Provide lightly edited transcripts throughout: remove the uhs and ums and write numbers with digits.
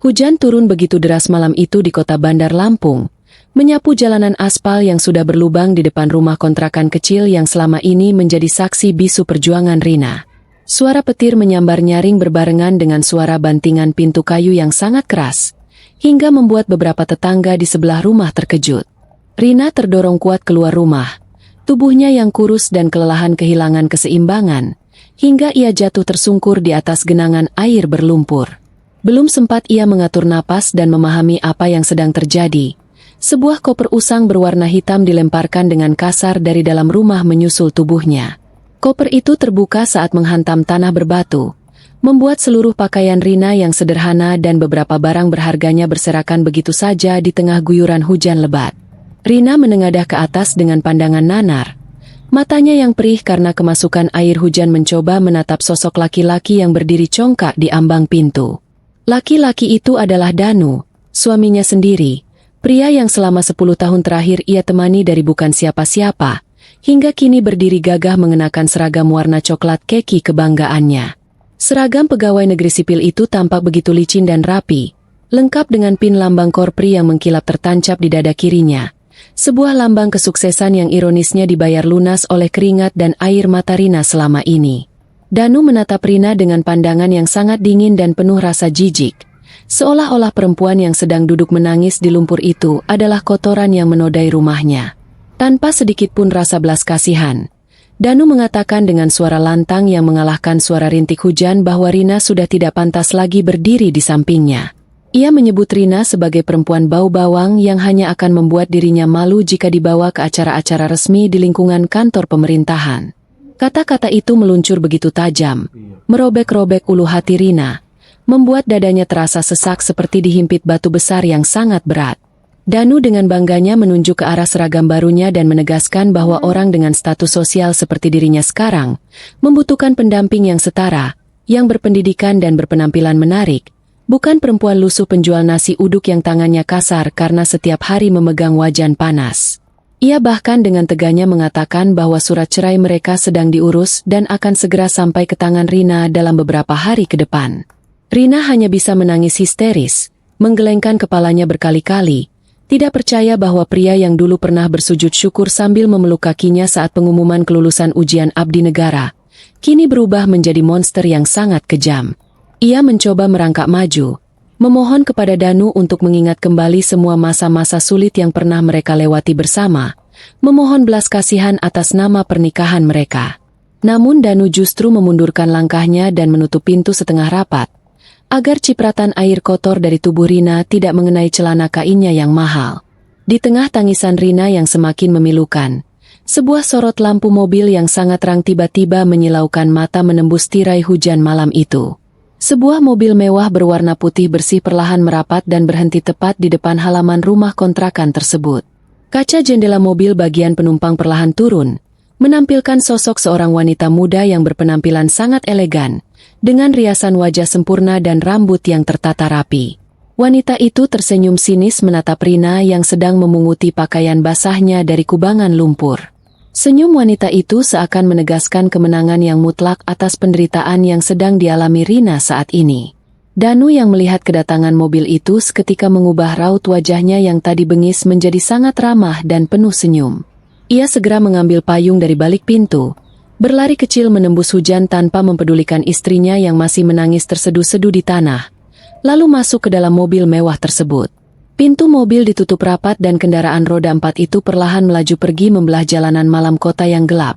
Hujan turun begitu deras malam itu di kota Bandar Lampung, menyapu jalanan aspal yang sudah berlubang di depan rumah kontrakan kecil yang selama ini menjadi saksi bisu perjuangan Rina. Suara petir menyambar nyaring berbarengan dengan suara bantingan pintu kayu yang sangat keras, hingga membuat beberapa tetangga di sebelah rumah terkejut. Rina terdorong kuat keluar rumah, tubuhnya yang kurus dan kelelahan kehilangan keseimbangan, hingga ia jatuh tersungkur di atas genangan air berlumpur. Belum sempat ia mengatur napas dan memahami apa yang sedang terjadi, sebuah koper usang berwarna hitam dilemparkan dengan kasar dari dalam rumah menyusul tubuhnya. Koper itu terbuka saat menghantam tanah berbatu, membuat seluruh pakaian Rina yang sederhana dan beberapa barang berharganya berserakan begitu saja di tengah guyuran hujan lebat. Rina menengadah ke atas dengan pandangan nanar. Matanya yang perih karena kemasukan air hujan mencoba menatap sosok laki-laki yang berdiri congkak di ambang pintu. Laki-laki itu adalah Danu, suaminya sendiri, pria yang selama 10 tahun terakhir ia temani dari bukan siapa-siapa, hingga kini berdiri gagah mengenakan seragam warna coklat keki kebanggaannya. Seragam pegawai negeri sipil itu tampak begitu licin dan rapi, lengkap dengan pin lambang Korpri yang mengkilap tertancap di dada kirinya, sebuah lambang kesuksesan yang ironisnya dibayar lunas oleh keringat dan air mata Rina selama ini. Danu menatap Rina dengan pandangan yang sangat dingin dan penuh rasa jijik, seolah-olah perempuan yang sedang duduk menangis di lumpur itu adalah kotoran yang menodai rumahnya. Tanpa sedikit pun rasa belas kasihan, Danu mengatakan dengan suara lantang yang mengalahkan suara rintik hujan bahwa Rina sudah tidak pantas lagi berdiri di sampingnya. Ia menyebut Rina sebagai perempuan bau bawang yang hanya akan membuat dirinya malu jika dibawa ke acara-acara resmi di lingkungan kantor pemerintahan. Kata-kata itu meluncur begitu tajam, merobek-robek ulu hati Rina, membuat dadanya terasa sesak seperti dihimpit batu besar yang sangat berat. Danu dengan bangganya menunjuk ke arah seragam barunya dan menegaskan bahwa orang dengan status sosial seperti dirinya sekarang membutuhkan pendamping yang setara, yang berpendidikan dan berpenampilan menarik, bukan perempuan lusuh penjual nasi uduk yang tangannya kasar karena setiap hari memegang wajan panas. Ia bahkan dengan teganya mengatakan bahwa surat cerai mereka sedang diurus dan akan segera sampai ke tangan Rina dalam beberapa hari ke depan. Rina hanya bisa menangis histeris, menggelengkan kepalanya berkali-kali, tidak percaya bahwa pria yang dulu pernah bersujud syukur sambil memeluk kakinya saat pengumuman kelulusan ujian abdi negara, kini berubah menjadi monster yang sangat kejam. Ia mencoba merangkak maju, memohon kepada Danu untuk mengingat kembali semua masa-masa sulit yang pernah mereka lewati bersama, memohon belas kasihan atas nama pernikahan mereka. Namun Danu justru memundurkan langkahnya dan menutup pintu setengah rapat, agar cipratan air kotor dari tubuh Rina tidak mengenai celana kainnya yang mahal. Di tengah tangisan Rina yang semakin memilukan, sebuah sorot lampu mobil yang sangat terang tiba-tiba menyilaukan mata menembus tirai hujan malam itu. Sebuah mobil mewah berwarna putih bersih perlahan merapat dan berhenti tepat di depan halaman rumah kontrakan tersebut. Kaca jendela mobil bagian penumpang perlahan turun, menampilkan sosok seorang wanita muda yang berpenampilan sangat elegan, dengan riasan wajah sempurna dan rambut yang tertata rapi. Wanita itu tersenyum sinis menatap Rina yang sedang memunguti pakaian basahnya dari kubangan lumpur. Senyum wanita itu seakan menegaskan kemenangan yang mutlak atas penderitaan yang sedang dialami Rina saat ini. Danu yang melihat kedatangan mobil itu seketika mengubah raut wajahnya yang tadi bengis menjadi sangat ramah dan penuh senyum. Ia segera mengambil payung dari balik pintu, berlari kecil menembus hujan tanpa mempedulikan istrinya yang masih menangis terseduh-seduh di tanah, lalu masuk ke dalam mobil mewah tersebut. Pintu mobil ditutup rapat dan kendaraan roda 4 itu perlahan melaju pergi membelah jalanan malam kota yang gelap,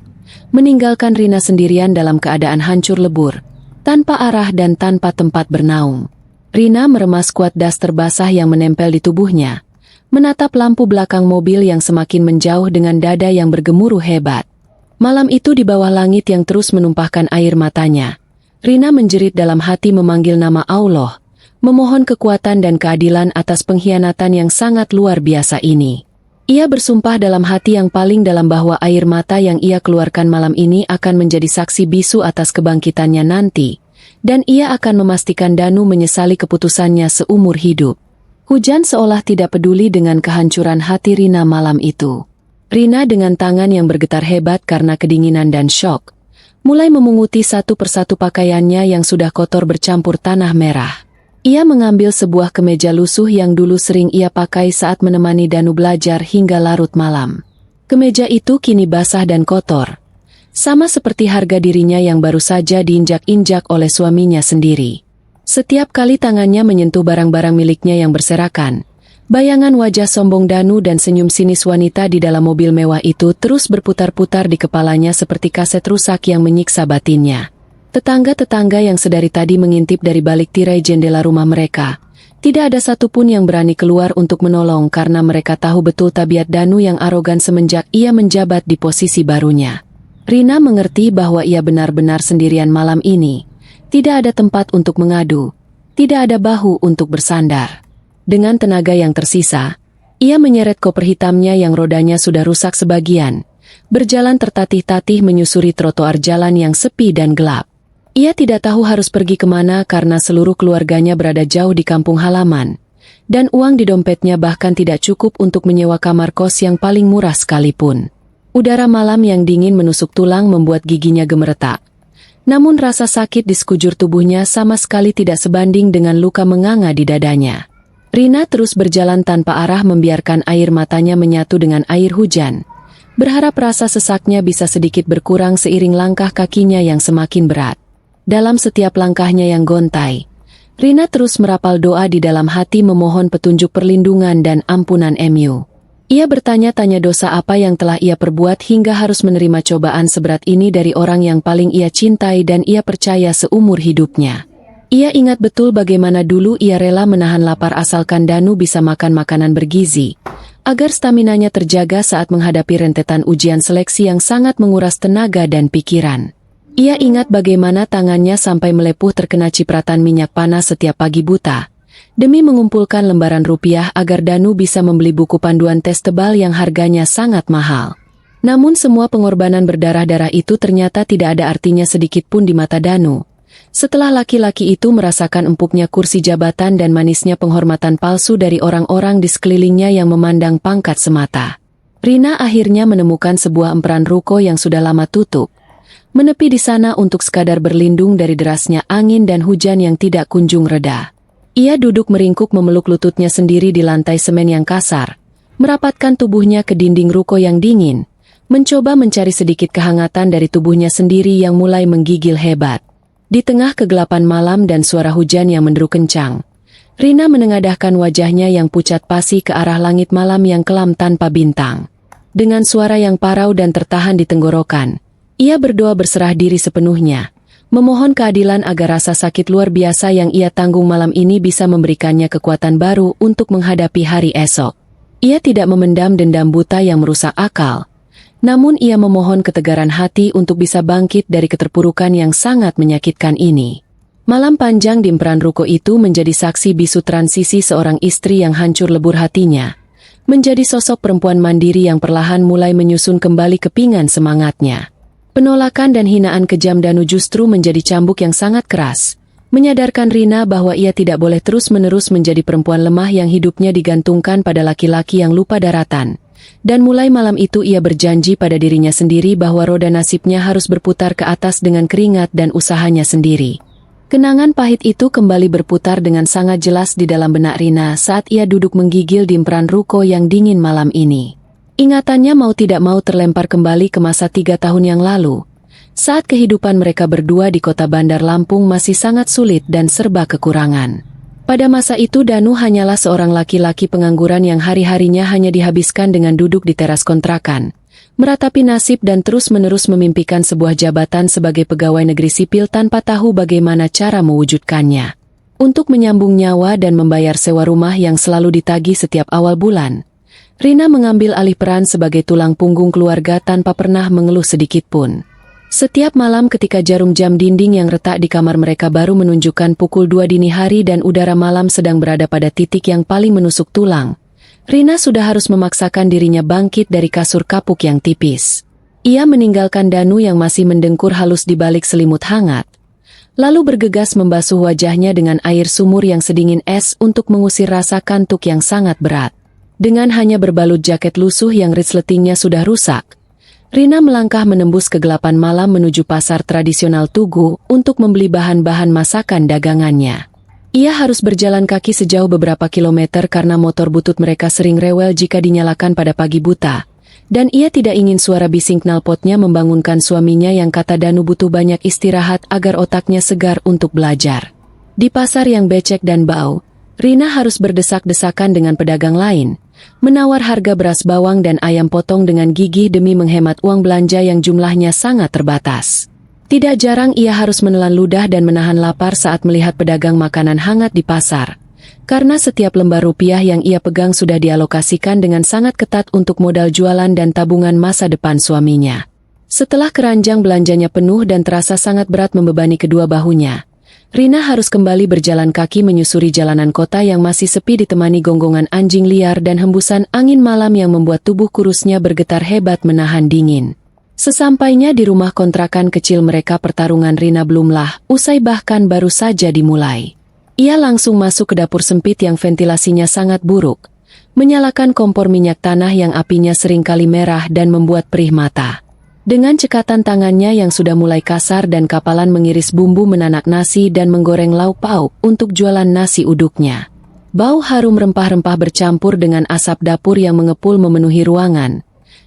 meninggalkan Rina sendirian dalam keadaan hancur lebur, tanpa arah dan tanpa tempat bernaung. Rina meremas kuat daster basah yang menempel di tubuhnya, menatap lampu belakang mobil yang semakin menjauh dengan dada yang bergemuruh hebat. Malam itu di bawah langit yang terus menumpahkan air matanya, Rina menjerit dalam hati memanggil nama Allah, memohon kekuatan dan keadilan atas pengkhianatan yang sangat luar biasa ini. Ia bersumpah dalam hati yang paling dalam bahwa air mata yang ia keluarkan malam ini akan menjadi saksi bisu atas kebangkitannya nanti, dan ia akan memastikan Danu menyesali keputusannya seumur hidup. Hujan seolah tidak peduli dengan kehancuran hati Rina malam itu. Rina dengan tangan yang bergetar hebat karena kedinginan dan syok, mulai memunguti satu persatu pakaiannya yang sudah kotor bercampur tanah merah. Ia mengambil sebuah kemeja lusuh yang dulu sering ia pakai saat menemani Danu belajar hingga larut malam. Kemeja itu kini basah dan kotor, sama seperti harga dirinya yang baru saja diinjak-injak oleh suaminya sendiri. Setiap kali tangannya menyentuh barang-barang miliknya yang berserakan, bayangan wajah sombong Danu dan senyum sinis wanita di dalam mobil mewah itu terus berputar-putar di kepalanya seperti kaset rusak yang menyiksa batinnya. Tetangga-tetangga yang sedari tadi mengintip dari balik tirai jendela rumah mereka, tidak ada satupun yang berani keluar untuk menolong karena mereka tahu betul tabiat Danu yang arogan semenjak ia menjabat di posisi barunya. Rina mengerti bahwa ia benar-benar sendirian malam ini. Tidak ada tempat untuk mengadu, tidak ada bahu untuk bersandar. Dengan tenaga yang tersisa, ia menyeret koper hitamnya yang rodanya sudah rusak sebagian, berjalan tertatih-tatih menyusuri trotoar jalan yang sepi dan gelap. Ia tidak tahu harus pergi kemana karena seluruh keluarganya berada jauh di kampung halaman, dan uang di dompetnya bahkan tidak cukup untuk menyewa kamar kos yang paling murah sekalipun. Udara malam yang dingin menusuk tulang membuat giginya gemeretak. Namun rasa sakit di sekujur tubuhnya sama sekali tidak sebanding dengan luka menganga di dadanya. Rina terus berjalan tanpa arah membiarkan air matanya menyatu dengan air hujan, berharap rasa sesaknya bisa sedikit berkurang seiring langkah kakinya yang semakin berat. Dalam setiap langkahnya yang gontai, Rina terus merapal doa di dalam hati memohon petunjuk perlindungan dan ampunan Mu. Ia bertanya-tanya dosa apa yang telah ia perbuat hingga harus menerima cobaan seberat ini dari orang yang paling ia cintai dan ia percaya seumur hidupnya. Ia ingat betul bagaimana dulu ia rela menahan lapar asalkan Danu bisa makan makanan bergizi, agar staminanya terjaga saat menghadapi rentetan ujian seleksi yang sangat menguras tenaga dan pikiran. Ia ingat bagaimana tangannya sampai melepuh terkena cipratan minyak panas setiap pagi buta, demi mengumpulkan lembaran rupiah agar Danu bisa membeli buku panduan tes tebal yang harganya sangat mahal. Namun semua pengorbanan berdarah-darah itu ternyata tidak ada artinya sedikit pun di mata Danu. Setelah laki-laki itu merasakan empuknya kursi jabatan dan manisnya penghormatan palsu dari orang-orang di sekelilingnya yang memandang pangkat semata, Rina akhirnya menemukan sebuah emperan ruko yang sudah lama tutup, menepi di sana untuk sekadar berlindung dari derasnya angin dan hujan yang tidak kunjung reda. Ia duduk meringkuk memeluk lututnya sendiri di lantai semen yang kasar, merapatkan tubuhnya ke dinding ruko yang dingin, mencoba mencari sedikit kehangatan dari tubuhnya sendiri yang mulai menggigil hebat. Di tengah kegelapan malam dan suara hujan yang menderu kencang, Rina menengadahkan wajahnya yang pucat pasi ke arah langit malam yang kelam tanpa bintang. Dengan suara yang parau dan tertahan di tenggorokan, ia berdoa berserah diri sepenuhnya, memohon keadilan agar rasa sakit luar biasa yang ia tanggung malam ini bisa memberikannya kekuatan baru untuk menghadapi hari esok. Ia tidak memendam dendam buta yang merusak akal, namun ia memohon ketegaran hati untuk bisa bangkit dari keterpurukan yang sangat menyakitkan ini. Malam panjang di emperan ruko itu menjadi saksi bisu transisi seorang istri yang hancur lebur hatinya, menjadi sosok perempuan mandiri yang perlahan mulai menyusun kembali kepingan semangatnya. Penolakan dan hinaan kejam Danu justru menjadi cambuk yang sangat keras, menyadarkan Rina bahwa ia tidak boleh terus-menerus menjadi perempuan lemah yang hidupnya digantungkan pada laki-laki yang lupa daratan. Dan mulai malam itu ia berjanji pada dirinya sendiri bahwa roda nasibnya harus berputar ke atas dengan keringat dan usahanya sendiri. Kenangan pahit itu kembali berputar dengan sangat jelas di dalam benak Rina saat ia duduk menggigil di emperan ruko yang dingin malam ini. Ingatannya mau tidak mau terlempar kembali ke masa 3 tahun yang lalu, saat kehidupan mereka berdua di kota Bandar Lampung masih sangat sulit dan serba kekurangan. Pada masa itu Danu hanyalah seorang laki-laki pengangguran yang hari-harinya hanya dihabiskan dengan duduk di teras kontrakan, meratapi nasib dan terus-menerus memimpikan sebuah jabatan sebagai pegawai negeri sipil tanpa tahu bagaimana cara mewujudkannya. Untuk menyambung nyawa dan membayar sewa rumah yang selalu ditagih setiap awal bulan, Rina mengambil alih peran sebagai tulang punggung keluarga tanpa pernah mengeluh sedikit pun. Setiap malam ketika jarum jam dinding yang retak di kamar mereka baru menunjukkan pukul 2 dini hari dan udara malam sedang berada pada titik yang paling menusuk tulang, Rina sudah harus memaksakan dirinya bangkit dari kasur kapuk yang tipis. Ia meninggalkan Danu yang masih mendengkur halus di balik selimut hangat, lalu bergegas membasuh wajahnya dengan air sumur yang sedingin es untuk mengusir rasa kantuk yang sangat berat. Dengan hanya berbalut jaket lusuh yang resletingnya sudah rusak, Rina melangkah menembus kegelapan malam menuju pasar tradisional Tugu untuk membeli bahan-bahan masakan dagangannya. Ia harus berjalan kaki sejauh beberapa kilometer karena motor butut mereka sering rewel jika dinyalakan pada pagi buta. Dan ia tidak ingin suara bising knalpotnya membangunkan suaminya yang kata Danu butuh banyak istirahat agar otaknya segar untuk belajar. Di pasar yang becek dan bau, Rina harus berdesak-desakan dengan pedagang lain, menawar harga beras bawang dan ayam potong dengan gigih demi menghemat uang belanja yang jumlahnya sangat terbatas. Tidak jarang ia harus menelan ludah dan menahan lapar saat melihat pedagang makanan hangat di pasar. Karena setiap lembar rupiah yang ia pegang sudah dialokasikan dengan sangat ketat untuk modal jualan dan tabungan masa depan suaminya. Setelah keranjang belanjanya penuh dan terasa sangat berat membebani kedua bahunya, Rina harus kembali berjalan kaki menyusuri jalanan kota yang masih sepi ditemani gonggongan anjing liar dan hembusan angin malam yang membuat tubuh kurusnya bergetar hebat menahan dingin. Sesampainya di rumah kontrakan kecil mereka pertarungan Rina belumlah usai bahkan baru saja dimulai. Ia langsung masuk ke dapur sempit yang ventilasinya sangat buruk, menyalakan kompor minyak tanah yang apinya seringkali merah dan membuat perih mata. Dengan cekatan tangannya yang sudah mulai kasar dan kapalan mengiris bumbu menanak nasi dan menggoreng lauk pauk untuk jualan nasi uduknya. Bau harum rempah-rempah bercampur dengan asap dapur yang mengepul memenuhi ruangan.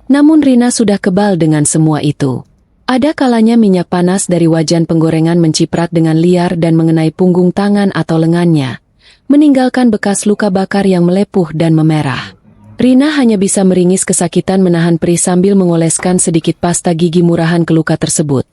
Namun Rina sudah kebal dengan semua itu. Ada kalanya minyak panas dari wajan penggorengan menciprat dengan liar dan mengenai punggung tangan atau lengannya, meninggalkan bekas luka bakar yang melepuh dan memerah. Rina hanya bisa meringis kesakitan menahan perih sambil mengoleskan sedikit pasta gigi murahan ke luka tersebut.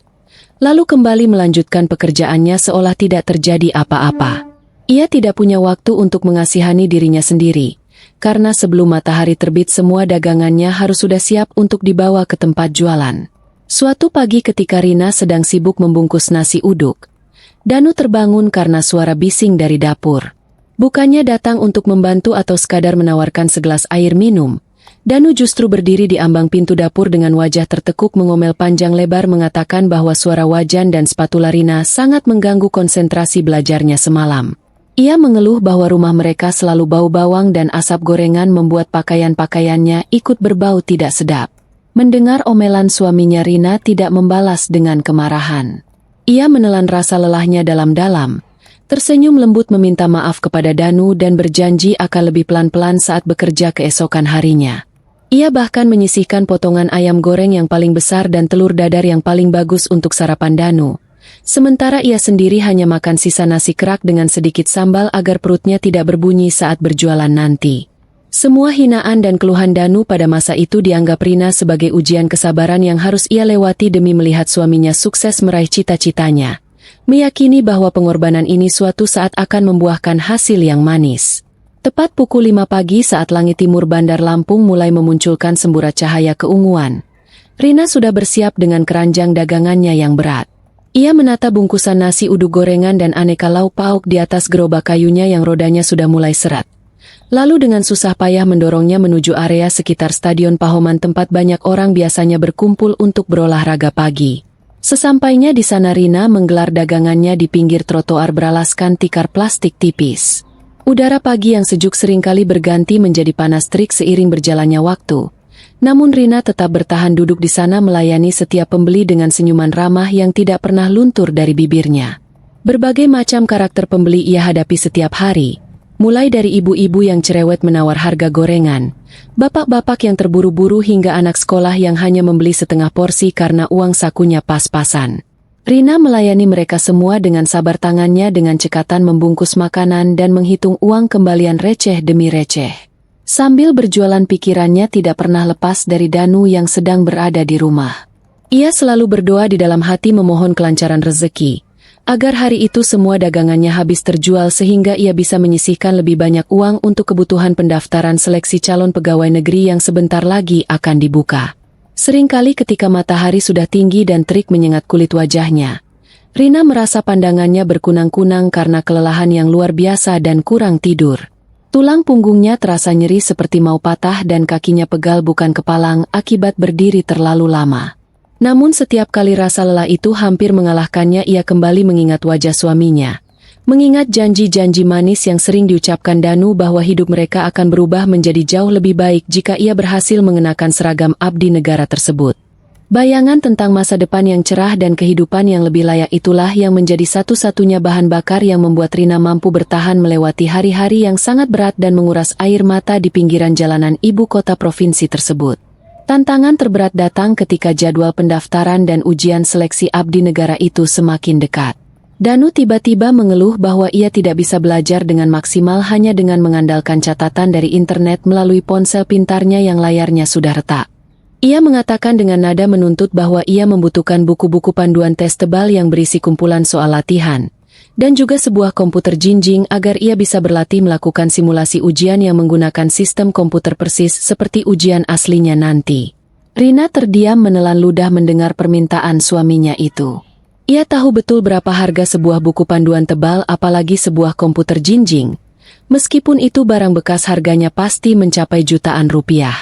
Lalu kembali melanjutkan pekerjaannya seolah tidak terjadi apa-apa. Ia tidak punya waktu untuk mengasihani dirinya sendiri, karena sebelum matahari terbit semua dagangannya harus sudah siap untuk dibawa ke tempat jualan. Suatu pagi ketika Rina sedang sibuk membungkus nasi uduk, Danu terbangun karena suara bising dari dapur. Bukannya datang untuk membantu atau sekadar menawarkan segelas air minum, Danu justru berdiri di ambang pintu dapur dengan wajah tertekuk mengomel panjang lebar mengatakan bahwa suara wajan dan spatula Rina sangat mengganggu konsentrasi belajarnya semalam. Ia mengeluh bahwa rumah mereka selalu bau bawang dan asap gorengan membuat pakaian-pakaiannya ikut berbau tidak sedap. Mendengar omelan suaminya, Rina tidak membalas dengan kemarahan. Ia menelan rasa lelahnya dalam-dalam, tersenyum lembut meminta maaf kepada Danu dan berjanji akan lebih pelan-pelan saat bekerja keesokan harinya. Ia bahkan menyisihkan potongan ayam goreng yang paling besar dan telur dadar yang paling bagus untuk sarapan Danu. Sementara ia sendiri hanya makan sisa nasi kerak dengan sedikit sambal agar perutnya tidak berbunyi saat berjualan nanti. Semua hinaan dan keluhan Danu pada masa itu dianggap Rina sebagai ujian kesabaran yang harus ia lewati demi melihat suaminya sukses meraih cita-citanya. Meyakini bahwa pengorbanan ini suatu saat akan membuahkan hasil yang manis. Tepat pukul 5 pagi saat langit timur Bandar Lampung mulai memunculkan semburat cahaya keunguan, Rina sudah bersiap dengan keranjang dagangannya yang berat. Ia menata bungkusan nasi uduk gorengan dan aneka lauk pauk di atas gerobak kayunya yang rodanya sudah mulai seret. Lalu dengan susah payah mendorongnya menuju area sekitar Stadion Pahoman tempat banyak orang biasanya berkumpul untuk berolahraga pagi. Sesampainya di sana Rina menggelar dagangannya di pinggir trotoar beralaskan tikar plastik tipis. Udara pagi yang sejuk seringkali berganti menjadi panas terik seiring berjalannya waktu. Namun Rina tetap bertahan duduk di sana melayani setiap pembeli dengan senyuman ramah yang tidak pernah luntur dari bibirnya. Berbagai macam karakter pembeli ia hadapi setiap hari. Mulai dari ibu-ibu yang cerewet menawar harga gorengan, bapak-bapak yang terburu-buru hingga anak sekolah yang hanya membeli setengah porsi karena uang sakunya pas-pasan. Rina melayani mereka semua dengan sabar, tangannya dengan cekatan membungkus makanan dan menghitung uang kembalian receh demi receh. Sambil berjualan pikirannya tidak pernah lepas dari Danu yang sedang berada di rumah. Ia selalu berdoa di dalam hati memohon kelancaran rezeki, agar hari itu semua dagangannya habis terjual sehingga ia bisa menyisihkan lebih banyak uang untuk kebutuhan pendaftaran seleksi calon pegawai negeri yang sebentar lagi akan dibuka. Seringkali ketika matahari sudah tinggi dan terik menyengat kulit wajahnya, Rina merasa pandangannya berkunang-kunang karena kelelahan yang luar biasa dan kurang tidur. Tulang punggungnya terasa nyeri seperti mau patah dan kakinya pegal bukan kepalang akibat berdiri terlalu lama. Namun setiap kali rasa lelah itu hampir mengalahkannya, ia kembali mengingat wajah suaminya. Mengingat janji-janji manis yang sering diucapkan Danu bahwa hidup mereka akan berubah menjadi jauh lebih baik jika ia berhasil mengenakan seragam abdi negara tersebut. Bayangan tentang masa depan yang cerah dan kehidupan yang lebih layak itulah yang menjadi satu-satunya bahan bakar yang membuat Rina mampu bertahan melewati hari-hari yang sangat berat dan menguras air mata di pinggiran jalanan ibu kota provinsi tersebut. Tantangan terberat datang ketika jadwal pendaftaran dan ujian seleksi abdi negara itu semakin dekat. Danu tiba-tiba mengeluh bahwa ia tidak bisa belajar dengan maksimal hanya dengan mengandalkan catatan dari internet melalui ponsel pintarnya yang layarnya sudah retak. Ia mengatakan dengan nada menuntut bahwa ia membutuhkan buku-buku panduan tes tebal yang berisi kumpulan soal latihan, dan juga sebuah komputer jinjing agar ia bisa berlatih melakukan simulasi ujian yang menggunakan sistem komputer persis seperti ujian aslinya nanti. Rina terdiam menelan ludah mendengar permintaan suaminya itu. Ia tahu betul berapa harga sebuah buku panduan tebal apalagi sebuah komputer jinjing. Meskipun itu barang bekas harganya pasti mencapai jutaan rupiah.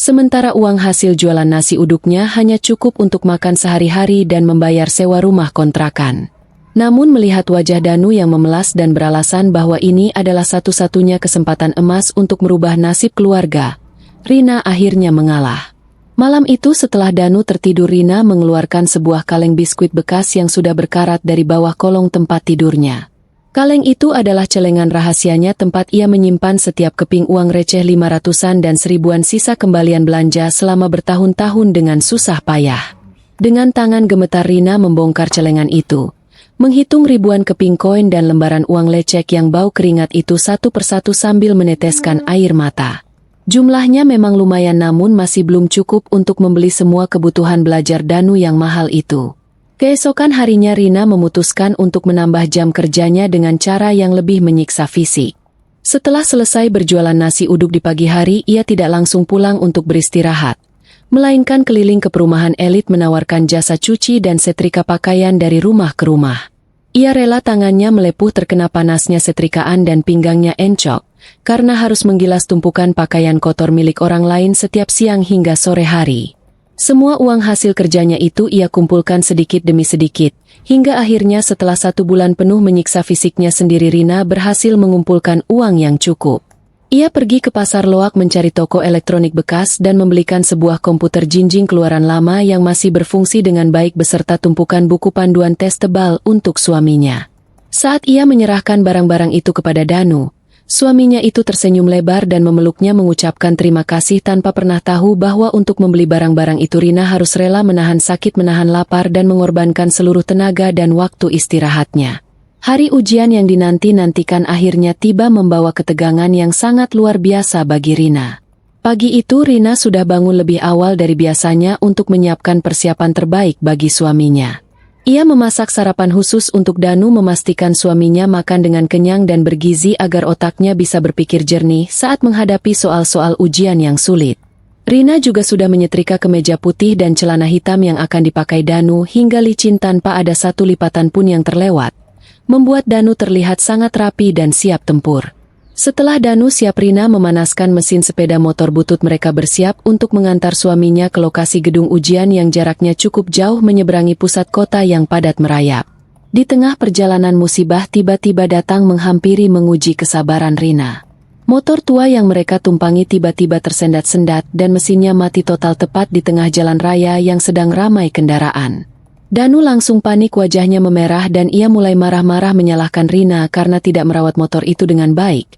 Sementara uang hasil jualan nasi uduknya hanya cukup untuk makan sehari-hari dan membayar sewa rumah kontrakan. Namun melihat wajah Danu yang memelas dan beralasan bahwa ini adalah satu-satunya kesempatan emas untuk merubah nasib keluarga, Rina akhirnya mengalah. Malam itu setelah Danu tertidur, Rina mengeluarkan sebuah kaleng biskuit bekas yang sudah berkarat dari bawah kolong tempat tidurnya. Kaleng itu adalah celengan rahasianya tempat ia menyimpan setiap keping uang receh 500-an dan 1000-an sisa kembalian belanja selama bertahun-tahun dengan susah payah. Dengan tangan gemetar Rina membongkar celengan itu, menghitung ribuan keping koin dan lembaran uang lecek yang bau keringat itu satu persatu sambil meneteskan air mata. Jumlahnya memang lumayan namun masih belum cukup untuk membeli semua kebutuhan belajar Danu yang mahal itu. Keesokan harinya Rina memutuskan untuk menambah jam kerjanya dengan cara yang lebih menyiksa fisik. Setelah selesai berjualan nasi uduk di pagi hari, ia tidak langsung pulang untuk beristirahat, melainkan keliling ke perumahan elit menawarkan jasa cuci dan setrika pakaian dari rumah ke rumah. Ia rela tangannya melepuh terkena panasnya setrikaan dan pinggangnya encok, karena harus menggilas tumpukan pakaian kotor milik orang lain setiap siang hingga sore hari. Semua uang hasil kerjanya itu ia kumpulkan sedikit demi sedikit, hingga akhirnya setelah 1 bulan penuh menyiksa fisiknya sendiri Rina berhasil mengumpulkan uang yang cukup. Ia pergi ke pasar loak mencari toko elektronik bekas dan membelikan sebuah komputer jinjing keluaran lama yang masih berfungsi dengan baik beserta tumpukan buku panduan tes tebal untuk suaminya. Saat ia menyerahkan barang-barang itu kepada Danu, suaminya itu tersenyum lebar dan memeluknya mengucapkan terima kasih tanpa pernah tahu bahwa untuk membeli barang-barang itu Rina harus rela menahan sakit, menahan lapar dan mengorbankan seluruh tenaga dan waktu istirahatnya. Hari ujian yang dinanti-nantikan akhirnya tiba membawa ketegangan yang sangat luar biasa bagi Rina. Pagi itu Rina sudah bangun lebih awal dari biasanya untuk menyiapkan persiapan terbaik bagi suaminya. Ia memasak sarapan khusus untuk Danu, memastikan suaminya makan dengan kenyang dan bergizi agar otaknya bisa berpikir jernih saat menghadapi soal-soal ujian yang sulit. Rina juga sudah menyetrika kemeja putih dan celana hitam yang akan dipakai Danu hingga licin tanpa ada satu lipatan pun yang terlewat, membuat Danu terlihat sangat rapi dan siap tempur. Setelah Danu siap, Rina memanaskan mesin sepeda motor butut mereka bersiap untuk mengantar suaminya ke lokasi gedung ujian yang jaraknya cukup jauh menyeberangi pusat kota yang padat merayap. Di tengah perjalanan musibah tiba-tiba datang menghampiri menguji kesabaran Rina. Motor tua yang mereka tumpangi tiba-tiba tersendat-sendat dan mesinnya mati total tepat di tengah jalan raya yang sedang ramai kendaraan. Danu langsung panik, wajahnya memerah dan ia mulai marah-marah menyalahkan Rina karena tidak merawat motor itu dengan baik.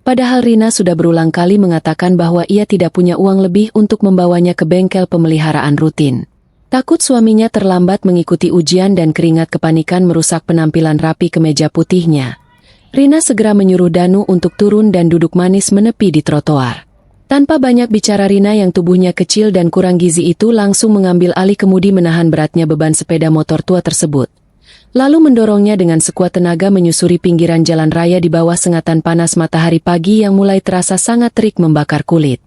Padahal Rina sudah berulang kali mengatakan bahwa ia tidak punya uang lebih untuk membawanya ke bengkel pemeliharaan rutin. Takut suaminya terlambat mengikuti ujian dan keringat kepanikan merusak penampilan rapi kemeja putihnya, Rina segera menyuruh Danu untuk turun dan duduk manis menepi di trotoar. Tanpa banyak bicara, Rina yang tubuhnya kecil dan kurang gizi itu langsung mengambil alih kemudi menahan beratnya beban sepeda motor tua tersebut. Lalu mendorongnya dengan sekuat tenaga menyusuri pinggiran jalan raya di bawah sengatan panas matahari pagi yang mulai terasa sangat terik membakar kulit.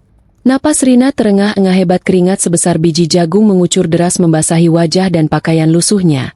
Napas Rina terengah-engah, hebat keringat sebesar biji jagung mengucur deras membasahi wajah dan pakaian lusuhnya.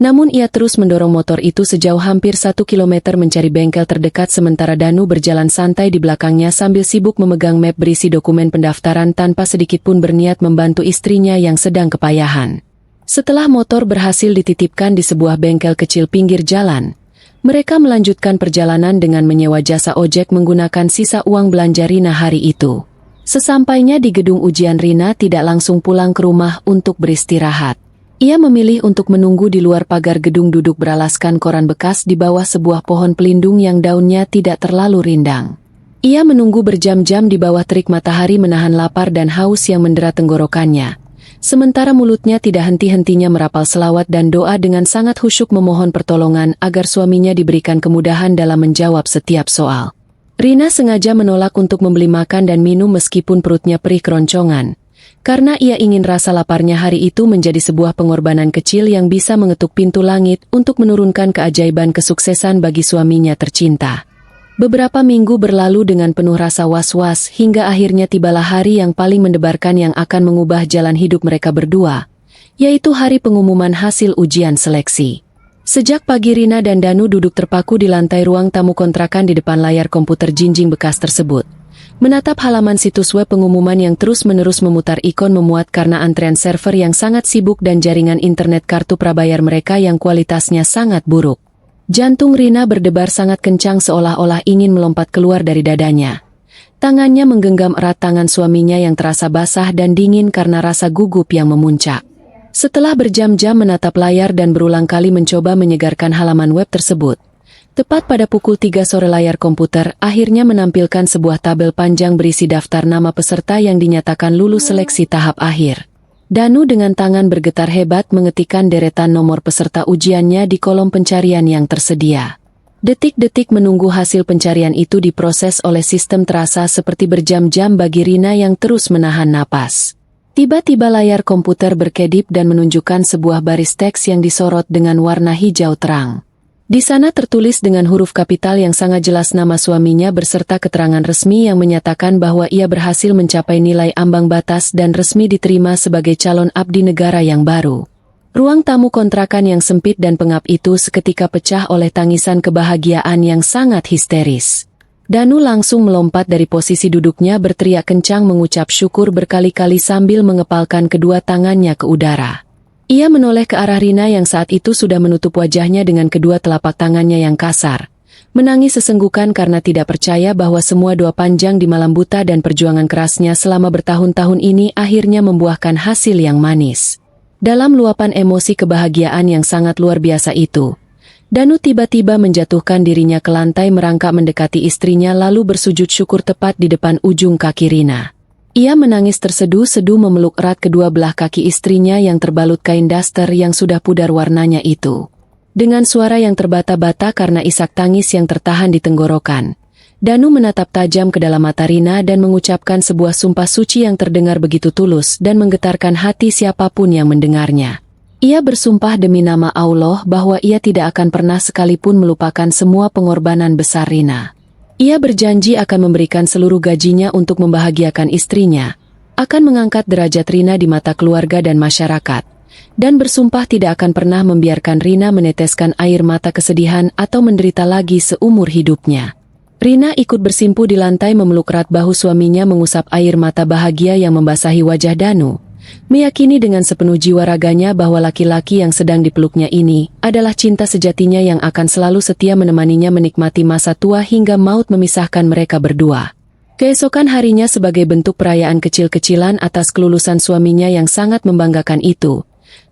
Namun ia terus mendorong motor itu sejauh hampir 1 kilometer mencari bengkel terdekat sementara Danu berjalan santai di belakangnya sambil sibuk memegang map berisi dokumen pendaftaran tanpa sedikitpun berniat membantu istrinya yang sedang kepayahan. Setelah motor berhasil dititipkan di sebuah bengkel kecil pinggir jalan, mereka melanjutkan perjalanan dengan menyewa jasa ojek menggunakan sisa uang belanja Rina hari itu. Sesampainya di gedung ujian, Rina tidak langsung pulang ke rumah untuk beristirahat. Ia memilih untuk menunggu di luar pagar gedung duduk beralaskan koran bekas di bawah sebuah pohon pelindung yang daunnya tidak terlalu rindang. Ia menunggu berjam-jam di bawah terik matahari menahan lapar dan haus yang mendera tenggorokannya. Sementara mulutnya tidak henti-hentinya merapal selawat dan doa dengan sangat khusyuk memohon pertolongan agar suaminya diberikan kemudahan dalam menjawab setiap soal. Rina sengaja menolak untuk membeli makan dan minum meskipun perutnya perih keroncongan. Karena ia ingin rasa laparnya hari itu menjadi sebuah pengorbanan kecil yang bisa mengetuk pintu langit untuk menurunkan keajaiban kesuksesan bagi suaminya tercinta. Beberapa minggu berlalu dengan penuh rasa was-was hingga akhirnya tibalah hari yang paling mendebarkan yang akan mengubah jalan hidup mereka berdua, yaitu hari pengumuman hasil ujian seleksi. Sejak pagi Rina dan Danu duduk terpaku di lantai ruang tamu kontrakan di depan layar komputer jinjing bekas tersebut. Menatap halaman situs web pengumuman yang terus-menerus memutar ikon memuat karena antrean server yang sangat sibuk dan jaringan internet kartu prabayar mereka yang kualitasnya sangat buruk. Jantung Rina berdebar sangat kencang seolah-olah ingin melompat keluar dari dadanya. Tangannya menggenggam erat tangan suaminya yang terasa basah dan dingin karena rasa gugup yang memuncak. Setelah berjam-jam menatap layar dan berulang kali mencoba menyegarkan halaman web tersebut, tepat pada pukul 3 sore layar komputer akhirnya menampilkan sebuah tabel panjang berisi daftar nama peserta yang dinyatakan lulus seleksi tahap akhir. Danu dengan tangan bergetar hebat mengetikkan deretan nomor peserta ujiannya di kolom pencarian yang tersedia. Detik-detik menunggu hasil pencarian itu diproses oleh sistem terasa seperti berjam-jam bagi Rina yang terus menahan napas. Tiba-tiba layar komputer berkedip dan menunjukkan sebuah baris teks yang disorot dengan warna hijau terang. Di sana tertulis dengan huruf kapital yang sangat jelas nama suaminya beserta keterangan resmi yang menyatakan bahwa ia berhasil mencapai nilai ambang batas dan resmi diterima sebagai calon abdi negara yang baru. Ruang tamu kontrakan yang sempit dan pengap itu seketika pecah oleh tangisan kebahagiaan yang sangat histeris. Danu langsung melompat dari posisi duduknya berteriak kencang mengucap syukur berkali-kali sambil mengepalkan kedua tangannya ke udara. Ia menoleh ke arah Rina yang saat itu sudah menutup wajahnya dengan kedua telapak tangannya yang kasar. Menangis sesenggukan karena tidak percaya bahwa semua doa panjang di malam buta dan perjuangan kerasnya selama bertahun-tahun ini akhirnya membuahkan hasil yang manis. Dalam luapan emosi kebahagiaan yang sangat luar biasa itu, Danu tiba-tiba menjatuhkan dirinya ke lantai merangkak mendekati istrinya lalu bersujud syukur tepat di depan ujung kaki Rina. Ia menangis terseduh-seduh memeluk erat kedua belah kaki istrinya yang terbalut kain daster yang sudah pudar warnanya itu. Dengan suara yang terbata-bata karena isak tangis yang tertahan di tenggorokan, Danu menatap tajam ke dalam mata Rina dan mengucapkan sebuah sumpah suci yang terdengar begitu tulus dan menggetarkan hati siapapun yang mendengarnya. Ia bersumpah demi nama Allah bahwa ia tidak akan pernah sekalipun melupakan semua pengorbanan besar Rina. Ia berjanji akan memberikan seluruh gajinya untuk membahagiakan istrinya, akan mengangkat derajat Rina di mata keluarga dan masyarakat, dan bersumpah tidak akan pernah membiarkan Rina meneteskan air mata kesedihan atau menderita lagi seumur hidupnya. Rina ikut bersimpuh di lantai memeluk erat bahu suaminya mengusap air mata bahagia yang membasahi wajah Danu, meyakini dengan sepenuh jiwa raganya bahwa laki-laki yang sedang dipeluknya ini adalah cinta sejatinya yang akan selalu setia menemaninya menikmati masa tua hingga maut memisahkan mereka berdua. Keesokan harinya sebagai bentuk perayaan kecil-kecilan atas kelulusan suaminya yang sangat membanggakan itu,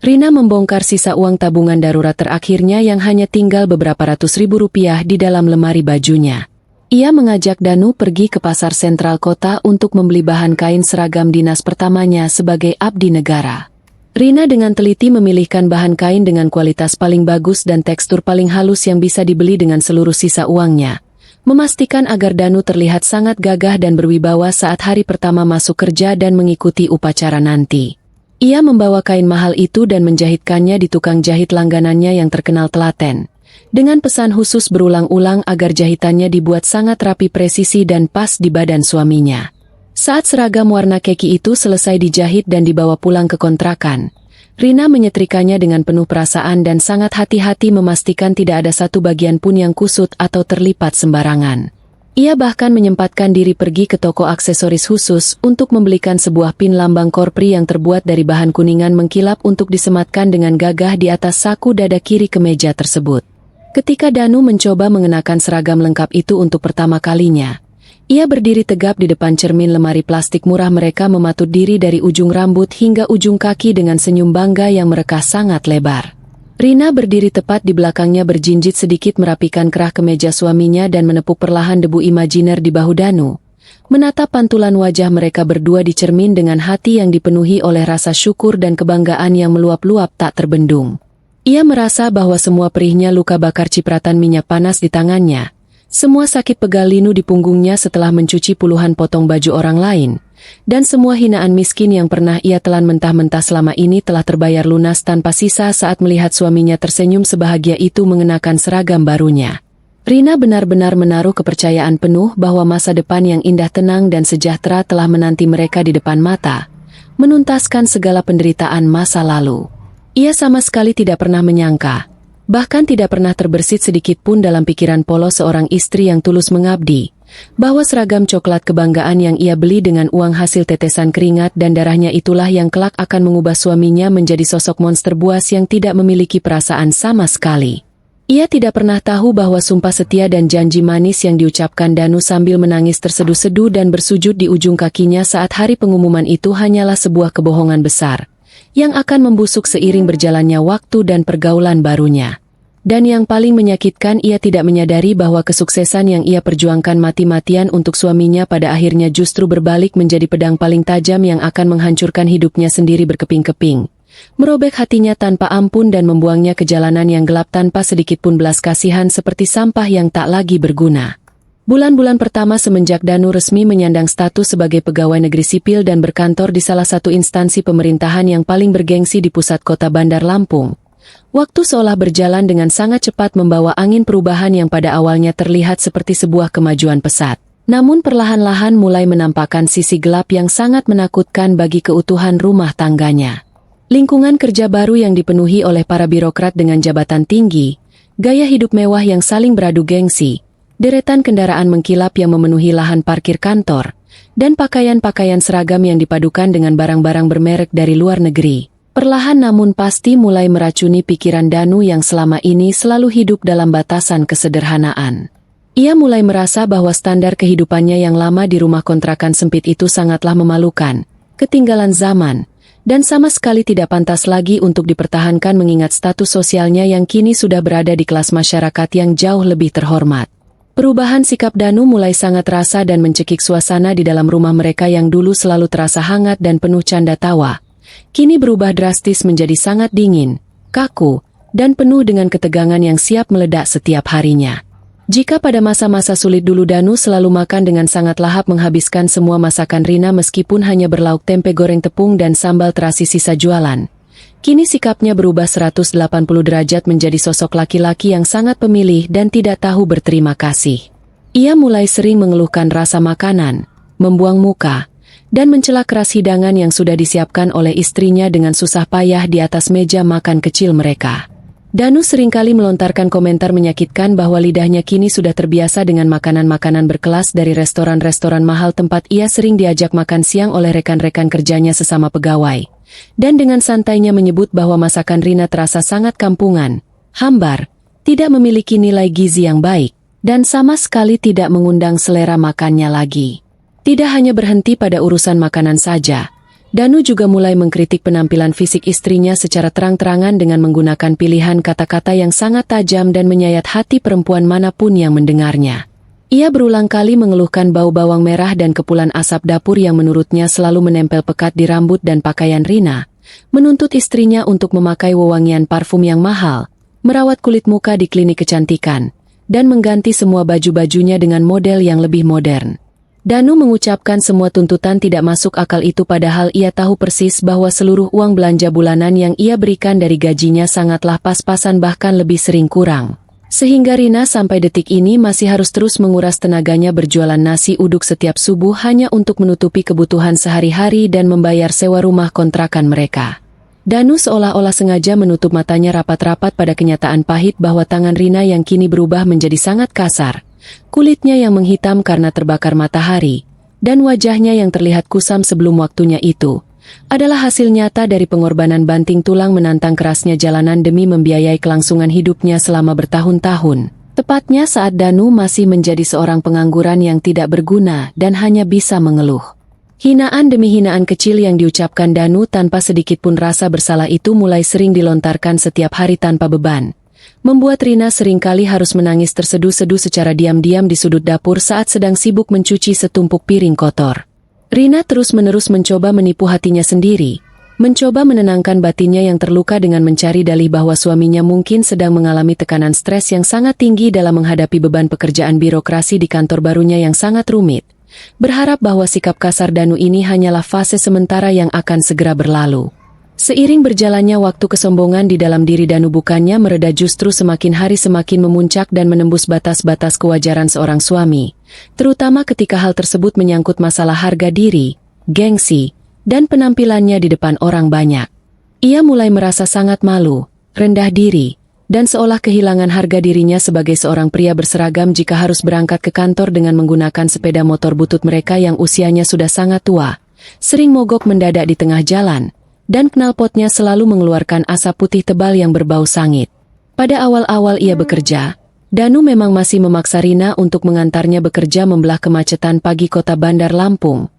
Rina membongkar sisa uang tabungan darurat terakhirnya yang hanya tinggal beberapa ratus ribu rupiah di dalam lemari bajunya. Ia mengajak Danu pergi ke pasar sentral kota untuk membeli bahan kain seragam dinas pertamanya sebagai abdi negara. Rina dengan teliti memilihkan bahan kain dengan kualitas paling bagus dan tekstur paling halus yang bisa dibeli dengan seluruh sisa uangnya, memastikan agar Danu terlihat sangat gagah dan berwibawa saat hari pertama masuk kerja dan mengikuti upacara nanti. Ia membawa kain mahal itu dan menjahitkannya di tukang jahit langganannya yang terkenal telaten, dengan pesan khusus berulang-ulang agar jahitannya dibuat sangat rapi presisi dan pas di badan suaminya. Saat seragam warna keki itu selesai dijahit dan dibawa pulang ke kontrakan, Rina menyetrikanya dengan penuh perasaan dan sangat hati-hati memastikan tidak ada satu bagian pun yang kusut atau terlipat sembarangan. Ia bahkan menyempatkan diri pergi ke toko aksesoris khusus untuk membelikan sebuah pin lambang korpri yang terbuat dari bahan kuningan mengkilap untuk disematkan dengan gagah di atas saku dada kiri kemeja tersebut. Ketika Danu mencoba mengenakan seragam lengkap itu untuk pertama kalinya, Ia berdiri tegap di depan cermin lemari plastik murah mereka, mematut diri dari ujung rambut hingga ujung kaki dengan senyum bangga yang merekah sangat lebar. Rina berdiri tepat di belakangnya, berjinjit sedikit merapikan kerah kemeja suaminya dan menepuk perlahan debu imajiner di bahu Danu. Menatap pantulan wajah mereka berdua di cermin dengan hati yang dipenuhi oleh rasa syukur dan kebanggaan yang meluap-luap tak terbendung. Ia merasa bahwa semua perihnya luka bakar cipratan minyak panas di tangannya, semua sakit pegal linu di punggungnya setelah mencuci puluhan potong baju orang lain, dan semua hinaan miskin yang pernah ia telan mentah-mentah selama ini telah terbayar lunas tanpa sisa saat melihat suaminya tersenyum sebahagia itu mengenakan seragam barunya. Rina benar-benar menaruh kepercayaan penuh bahwa masa depan yang indah, tenang dan sejahtera telah menanti mereka di depan mata, menuntaskan segala penderitaan masa lalu. Ia sama sekali tidak pernah menyangka, bahkan tidak pernah terbersit sedikit pun dalam pikiran polos seorang istri yang tulus mengabdi, bahwa seragam coklat kebanggaan yang ia beli dengan uang hasil tetesan keringat dan darahnya itulah yang kelak akan mengubah suaminya menjadi sosok monster buas yang tidak memiliki perasaan sama sekali. Ia tidak pernah tahu bahwa sumpah setia dan janji manis yang diucapkan Danu sambil menangis terseduh-seduh dan bersujud di ujung kakinya saat hari pengumuman itu hanyalah sebuah kebohongan besar, yang akan membusuk seiring berjalannya waktu dan pergaulan barunya. Dan yang paling menyakitkan, ia tidak menyadari bahwa kesuksesan yang ia perjuangkan mati-matian untuk suaminya pada akhirnya justru berbalik menjadi pedang paling tajam yang akan menghancurkan hidupnya sendiri berkeping-keping, merobek hatinya tanpa ampun dan membuangnya ke jalanan yang gelap tanpa sedikit pun belas kasihan seperti sampah yang tak lagi berguna. Bulan-bulan pertama semenjak Danu resmi menyandang status sebagai pegawai negeri sipil dan berkantor di salah satu instansi pemerintahan yang paling bergengsi di pusat kota Bandar Lampung, waktu seolah berjalan dengan sangat cepat membawa angin perubahan yang pada awalnya terlihat seperti sebuah kemajuan pesat, namun perlahan-lahan mulai menampakkan sisi gelap yang sangat menakutkan bagi keutuhan rumah tangganya. Lingkungan kerja baru yang dipenuhi oleh para birokrat dengan jabatan tinggi, gaya hidup mewah yang saling beradu gengsi, deretan kendaraan mengkilap yang memenuhi lahan parkir kantor, dan pakaian-pakaian seragam yang dipadukan dengan barang-barang bermerek dari luar negeri, perlahan namun pasti mulai meracuni pikiran Danu yang selama ini selalu hidup dalam batasan kesederhanaan. Ia mulai merasa bahwa standar kehidupannya yang lama di rumah kontrakan sempit itu sangatlah memalukan, ketinggalan zaman, dan sama sekali tidak pantas lagi untuk dipertahankan mengingat status sosialnya yang kini sudah berada di kelas masyarakat yang jauh lebih terhormat. Perubahan sikap Danu mulai sangat terasa dan mencekik suasana di dalam rumah mereka yang dulu selalu terasa hangat dan penuh canda tawa, kini berubah drastis menjadi sangat dingin, kaku, dan penuh dengan ketegangan yang siap meledak setiap harinya. Jika pada masa-masa sulit dulu Danu selalu makan dengan sangat lahap menghabiskan semua masakan Rina meskipun hanya berlauk tempe goreng tepung dan sambal terasi sisa jualan, kini sikapnya berubah 180 derajat menjadi sosok laki-laki yang sangat pemilih dan tidak tahu berterima kasih. Ia mulai sering mengeluhkan rasa makanan, membuang muka, dan mencela keras hidangan yang sudah disiapkan oleh istrinya dengan susah payah di atas meja makan kecil mereka. Danu seringkali melontarkan komentar menyakitkan bahwa lidahnya kini sudah terbiasa dengan makanan-makanan berkelas dari restoran-restoran mahal tempat ia sering diajak makan siang oleh rekan-rekan kerjanya sesama pegawai. Dan dengan santainya menyebut bahwa masakan Rina terasa sangat kampungan, hambar, tidak memiliki nilai gizi yang baik, dan sama sekali tidak mengundang selera makannya lagi. Tidak hanya berhenti pada urusan makanan saja, Danu juga mulai mengkritik penampilan fisik istrinya secara terang-terangan dengan menggunakan pilihan kata-kata yang sangat tajam dan menyayat hati perempuan manapun yang mendengarnya. Ia berulang kali mengeluhkan bau bawang merah dan kepulan asap dapur yang menurutnya selalu menempel pekat di rambut dan pakaian Rina, menuntut istrinya untuk memakai wewangian parfum yang mahal, merawat kulit muka di klinik kecantikan, dan mengganti semua baju-bajunya dengan model yang lebih modern. Danu mengucapkan semua tuntutan tidak masuk akal itu padahal ia tahu persis bahwa seluruh uang belanja bulanan yang ia berikan dari gajinya sangatlah pas-pasan bahkan lebih sering kurang. Sehingga Rina sampai detik ini masih harus terus menguras tenaganya berjualan nasi uduk setiap subuh hanya untuk menutupi kebutuhan sehari-hari dan membayar sewa rumah kontrakan mereka. Danu seolah-olah sengaja menutup matanya rapat-rapat pada kenyataan pahit bahwa tangan Rina yang kini berubah menjadi sangat kasar, kulitnya yang menghitam karena terbakar matahari, dan wajahnya yang terlihat kusam sebelum waktunya itu, adalah hasil nyata dari pengorbanan banting tulang menantang kerasnya jalanan demi membiayai kelangsungan hidupnya selama bertahun-tahun. Tepatnya saat Danu masih menjadi seorang pengangguran yang tidak berguna dan hanya bisa mengeluh. Hinaan demi hinaan kecil yang diucapkan Danu tanpa sedikit pun rasa bersalah itu mulai sering dilontarkan setiap hari tanpa beban, membuat Rina seringkali harus menangis terseduh-seduh secara diam-diam di sudut dapur saat sedang sibuk mencuci setumpuk piring kotor. Rina terus-menerus mencoba menipu hatinya sendiri, mencoba menenangkan batinnya yang terluka dengan mencari dalih bahwa suaminya mungkin sedang mengalami tekanan stres yang sangat tinggi dalam menghadapi beban pekerjaan birokrasi di kantor barunya yang sangat rumit, berharap bahwa sikap kasar Danu ini hanyalah fase sementara yang akan segera berlalu. Seiring berjalannya waktu, kesombongan di dalam diri Danu bukannya mereda, justru semakin hari semakin memuncak dan menembus batas-batas kewajaran seorang suami, terutama ketika hal tersebut menyangkut masalah harga diri, gengsi, dan penampilannya di depan orang banyak. Ia mulai merasa sangat malu, rendah diri, dan seolah kehilangan harga dirinya sebagai seorang pria berseragam jika harus berangkat ke kantor dengan menggunakan sepeda motor butut mereka yang usianya sudah sangat tua, sering mogok mendadak di tengah jalan, dan knalpotnya selalu mengeluarkan asap putih tebal yang berbau sangit. Pada awal-awal ia bekerja, Danu memang masih memaksa Rina untuk mengantarnya bekerja membelah kemacetan pagi kota Bandar Lampung.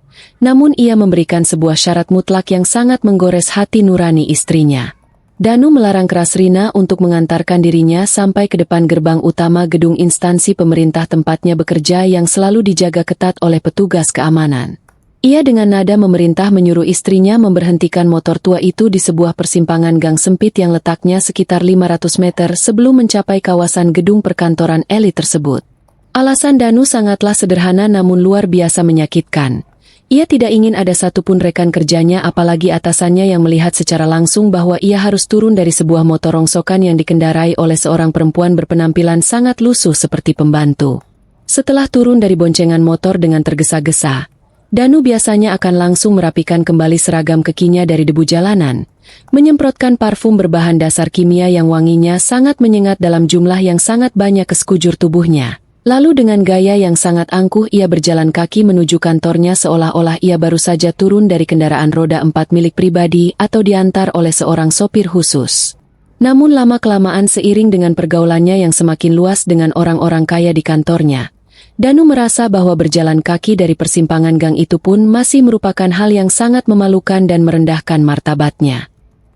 Namun ia memberikan sebuah syarat mutlak yang sangat menggores hati nurani istrinya. Danu melarang keras Rina untuk mengantarkan dirinya sampai ke depan gerbang utama gedung instansi pemerintah tempatnya bekerja yang selalu dijaga ketat oleh petugas keamanan. Ia dengan nada memerintah menyuruh istrinya memberhentikan motor tua itu di sebuah persimpangan gang sempit yang letaknya sekitar 500 meter sebelum mencapai kawasan gedung perkantoran elit tersebut. Alasan Danu sangatlah sederhana namun luar biasa menyakitkan. Ia tidak ingin ada satupun rekan kerjanya apalagi atasannya yang melihat secara langsung bahwa ia harus turun dari sebuah motor rongsokan yang dikendarai oleh seorang perempuan berpenampilan sangat lusuh seperti pembantu. Setelah turun dari boncengan motor dengan tergesa-gesa, Danu biasanya akan langsung merapikan kembali seragam kekinya dari debu jalanan, menyemprotkan parfum berbahan dasar kimia yang wanginya sangat menyengat dalam jumlah yang sangat banyak ke sekujur tubuhnya. Lalu dengan gaya yang sangat angkuh ia berjalan kaki menuju kantornya seolah-olah ia baru saja turun dari kendaraan roda 4 milik pribadi atau diantar oleh seorang sopir khusus. Namun lama-kelamaan seiring dengan pergaulannya yang semakin luas dengan orang-orang kaya di kantornya, Danu merasa bahwa berjalan kaki dari persimpangan gang itu pun masih merupakan hal yang sangat memalukan dan merendahkan martabatnya.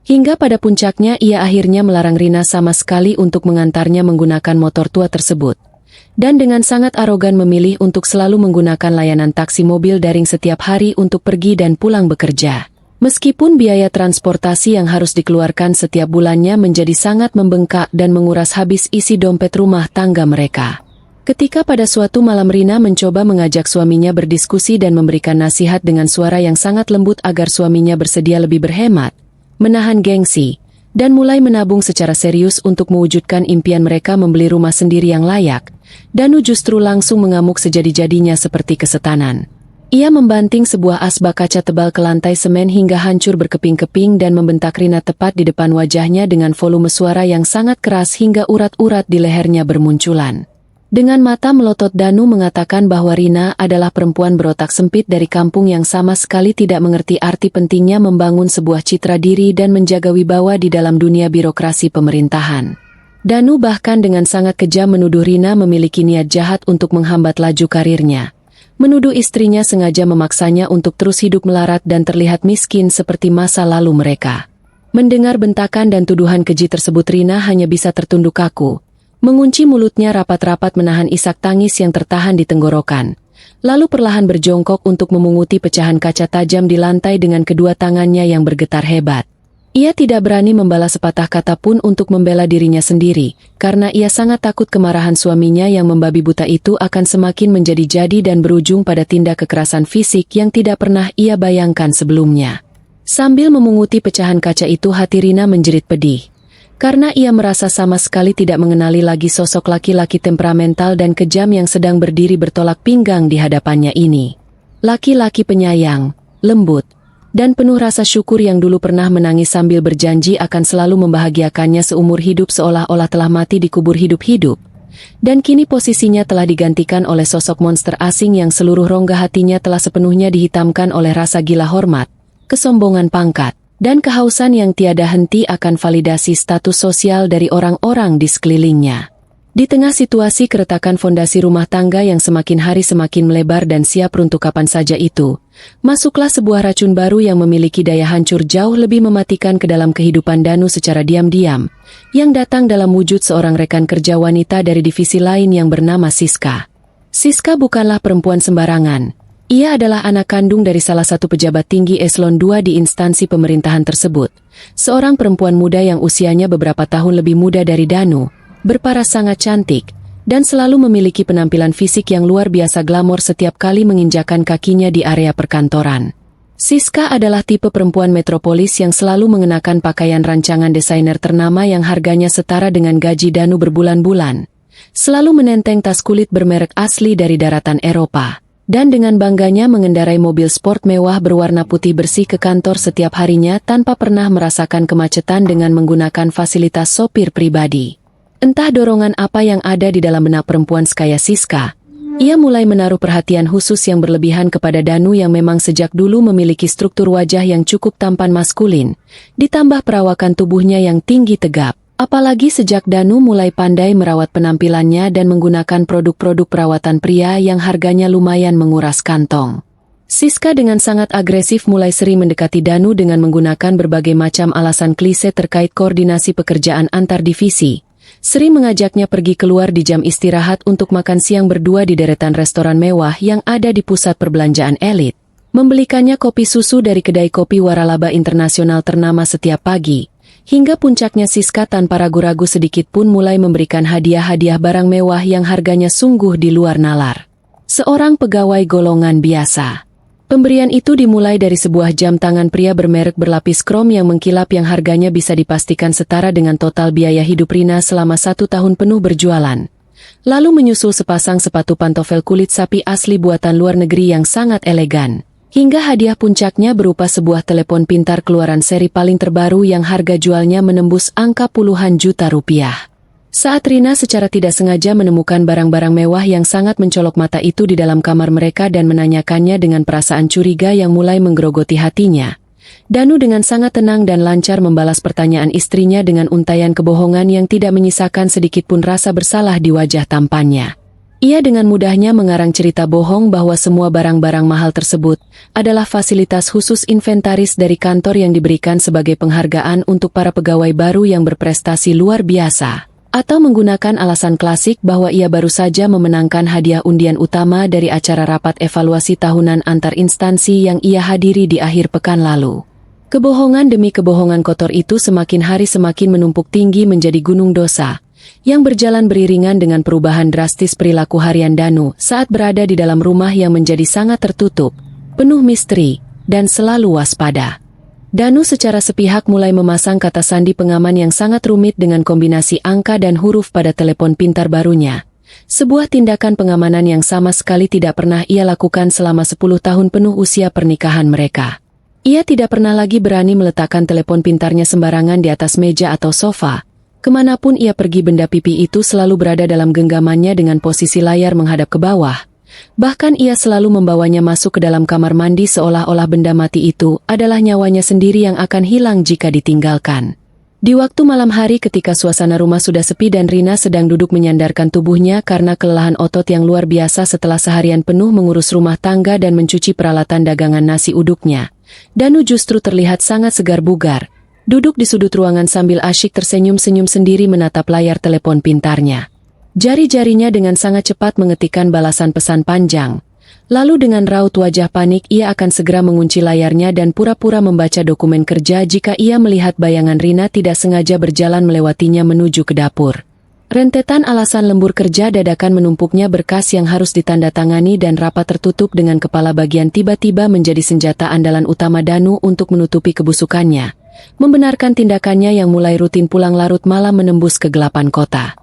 Hingga pada puncaknya ia akhirnya melarang Rina sama sekali untuk mengantarnya menggunakan motor tua tersebut. Dan dengan sangat arogan memilih untuk selalu menggunakan layanan taksi mobil daring setiap hari untuk pergi dan pulang bekerja. Meskipun biaya transportasi yang harus dikeluarkan setiap bulannya menjadi sangat membengkak dan menguras habis isi dompet rumah tangga mereka. Ketika pada suatu malam Rina mencoba mengajak suaminya berdiskusi dan memberikan nasihat dengan suara yang sangat lembut agar suaminya bersedia lebih berhemat, menahan gengsi, dan mulai menabung secara serius untuk mewujudkan impian mereka membeli rumah sendiri yang layak, Danu justru langsung mengamuk sejadi-jadinya seperti kesetanan. Ia membanting sebuah asbak kaca tebal ke lantai semen hingga hancur berkeping-keping dan membentak Rina tepat di depan wajahnya dengan volume suara yang sangat keras hingga urat-urat di lehernya bermunculan. Dengan mata melotot Danu mengatakan bahwa Rina adalah perempuan berotak sempit dari kampung yang sama sekali tidak mengerti arti pentingnya membangun sebuah citra diri dan menjaga wibawa di dalam dunia birokrasi pemerintahan. Danu bahkan dengan sangat kejam menuduh Rina memiliki niat jahat untuk menghambat laju karirnya. Menuduh istrinya sengaja memaksanya untuk terus hidup melarat dan terlihat miskin seperti masa lalu mereka. Mendengar bentakan dan tuduhan keji tersebut Rina hanya bisa tertunduk kaku, mengunci mulutnya rapat-rapat menahan isak tangis yang tertahan di tenggorokan, lalu perlahan berjongkok untuk memunguti pecahan kaca tajam di lantai dengan kedua tangannya yang bergetar hebat. Ia tidak berani membalas sepatah kata pun untuk membela dirinya sendiri, karena ia sangat takut kemarahan suaminya yang membabi buta itu akan semakin menjadi-jadi dan berujung pada tindak kekerasan fisik yang tidak pernah ia bayangkan sebelumnya. Sambil memunguti pecahan kaca itu hati Rina menjerit pedih, karena ia merasa sama sekali tidak mengenali lagi sosok laki-laki temperamental dan kejam yang sedang berdiri bertolak pinggang di hadapannya ini. Laki-laki penyayang, lembut, dan penuh rasa syukur yang dulu pernah menangis sambil berjanji akan selalu membahagiakannya seumur hidup seolah-olah telah mati dikubur hidup-hidup. Dan kini posisinya telah digantikan oleh sosok monster asing yang seluruh rongga hatinya telah sepenuhnya dihitamkan oleh rasa gila hormat, kesombongan pangkat, dan kehausan yang tiada henti akan validasi status sosial dari orang-orang di sekelilingnya. Di tengah situasi keretakan fondasi rumah tangga yang semakin hari semakin melebar dan siap runtuh kapan saja itu, masuklah sebuah racun baru yang memiliki daya hancur jauh lebih mematikan ke dalam kehidupan Danu secara diam-diam, yang datang dalam wujud seorang rekan kerja wanita dari divisi lain yang bernama Siska. Siska bukanlah perempuan sembarangan. Ia adalah anak kandung dari salah satu pejabat tinggi eselon 2 di instansi pemerintahan tersebut, seorang perempuan muda yang usianya beberapa tahun lebih muda dari Danu, berparas sangat cantik, dan selalu memiliki penampilan fisik yang luar biasa glamor setiap kali menginjakan kakinya di area perkantoran. Siska adalah tipe perempuan metropolis yang selalu mengenakan pakaian rancangan desainer ternama yang harganya setara dengan gaji Danu berbulan-bulan, selalu menenteng tas kulit bermerek asli dari daratan Eropa, dan dengan bangganya mengendarai mobil sport mewah berwarna putih bersih ke kantor setiap harinya tanpa pernah merasakan kemacetan dengan menggunakan fasilitas sopir pribadi. Entah dorongan apa yang ada di dalam benak perempuan sekaya Siska, ia mulai menaruh perhatian khusus yang berlebihan kepada Danu yang memang sejak dulu memiliki struktur wajah yang cukup tampan maskulin, ditambah perawakan tubuhnya yang tinggi tegap. Apalagi sejak Danu mulai pandai merawat penampilannya dan menggunakan produk-produk perawatan pria yang harganya lumayan menguras kantong. Siska dengan sangat agresif mulai sering mendekati Danu dengan menggunakan berbagai macam alasan klise terkait koordinasi pekerjaan antar divisi. Sering mengajaknya pergi keluar di jam istirahat untuk makan siang berdua di deretan restoran mewah yang ada di pusat perbelanjaan elit. Membelikannya kopi susu dari kedai kopi waralaba internasional ternama setiap pagi. Hingga puncaknya Siska tanpa ragu-ragu sedikit pun mulai memberikan hadiah-hadiah barang mewah yang harganya sungguh di luar nalar. Seorang pegawai golongan biasa. Pemberian itu dimulai dari sebuah jam tangan pria bermerek berlapis krom yang mengkilap yang harganya bisa dipastikan setara dengan total biaya hidup Rina selama 1 tahun penuh berjualan. Lalu menyusul sepasang sepatu pantofel kulit sapi asli buatan luar negeri yang sangat elegan. Hingga hadiah puncaknya berupa sebuah telepon pintar keluaran seri paling terbaru yang harga jualnya menembus angka puluhan juta rupiah. Saat Rina secara tidak sengaja menemukan barang-barang mewah yang sangat mencolok mata itu di dalam kamar mereka dan menanyakannya dengan perasaan curiga yang mulai menggerogoti hatinya, Danu dengan sangat tenang dan lancar membalas pertanyaan istrinya dengan untaian kebohongan yang tidak menyisakan sedikit pun rasa bersalah di wajah tampannya. Ia dengan mudahnya mengarang cerita bohong bahwa semua barang-barang mahal tersebut adalah fasilitas khusus inventaris dari kantor yang diberikan sebagai penghargaan untuk para pegawai baru yang berprestasi luar biasa. Atau menggunakan alasan klasik bahwa ia baru saja memenangkan hadiah undian utama dari acara rapat evaluasi tahunan antar instansi yang ia hadiri di akhir pekan lalu. Kebohongan demi kebohongan kotor itu semakin hari semakin menumpuk tinggi menjadi gunung dosa, yang berjalan beriringan dengan perubahan drastis perilaku harian Danu saat berada di dalam rumah yang menjadi sangat tertutup, penuh misteri, dan selalu waspada. Danu secara sepihak mulai memasang kata sandi pengaman yang sangat rumit dengan kombinasi angka dan huruf pada telepon pintar barunya. Sebuah tindakan pengamanan yang sama sekali tidak pernah ia lakukan selama 10 tahun penuh usia pernikahan mereka. Ia tidak pernah lagi berani meletakkan telepon pintarnya sembarangan di atas meja atau sofa. Kemanapun ia pergi benda pipi itu selalu berada dalam genggamannya dengan posisi layar menghadap ke bawah. Bahkan ia selalu membawanya masuk ke dalam kamar mandi seolah-olah benda mati itu adalah nyawanya sendiri yang akan hilang jika ditinggalkan. Di waktu malam hari ketika suasana rumah sudah sepi dan Rina sedang duduk menyandarkan tubuhnya karena kelelahan otot yang luar biasa setelah seharian penuh mengurus rumah tangga dan mencuci peralatan dagangan nasi uduknya, Danu justru terlihat sangat segar bugar, duduk di sudut ruangan sambil asyik tersenyum-senyum sendiri menatap layar telepon pintarnya. Jari-jarinya dengan sangat cepat mengetikkan balasan pesan panjang. Lalu dengan raut wajah panik ia akan segera mengunci layarnya dan pura-pura membaca dokumen kerja jika ia melihat bayangan Rina tidak sengaja berjalan melewatinya menuju ke dapur. Rentetan alasan lembur kerja dadakan menumpuknya berkas yang harus ditandatangani dan rapat tertutup dengan kepala bagian tiba-tiba menjadi senjata andalan utama Danu untuk menutupi kebusukannya, membenarkan tindakannya yang mulai rutin pulang larut malam menembus kegelapan kota.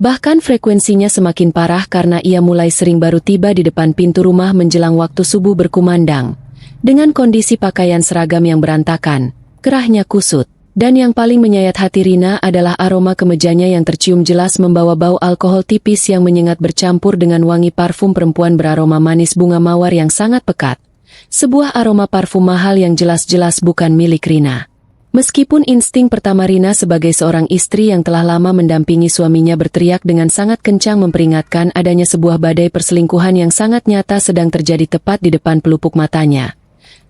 Bahkan frekuensinya semakin parah karena ia mulai sering baru tiba di depan pintu rumah menjelang waktu subuh berkumandang. Dengan kondisi pakaian seragam yang berantakan, kerahnya kusut, dan yang paling menyayat hati Rina adalah aroma kemejanya yang tercium jelas membawa bau alkohol tipis yang menyengat bercampur dengan wangi parfum perempuan beraroma manis bunga mawar yang sangat pekat. Sebuah aroma parfum mahal yang jelas-jelas bukan milik Rina. Meskipun insting pertama Rina sebagai seorang istri yang telah lama mendampingi suaminya berteriak dengan sangat kencang memperingatkan adanya sebuah badai perselingkuhan yang sangat nyata sedang terjadi tepat di depan pelupuk matanya,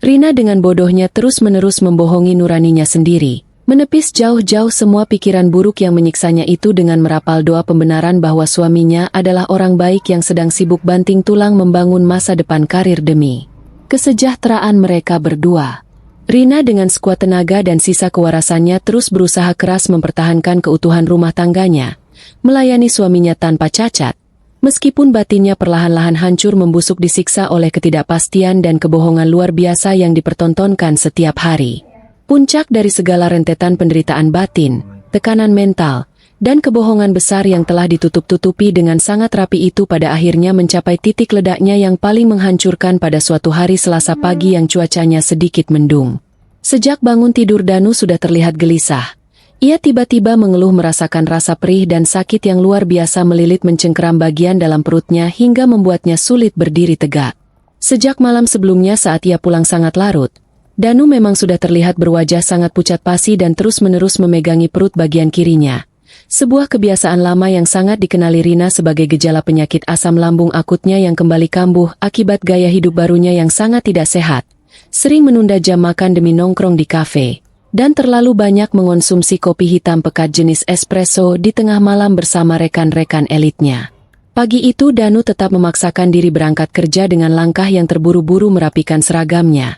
Rina dengan bodohnya terus-menerus membohongi nuraninya sendiri, menepis jauh-jauh semua pikiran buruk yang menyiksanya itu dengan merapal doa pembenaran bahwa suaminya adalah orang baik yang sedang sibuk banting tulang membangun masa depan karir demi kesejahteraan mereka berdua. Rina dengan sekuat tenaga dan sisa kewarasannya terus berusaha keras mempertahankan keutuhan rumah tangganya, melayani suaminya tanpa cacat, meskipun batinnya perlahan-lahan hancur membusuk disiksa oleh ketidakpastian dan kebohongan luar biasa yang dipertontonkan setiap hari. Puncak dari segala rentetan penderitaan batin, tekanan mental, dan kebohongan besar yang telah ditutup-tutupi dengan sangat rapi itu pada akhirnya mencapai titik ledaknya yang paling menghancurkan pada suatu hari Selasa pagi yang cuacanya sedikit mendung. Sejak bangun tidur Danu sudah terlihat gelisah. Ia tiba-tiba mengeluh merasakan rasa perih dan sakit yang luar biasa melilit mencengkeram bagian dalam perutnya hingga membuatnya sulit berdiri tegak. Sejak malam sebelumnya saat ia pulang sangat larut, Danu memang sudah terlihat berwajah sangat pucat pasi dan terus-menerus memegangi perut bagian kirinya. Sebuah kebiasaan lama yang sangat dikenali Rina sebagai gejala penyakit asam lambung akutnya yang kembali kambuh akibat gaya hidup barunya yang sangat tidak sehat, sering menunda jam makan demi nongkrong di kafe, dan terlalu banyak mengonsumsi kopi hitam pekat jenis espresso di tengah malam bersama rekan-rekan elitnya. Pagi itu Danu tetap memaksakan diri berangkat kerja dengan langkah yang terburu-buru merapikan seragamnya.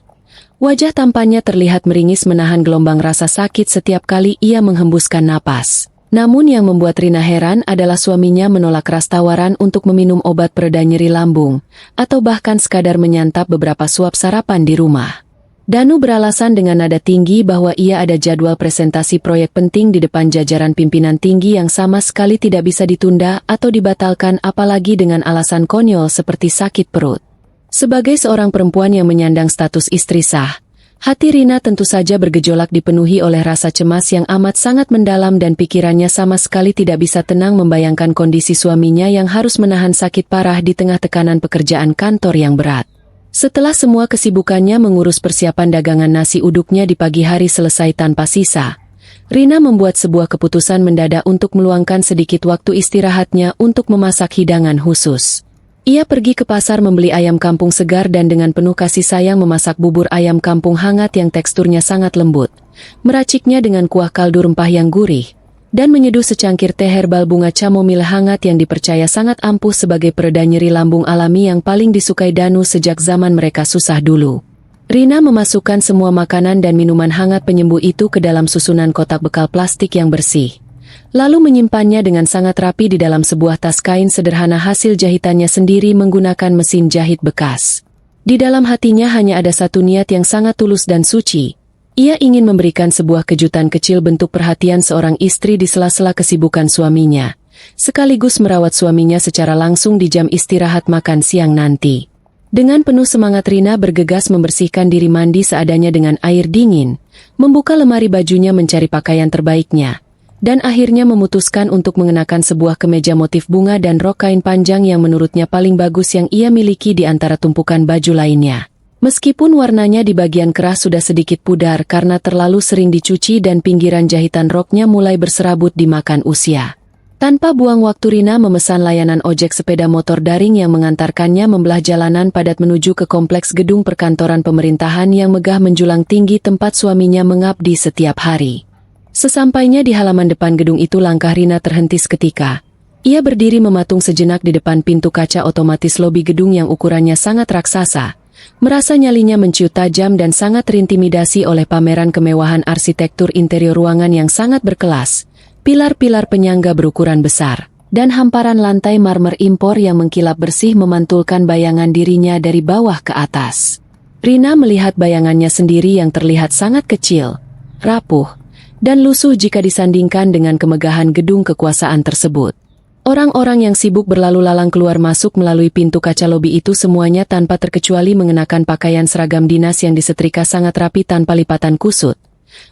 Wajah tampannya terlihat meringis menahan gelombang rasa sakit setiap kali ia menghembuskan napas. Namun yang membuat Rina heran adalah suaminya menolak keras tawaran untuk meminum obat pereda nyeri lambung, atau bahkan sekadar menyantap beberapa suap sarapan di rumah. Danu beralasan dengan nada tinggi bahwa ia ada jadwal presentasi proyek penting di depan jajaran pimpinan tinggi yang sama sekali tidak bisa ditunda atau dibatalkan apalagi dengan alasan konyol seperti sakit perut. Sebagai seorang perempuan yang menyandang status istri sah, hati Rina tentu saja bergejolak dipenuhi oleh rasa cemas yang amat sangat mendalam dan pikirannya sama sekali tidak bisa tenang membayangkan kondisi suaminya yang harus menahan sakit parah di tengah tekanan pekerjaan kantor yang berat. Setelah semua kesibukannya mengurus persiapan dagangan nasi uduknya di pagi hari selesai tanpa sisa, Rina membuat sebuah keputusan mendadak untuk meluangkan sedikit waktu istirahatnya untuk memasak hidangan khusus. Ia pergi ke pasar membeli ayam kampung segar dan dengan penuh kasih sayang memasak bubur ayam kampung hangat yang teksturnya sangat lembut, meraciknya dengan kuah kaldu rempah yang gurih, dan menyeduh secangkir teh herbal bunga chamomile hangat yang dipercaya sangat ampuh sebagai pereda nyeri lambung alami yang paling disukai Danu sejak zaman mereka susah dulu. Rina memasukkan semua makanan dan minuman hangat penyembuh itu ke dalam susunan kotak bekal plastik yang bersih, lalu menyimpannya dengan sangat rapi di dalam sebuah tas kain sederhana hasil jahitannya sendiri menggunakan mesin jahit bekas. Di dalam hatinya hanya ada satu niat yang sangat tulus dan suci. Ia ingin memberikan sebuah kejutan kecil bentuk perhatian seorang istri di sela-sela kesibukan suaminya, sekaligus merawat suaminya secara langsung di jam istirahat makan siang nanti. Dengan penuh semangat Rina bergegas membersihkan diri mandi seadanya dengan air dingin, membuka lemari bajunya mencari pakaian terbaiknya, dan akhirnya memutuskan untuk mengenakan sebuah kemeja motif bunga dan rok kain panjang yang menurutnya paling bagus yang ia miliki di antara tumpukan baju lainnya. Meskipun warnanya di bagian kerah sudah sedikit pudar karena terlalu sering dicuci dan pinggiran jahitan roknya mulai berserabut dimakan usia. Tanpa buang waktu Rina memesan layanan ojek sepeda motor daring yang mengantarkannya membelah jalanan padat menuju ke kompleks gedung perkantoran pemerintahan yang megah menjulang tinggi tempat suaminya mengabdi setiap hari. Sesampainya di halaman depan gedung itu langkah Rina terhenti seketika. Ia berdiri mematung sejenak di depan pintu kaca otomatis lobi gedung yang ukurannya sangat raksasa. Merasa nyalinya menciut tajam dan sangat terintimidasi oleh pameran kemewahan arsitektur interior ruangan yang sangat berkelas, pilar-pilar penyangga berukuran besar, dan hamparan lantai marmer impor yang mengkilap bersih memantulkan bayangan dirinya dari bawah ke atas. Rina melihat bayangannya sendiri yang terlihat sangat kecil, rapuh, dan lusuh jika disandingkan dengan kemegahan gedung kekuasaan tersebut. Orang-orang yang sibuk berlalu lalang keluar masuk melalui pintu kaca lobi itu semuanya tanpa terkecuali mengenakan pakaian seragam dinas yang disetrika sangat rapi tanpa lipatan kusut,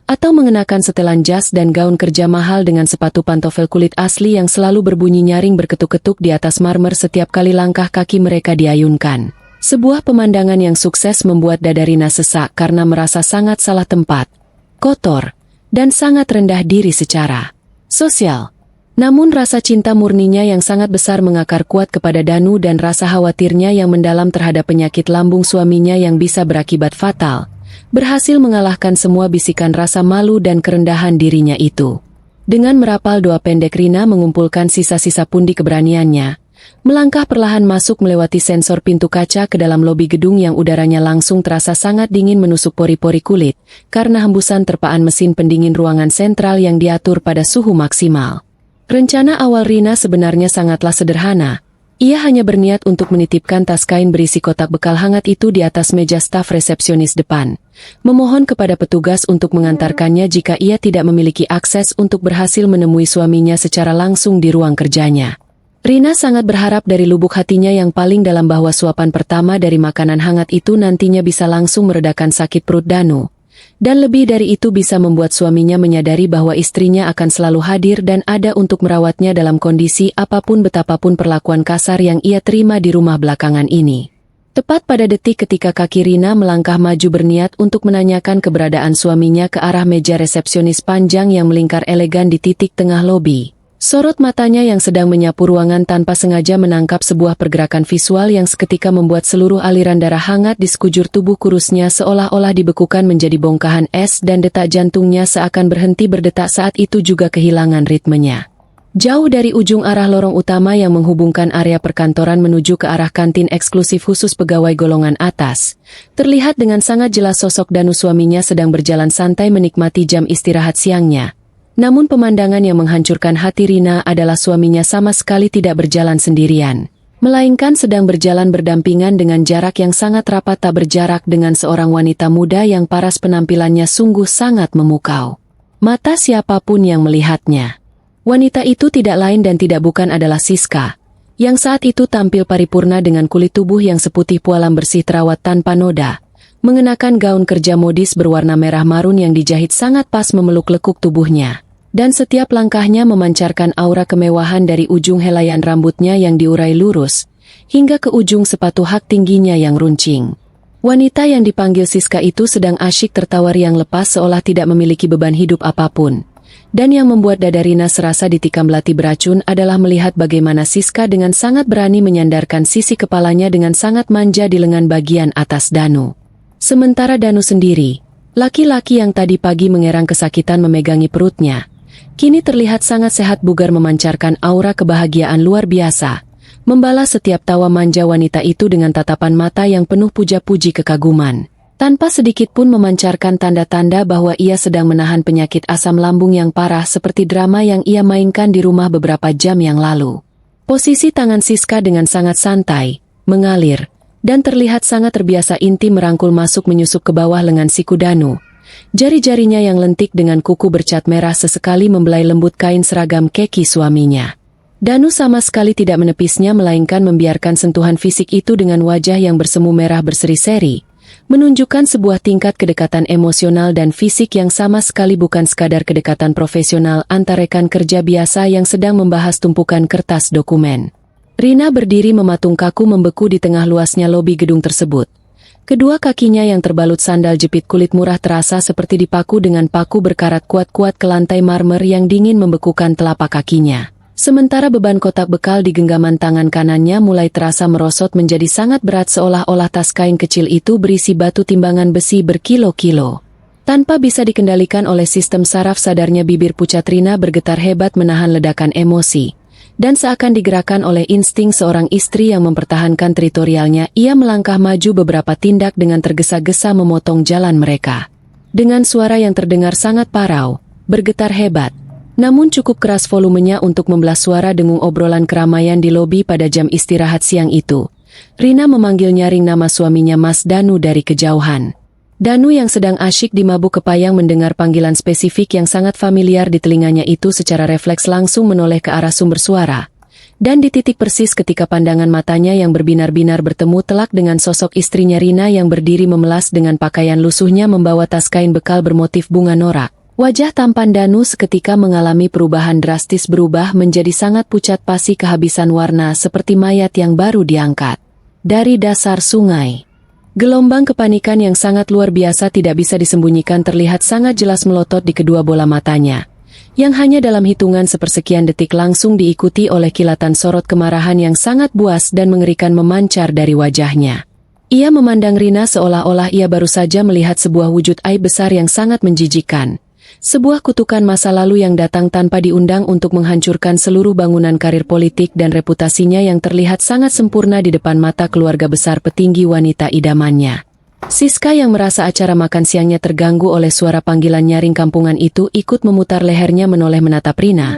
atau mengenakan setelan jas dan gaun kerja mahal dengan sepatu pantofel kulit asli yang selalu berbunyi nyaring berketuk-ketuk di atas marmer setiap kali langkah kaki mereka diayunkan. Sebuah pemandangan yang sukses membuat dada Rina sesak karena merasa sangat salah tempat, kotor, dan sangat rendah diri secara sosial. Namun rasa cinta murninya yang sangat besar mengakar kuat kepada Danu dan rasa khawatirnya yang mendalam terhadap penyakit lambung suaminya yang bisa berakibat fatal, berhasil mengalahkan semua bisikan rasa malu dan kerendahan dirinya itu. Dengan merapal doa pendek, Rina mengumpulkan sisa-sisa pundi keberaniannya, melangkah perlahan masuk melewati sensor pintu kaca ke dalam lobi gedung yang udaranya langsung terasa sangat dingin menusuk pori-pori kulit, karena hembusan terpaan mesin pendingin ruangan sentral yang diatur pada suhu maksimal. Rencana awal Rina sebenarnya sangatlah sederhana. Ia hanya berniat untuk menitipkan tas kain berisi kotak bekal hangat itu di atas meja staf resepsionis depan, memohon kepada petugas untuk mengantarkannya jika ia tidak memiliki akses untuk berhasil menemui suaminya secara langsung di ruang kerjanya. Rina sangat berharap dari lubuk hatinya yang paling dalam bahwa suapan pertama dari makanan hangat itu nantinya bisa langsung meredakan sakit perut Danu. Dan lebih dari itu bisa membuat suaminya menyadari bahwa istrinya akan selalu hadir dan ada untuk merawatnya dalam kondisi apapun betapapun perlakuan kasar yang ia terima di rumah belakangan ini. Tepat pada detik ketika kaki Rina melangkah maju berniat untuk menanyakan keberadaan suaminya ke arah meja resepsionis panjang yang melingkar elegan di titik tengah lobi. Sorot matanya yang sedang menyapu ruangan tanpa sengaja menangkap sebuah pergerakan visual yang seketika membuat seluruh aliran darah hangat di sekujur tubuh kurusnya seolah-olah dibekukan menjadi bongkahan es dan detak jantungnya seakan berhenti berdetak saat itu juga kehilangan ritmenya. Jauh dari ujung arah lorong utama yang menghubungkan area perkantoran menuju ke arah kantin eksklusif khusus pegawai golongan atas, terlihat dengan sangat jelas sosok Danu suaminya sedang berjalan santai menikmati jam istirahat siangnya. Namun pemandangan yang menghancurkan hati Rina adalah suaminya sama sekali tidak berjalan sendirian, melainkan sedang berjalan berdampingan dengan jarak yang sangat rapat tak berjarak dengan seorang wanita muda yang paras penampilannya sungguh sangat memukau mata siapapun yang melihatnya. Wanita itu tidak lain dan tidak bukan adalah Siska, yang saat itu tampil paripurna dengan kulit tubuh yang seputih pualam bersih terawat tanpa noda, mengenakan gaun kerja modis berwarna merah marun yang dijahit sangat pas memeluk lekuk tubuhnya, dan setiap langkahnya memancarkan aura kemewahan dari ujung helaian rambutnya yang diurai lurus, hingga ke ujung sepatu hak tingginya yang runcing. Wanita yang dipanggil Siska itu sedang asyik tertawa riang lepas seolah tidak memiliki beban hidup apapun. Dan yang membuat dada Rina serasa ditikam belati beracun adalah melihat bagaimana Siska dengan sangat berani menyandarkan sisi kepalanya dengan sangat manja di lengan bagian atas Danu. Sementara Danu sendiri, laki-laki yang tadi pagi mengerang kesakitan memegangi perutnya, kini terlihat sangat sehat bugar memancarkan aura kebahagiaan luar biasa, membalas setiap tawa manja wanita itu dengan tatapan mata yang penuh puja-puji kekaguman, tanpa sedikit pun memancarkan tanda-tanda bahwa ia sedang menahan penyakit asam lambung yang parah seperti drama yang ia mainkan di rumah beberapa jam yang lalu. Posisi tangan Siska dengan sangat santai, mengalir, dan terlihat sangat terbiasa intim merangkul masuk menyusup ke bawah lengan siku Danu. Jari-jarinya yang lentik dengan kuku bercat merah sesekali membelai lembut kain seragam keki suaminya. Danu sama sekali tidak menepisnya melainkan membiarkan sentuhan fisik itu dengan wajah yang bersemu merah berseri-seri, menunjukkan sebuah tingkat kedekatan emosional dan fisik yang sama sekali bukan sekadar kedekatan profesional antar rekan kerja biasa yang sedang membahas tumpukan kertas dokumen. Rina berdiri mematung kaku membeku di tengah luasnya lobi gedung tersebut. Kedua kakinya yang terbalut sandal jepit kulit murah terasa seperti dipaku dengan paku berkarat kuat-kuat ke lantai marmer yang dingin membekukan telapak kakinya. Sementara beban kotak bekal di genggaman tangan kanannya mulai terasa merosot menjadi sangat berat seolah-olah tas kain kecil itu berisi batu timbangan besi berkilo-kilo. Tanpa bisa dikendalikan oleh sistem saraf sadarnya bibir pucat Rina bergetar hebat menahan ledakan emosi. Dan seakan digerakkan oleh insting seorang istri yang mempertahankan teritorialnya, ia melangkah maju beberapa tindak dengan tergesa-gesa memotong jalan mereka. Dengan suara yang terdengar sangat parau, bergetar hebat, namun cukup keras volumenya untuk membelah suara dengung obrolan keramaian di lobi pada jam istirahat siang itu. Rina memanggil nyaring nama suaminya Mas Danu dari kejauhan. Danu yang sedang asyik di mabuk kepayang mendengar panggilan spesifik yang sangat familiar di telinganya itu secara refleks langsung menoleh ke arah sumber suara. Dan di titik persis ketika pandangan matanya yang berbinar-binar bertemu telak dengan sosok istrinya Rina yang berdiri memelas dengan pakaian lusuhnya membawa tas kain bekal bermotif bunga norak. Wajah tampan Danu seketika mengalami perubahan drastis berubah menjadi sangat pucat pasi kehabisan warna seperti mayat yang baru diangkat dari dasar sungai. Gelombang kepanikan yang sangat luar biasa tidak bisa disembunyikan terlihat sangat jelas melotot di kedua bola matanya, yang hanya dalam hitungan sepersekian detik langsung diikuti oleh kilatan sorot kemarahan yang sangat buas dan mengerikan memancar dari wajahnya. Ia memandang Rina seolah-olah ia baru saja melihat sebuah wujud aib besar yang sangat menjijikkan. Sebuah kutukan masa lalu yang datang tanpa diundang untuk menghancurkan seluruh bangunan karir politik dan reputasinya yang terlihat sangat sempurna di depan mata keluarga besar petinggi wanita idamannya. Siska yang merasa acara makan siangnya terganggu oleh suara panggilan nyaring kampungan itu ikut memutar lehernya menoleh menatap Rina.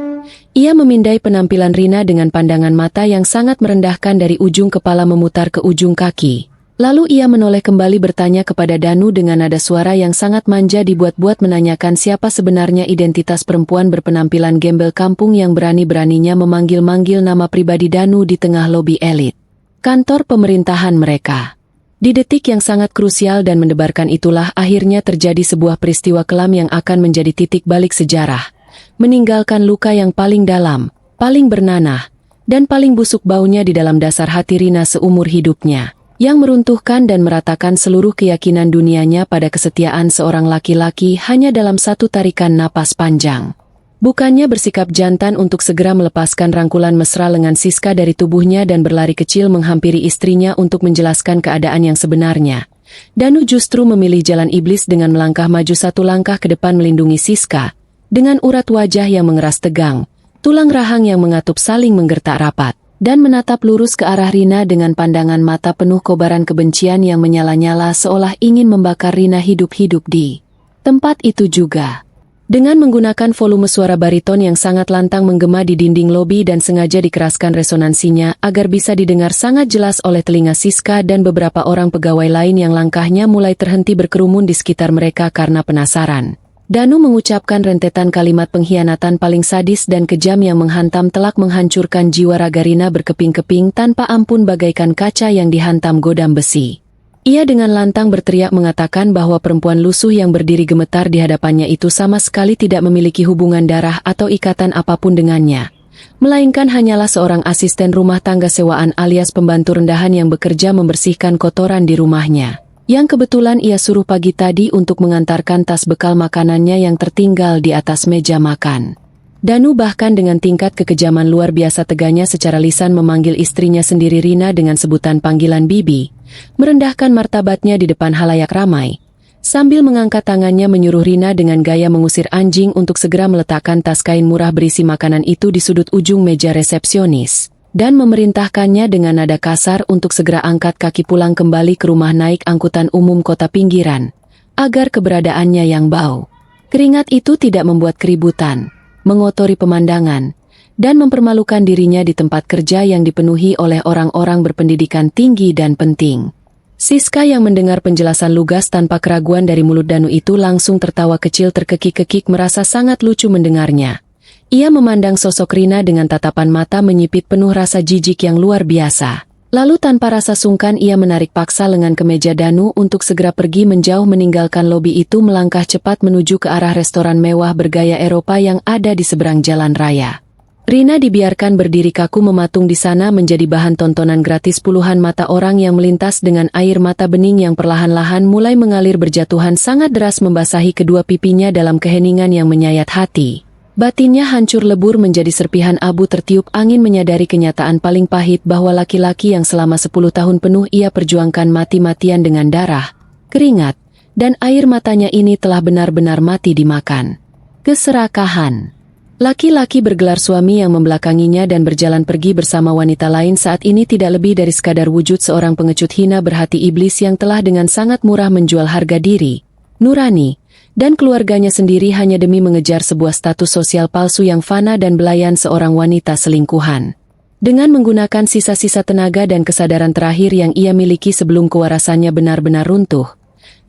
Ia memindai penampilan Rina dengan pandangan mata yang sangat merendahkan dari ujung kepala memutar ke ujung kaki. Lalu ia menoleh kembali bertanya kepada Danu dengan nada suara yang sangat manja dibuat-buat menanyakan siapa sebenarnya identitas perempuan berpenampilan gembel kampung yang berani-beraninya memanggil-manggil nama pribadi Danu di tengah lobi elit kantor pemerintahan mereka. Di detik yang sangat krusial dan mendebarkan itulah akhirnya terjadi sebuah peristiwa kelam yang akan menjadi titik balik sejarah, meninggalkan luka yang paling dalam, paling bernanah, dan paling busuk baunya di dalam dasar hati Rina seumur hidupnya, yang meruntuhkan dan meratakan seluruh keyakinan dunianya pada kesetiaan seorang laki-laki hanya dalam satu tarikan napas panjang. Bukannya bersikap jantan untuk segera melepaskan rangkulan mesra lengan Siska dari tubuhnya dan berlari kecil menghampiri istrinya untuk menjelaskan keadaan yang sebenarnya, Danu justru memilih jalan iblis dengan melangkah maju satu langkah ke depan melindungi Siska, dengan urat wajah yang mengeras tegang, tulang rahang yang mengatup saling menggertak rapat, dan menatap lurus ke arah Rina dengan pandangan mata penuh kobaran kebencian yang menyala-nyala seolah ingin membakar Rina hidup-hidup di tempat itu juga. Dengan menggunakan volume suara bariton yang sangat lantang menggema di dinding lobi dan sengaja dikeraskan resonansinya agar bisa didengar sangat jelas oleh telinga Siska dan beberapa orang pegawai lain yang langkahnya mulai terhenti berkerumun di sekitar mereka karena penasaran. Danu mengucapkan rentetan kalimat pengkhianatan paling sadis dan kejam yang menghantam telak menghancurkan jiwa raga Rina berkeping-keping tanpa ampun bagaikan kaca yang dihantam godam besi. Ia dengan lantang berteriak mengatakan bahwa perempuan lusuh yang berdiri gemetar di hadapannya itu sama sekali tidak memiliki hubungan darah atau ikatan apapun dengannya, melainkan hanyalah seorang asisten rumah tangga sewaan alias pembantu rendahan yang bekerja membersihkan kotoran di rumahnya, yang kebetulan ia suruh pagi tadi untuk mengantarkan tas bekal makanannya yang tertinggal di atas meja makan. Danu bahkan dengan tingkat kekejaman luar biasa teganya secara lisan memanggil istrinya sendiri Rina dengan sebutan panggilan Bibi, merendahkan martabatnya di depan halayak ramai, sambil mengangkat tangannya menyuruh Rina dengan gaya mengusir anjing untuk segera meletakkan tas kain murah berisi makanan itu di sudut ujung meja resepsionis, dan memerintahkannya dengan nada kasar untuk segera angkat kaki pulang kembali ke rumah naik angkutan umum kota pinggiran, agar keberadaannya yang bau keringat itu tidak membuat keributan, mengotori pemandangan, dan mempermalukan dirinya di tempat kerja yang dipenuhi oleh orang-orang berpendidikan tinggi dan penting. Siska yang mendengar penjelasan lugas tanpa keraguan dari mulut Danu itu langsung tertawa kecil terkekik-kekik merasa sangat lucu mendengarnya. Ia memandang sosok Rina dengan tatapan mata menyipit penuh rasa jijik yang luar biasa. Lalu tanpa rasa sungkan ia menarik paksa lengan kemeja Danu untuk segera pergi menjauh meninggalkan lobi itu melangkah cepat menuju ke arah restoran mewah bergaya Eropa yang ada di seberang jalan raya. Rina dibiarkan berdiri kaku mematung di sana menjadi bahan tontonan gratis puluhan mata orang yang melintas dengan air mata bening yang perlahan-lahan mulai mengalir berjatuhan sangat deras membasahi kedua pipinya dalam keheningan yang menyayat hati. Batinnya hancur lebur menjadi serpihan abu tertiup angin menyadari kenyataan paling pahit bahwa laki-laki yang selama 10 tahun penuh ia perjuangkan mati-matian dengan darah, keringat, dan air matanya ini telah benar-benar mati dimakan keserakahan. Laki-laki bergelar suami yang membelakanginya dan berjalan pergi bersama wanita lain saat ini tidak lebih dari sekadar wujud seorang pengecut hina berhati iblis yang telah dengan sangat murah menjual harga diri, nurani, dan keluarganya sendiri hanya demi mengejar sebuah status sosial palsu yang fana dan belayan seorang wanita selingkuhan. Dengan menggunakan sisa-sisa tenaga dan kesadaran terakhir yang ia miliki sebelum kewarasannya benar-benar runtuh,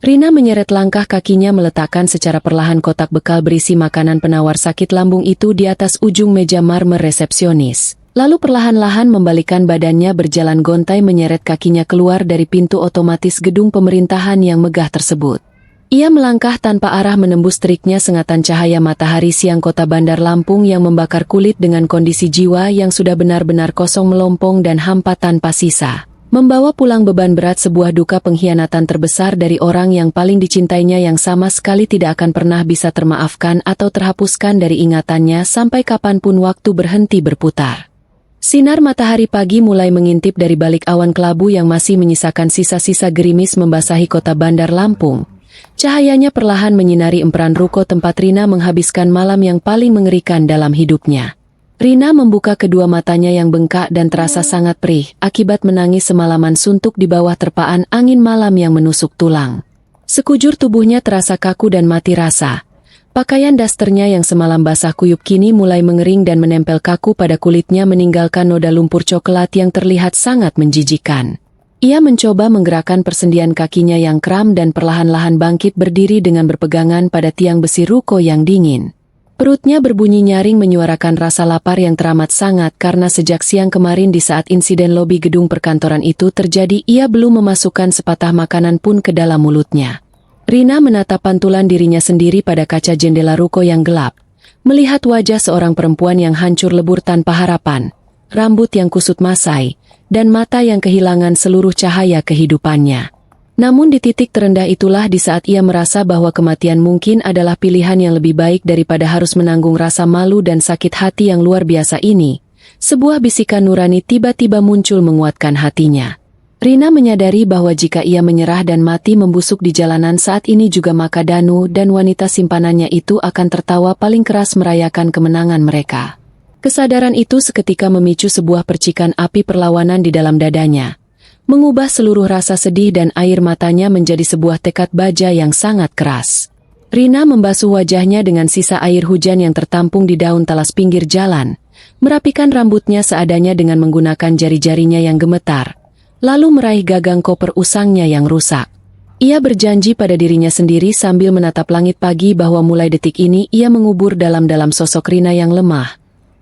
Rina menyeret langkah kakinya meletakkan secara perlahan kotak bekal berisi makanan penawar sakit lambung itu di atas ujung meja marmer resepsionis. Lalu perlahan-lahan membalikan badannya berjalan gontai menyeret kakinya keluar dari pintu otomatis gedung pemerintahan yang megah tersebut. Ia melangkah tanpa arah menembus teriknya sengatan cahaya matahari siang kota Bandar Lampung yang membakar kulit dengan kondisi jiwa yang sudah benar-benar kosong melompong dan hampa tanpa sisa. Membawa pulang beban berat sebuah duka pengkhianatan terbesar dari orang yang paling dicintainya yang sama sekali tidak akan pernah bisa termaafkan atau terhapuskan dari ingatannya sampai kapanpun waktu berhenti berputar. Sinar matahari pagi mulai mengintip dari balik awan kelabu yang masih menyisakan sisa-sisa gerimis membasahi kota Bandar Lampung. Cahayanya perlahan menyinari emperan ruko tempat Rina menghabiskan malam yang paling mengerikan dalam hidupnya. Rina membuka kedua matanya yang bengkak dan terasa sangat perih akibat menangis semalaman suntuk di bawah terpaan angin malam yang menusuk tulang. Sekujur tubuhnya terasa kaku dan mati rasa. Pakaian dasternya yang semalam basah kuyup kini mulai mengering dan menempel kaku pada kulitnya meninggalkan noda lumpur coklat yang terlihat sangat menjijikan. Ia mencoba menggerakkan persendian kakinya yang kram dan perlahan-lahan bangkit berdiri dengan berpegangan pada tiang besi ruko yang dingin. Perutnya berbunyi nyaring menyuarakan rasa lapar yang teramat sangat karena sejak siang kemarin di saat insiden lobi gedung perkantoran itu terjadi ia belum memasukkan sepatah makanan pun ke dalam mulutnya. Rina menatap pantulan dirinya sendiri pada kaca jendela ruko yang gelap, melihat wajah seorang perempuan yang hancur lebur tanpa harapan, rambut yang kusut masai, dan mata yang kehilangan seluruh cahaya kehidupannya. Namun di titik terendah itulah di saat ia merasa bahwa kematian mungkin adalah pilihan yang lebih baik daripada harus menanggung rasa malu dan sakit hati yang luar biasa ini. Sebuah bisikan nurani tiba-tiba muncul menguatkan hatinya. Rina menyadari bahwa jika ia menyerah dan mati membusuk di jalanan saat ini juga maka Danu dan wanita simpanannya itu akan tertawa paling keras merayakan kemenangan mereka. Kesadaran itu seketika memicu sebuah percikan api perlawanan di dalam dadanya, mengubah seluruh rasa sedih dan air matanya menjadi sebuah tekad baja yang sangat keras. Rina membasuh wajahnya dengan sisa air hujan yang tertampung di daun talas pinggir jalan, merapikan rambutnya seadanya dengan menggunakan jari-jarinya yang gemetar, lalu meraih gagang koper usangnya yang rusak. Ia berjanji pada dirinya sendiri sambil menatap langit pagi bahwa mulai detik ini ia mengubur dalam-dalam sosok Rina yang lemah,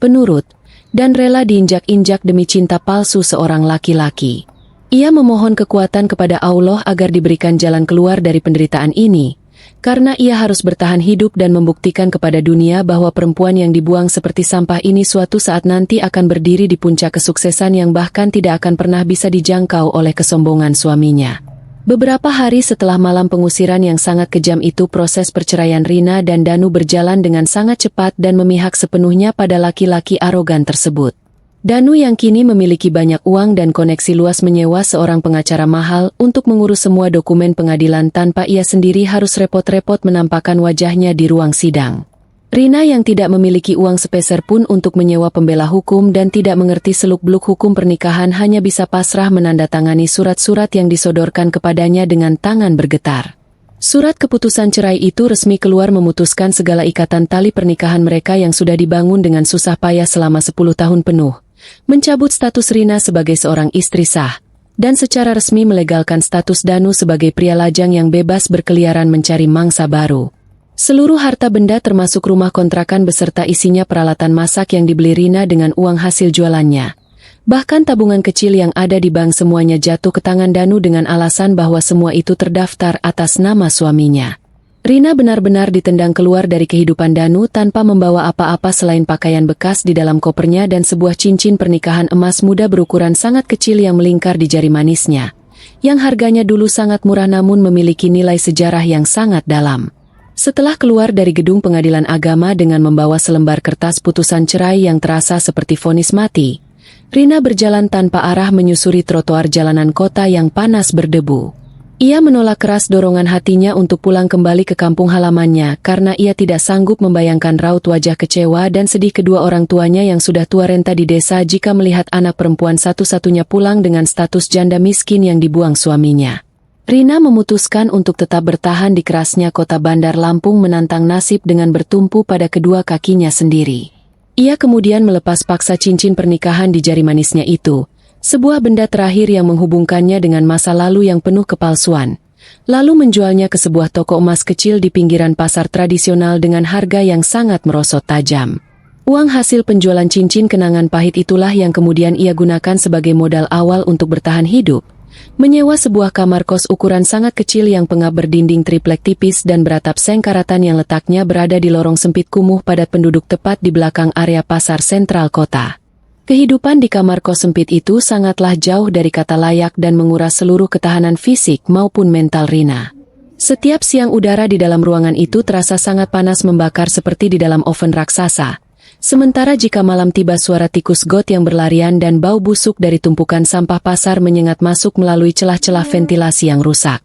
penurut, dan rela diinjak-injak demi cinta palsu seorang laki-laki. Ia memohon kekuatan kepada Allah agar diberikan jalan keluar dari penderitaan ini, karena ia harus bertahan hidup dan membuktikan kepada dunia bahwa perempuan yang dibuang seperti sampah ini suatu saat nanti akan berdiri di puncak kesuksesan yang bahkan tidak akan pernah bisa dijangkau oleh kesombongan suaminya. Beberapa hari setelah malam pengusiran yang sangat kejam itu, proses perceraian Rina dan Danu berjalan dengan sangat cepat dan memihak sepenuhnya pada laki-laki arogan tersebut. Danu yang kini memiliki banyak uang dan koneksi luas menyewa seorang pengacara mahal untuk mengurus semua dokumen pengadilan tanpa ia sendiri harus repot-repot menampakkan wajahnya di ruang sidang. Rina yang tidak memiliki uang sepeser pun untuk menyewa pembela hukum dan tidak mengerti seluk-beluk hukum pernikahan hanya bisa pasrah menandatangani surat-surat yang disodorkan kepadanya dengan tangan bergetar. Surat keputusan cerai itu resmi keluar memutuskan segala ikatan tali pernikahan mereka yang sudah dibangun dengan susah payah selama 10 tahun penuh, mencabut status Rina sebagai seorang istri sah, dan secara resmi melegalkan status Danu sebagai pria lajang yang bebas berkeliaran mencari mangsa baru. Seluruh harta benda termasuk rumah kontrakan beserta isinya peralatan masak yang dibeli Rina dengan uang hasil jualannya. Bahkan tabungan kecil yang ada di bank semuanya jatuh ke tangan Danu dengan alasan bahwa semua itu terdaftar atas nama suaminya. Rina benar-benar ditendang keluar dari kehidupan Danu tanpa membawa apa-apa selain pakaian bekas di dalam kopernya dan sebuah cincin pernikahan emas muda berukuran sangat kecil yang melingkar di jari manisnya, yang harganya dulu sangat murah namun memiliki nilai sejarah yang sangat dalam. Setelah keluar dari gedung pengadilan agama dengan membawa selembar kertas putusan cerai yang terasa seperti vonis mati, Rina berjalan tanpa arah menyusuri trotoar jalanan kota yang panas berdebu. Ia menolak keras dorongan hatinya untuk pulang kembali ke kampung halamannya karena ia tidak sanggup membayangkan raut wajah kecewa dan sedih kedua orang tuanya yang sudah tua renta di desa jika melihat anak perempuan satu-satunya pulang dengan status janda miskin yang dibuang suaminya. Rina memutuskan untuk tetap bertahan di kerasnya kota Bandar Lampung menantang nasib dengan bertumpu pada kedua kakinya sendiri. Ia kemudian melepas paksa cincin pernikahan di jari manisnya itu, sebuah benda terakhir yang menghubungkannya dengan masa lalu yang penuh kepalsuan, lalu menjualnya ke sebuah toko emas kecil di pinggiran pasar tradisional dengan harga yang sangat merosot tajam. Uang hasil penjualan cincin kenangan pahit itulah yang kemudian ia gunakan sebagai modal awal untuk bertahan hidup, menyewa sebuah kamar kos ukuran sangat kecil yang pengap berdinding triplek tipis dan beratap sengkaratan yang letaknya berada di lorong sempit kumuh padat penduduk tepat di belakang area pasar sentral kota. Kehidupan di kamar kos sempit itu sangatlah jauh dari kata layak dan menguras seluruh ketahanan fisik maupun mental Rina. Setiap siang udara di dalam ruangan itu terasa sangat panas membakar seperti di dalam oven raksasa. Sementara jika malam tiba suara tikus got yang berlarian dan bau busuk dari tumpukan sampah pasar menyengat masuk melalui celah-celah ventilasi yang rusak.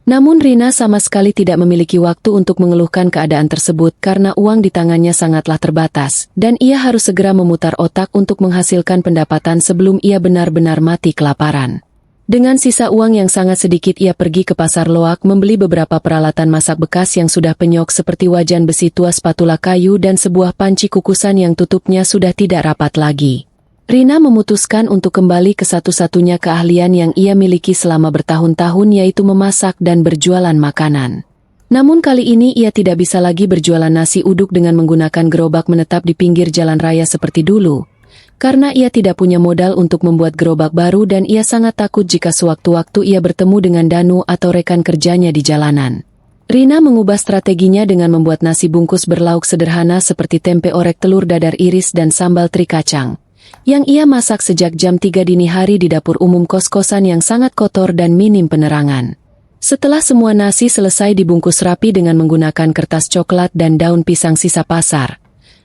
Namun Rina sama sekali tidak memiliki waktu untuk mengeluhkan keadaan tersebut karena uang di tangannya sangatlah terbatas, dan ia harus segera memutar otak untuk menghasilkan pendapatan sebelum ia benar-benar mati kelaparan. Dengan sisa uang yang sangat sedikit ia pergi ke pasar loak membeli beberapa peralatan masak bekas yang sudah penyok seperti wajan besi tua, spatula kayu dan sebuah panci kukusan yang tutupnya sudah tidak rapat lagi. Rina memutuskan untuk kembali ke satu-satunya keahlian yang ia miliki selama bertahun-tahun, yaitu memasak dan berjualan makanan. Namun kali ini ia tidak bisa lagi berjualan nasi uduk dengan menggunakan gerobak menetap di pinggir jalan raya seperti dulu. Karena ia tidak punya modal untuk membuat gerobak baru dan ia sangat takut jika sewaktu-waktu ia bertemu dengan Danu atau rekan kerjanya di jalanan. Rina mengubah strateginya dengan membuat nasi bungkus berlauk sederhana seperti tempe orek, telur dadar iris dan sambal teri kacang, yang ia masak sejak jam 3 dini hari di dapur umum kos-kosan yang sangat kotor dan minim penerangan. Setelah semua nasi selesai dibungkus rapi dengan menggunakan kertas coklat dan daun pisang sisa pasar,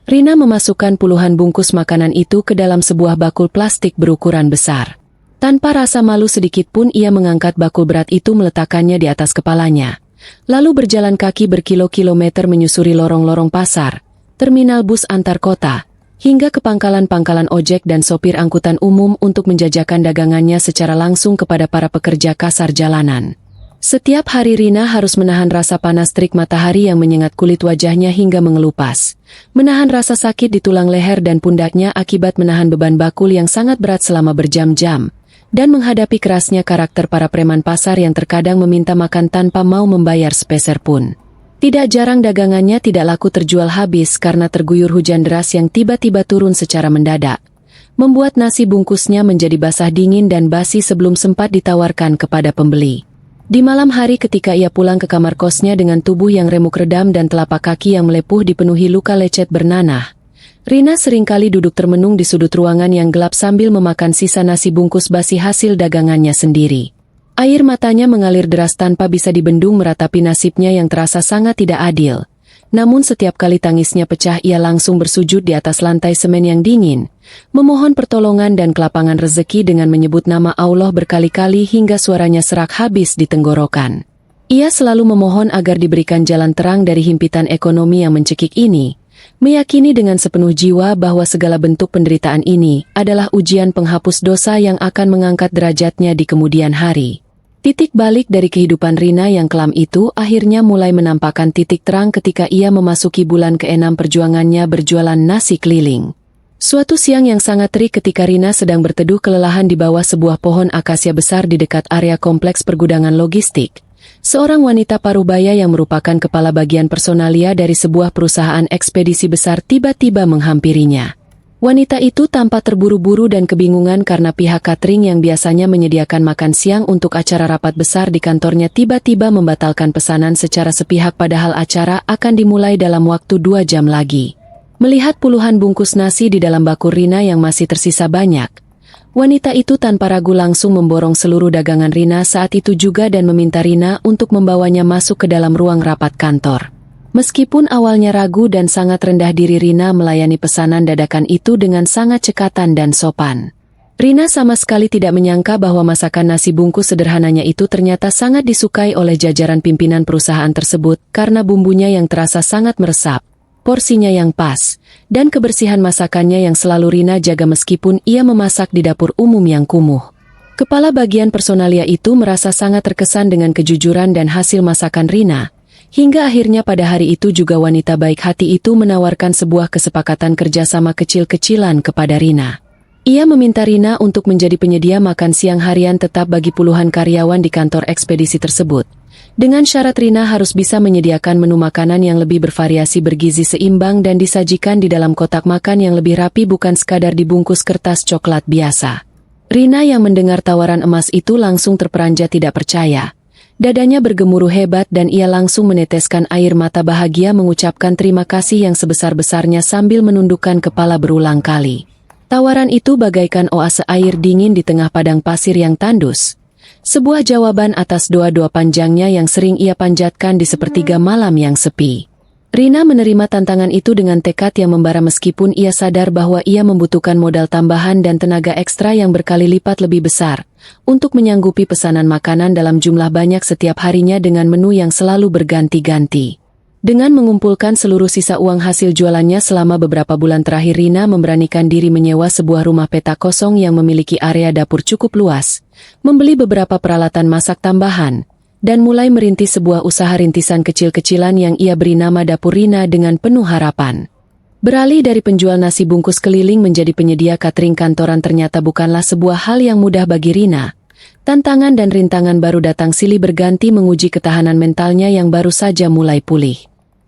Rina memasukkan puluhan bungkus makanan itu ke dalam sebuah bakul plastik berukuran besar. Tanpa rasa malu sedikit pun ia mengangkat bakul berat itu meletakkannya di atas kepalanya. Lalu berjalan kaki berkilo-kilometer menyusuri lorong-lorong pasar, terminal bus antar kota, hingga ke pangkalan-pangkalan ojek dan sopir angkutan umum untuk menjajakan dagangannya secara langsung kepada para pekerja kasar jalanan. Setiap hari Rina harus menahan rasa panas terik matahari yang menyengat kulit wajahnya hingga mengelupas, menahan rasa sakit di tulang leher dan pundaknya akibat menahan beban bakul yang sangat berat selama berjam-jam, dan menghadapi kerasnya karakter para preman pasar yang terkadang meminta makan tanpa mau membayar sepeser pun. Tidak jarang dagangannya tidak laku terjual habis karena terguyur hujan deras yang tiba-tiba turun secara mendadak, membuat nasi bungkusnya menjadi basah dingin dan basi sebelum sempat ditawarkan kepada pembeli. Di malam hari ketika ia pulang ke kamar kosnya dengan tubuh yang remuk redam dan telapak kaki yang melepuh dipenuhi luka lecet bernanah, Rina seringkali duduk termenung di sudut ruangan yang gelap sambil memakan sisa nasi bungkus basi hasil dagangannya sendiri. Air matanya mengalir deras tanpa bisa dibendung meratapi nasibnya yang terasa sangat tidak adil. Namun setiap kali tangisnya pecah ia langsung bersujud di atas lantai semen yang dingin, memohon pertolongan dan kelapangan rezeki dengan menyebut nama Allah berkali-kali hingga suaranya serak habis di tenggorokan. Ia selalu memohon agar diberikan jalan terang dari himpitan ekonomi yang mencekik ini, meyakini dengan sepenuh jiwa bahwa segala bentuk penderitaan ini adalah ujian penghapus dosa yang akan mengangkat derajatnya di kemudian hari. Titik balik dari kehidupan Rina yang kelam itu akhirnya mulai menampakkan titik terang ketika ia memasuki bulan ke-6 perjuangannya berjualan nasi keliling. Suatu siang yang sangat terik ketika Rina sedang berteduh kelelahan di bawah sebuah pohon akasia besar di dekat area kompleks pergudangan logistik, seorang wanita parubaya yang merupakan kepala bagian personalia dari sebuah perusahaan ekspedisi besar tiba-tiba menghampirinya. Wanita itu tampak terburu-buru dan kebingungan karena pihak catering yang biasanya menyediakan makan siang untuk acara rapat besar di kantornya tiba-tiba membatalkan pesanan secara sepihak padahal acara akan dimulai dalam waktu 2 jam lagi. Melihat puluhan bungkus nasi di dalam bakul Rina yang masih tersisa banyak, wanita itu tanpa ragu langsung memborong seluruh dagangan Rina saat itu juga dan meminta Rina untuk membawanya masuk ke dalam ruang rapat kantor. Meskipun awalnya ragu dan sangat rendah diri, Rina melayani pesanan dadakan itu dengan sangat cekatan dan sopan. Rina sama sekali tidak menyangka bahwa masakan nasi bungkus sederhananya itu ternyata sangat disukai oleh jajaran pimpinan perusahaan tersebut karena bumbunya yang terasa sangat meresap, porsinya yang pas, dan kebersihan masakannya yang selalu Rina jaga meskipun ia memasak di dapur umum yang kumuh. Kepala bagian personalia itu merasa sangat terkesan dengan kejujuran dan hasil masakan Rina, hingga akhirnya pada hari itu juga wanita baik hati itu menawarkan sebuah kesepakatan kerjasama kecil-kecilan kepada Rina. Ia meminta Rina untuk menjadi penyedia makan siang harian tetap bagi puluhan karyawan di kantor ekspedisi tersebut. Dengan syarat Rina harus bisa menyediakan menu makanan yang lebih bervariasi, bergizi seimbang dan disajikan di dalam kotak makan yang lebih rapi bukan sekadar dibungkus kertas coklat biasa. Rina yang mendengar tawaran emas itu langsung terperanjat tidak percaya. Dadanya bergemuruh hebat dan ia langsung meneteskan air mata bahagia mengucapkan terima kasih yang sebesar-besarnya sambil menundukkan kepala berulang kali. Tawaran itu bagaikan oase air dingin di tengah padang pasir yang tandus. Sebuah jawaban atas doa-doa panjangnya yang sering ia panjatkan di sepertiga malam yang sepi. Rina menerima tantangan itu dengan tekad yang membara meskipun ia sadar bahwa ia membutuhkan modal tambahan dan tenaga ekstra yang berkali lipat lebih besar untuk menyanggupi pesanan makanan dalam jumlah banyak setiap harinya dengan menu yang selalu berganti-ganti. Dengan mengumpulkan seluruh sisa uang hasil jualannya selama beberapa bulan terakhir, Rina memberanikan diri menyewa sebuah rumah petak kosong yang memiliki area dapur cukup luas, membeli beberapa peralatan masak tambahan, dan mulai merintis sebuah usaha rintisan kecil-kecilan yang ia beri nama Dapur Rina dengan penuh harapan. Beralih dari penjual nasi bungkus keliling menjadi penyedia catering kantoran ternyata bukanlah sebuah hal yang mudah bagi Rina. Tantangan dan rintangan baru datang silih berganti menguji ketahanan mentalnya yang baru saja mulai pulih.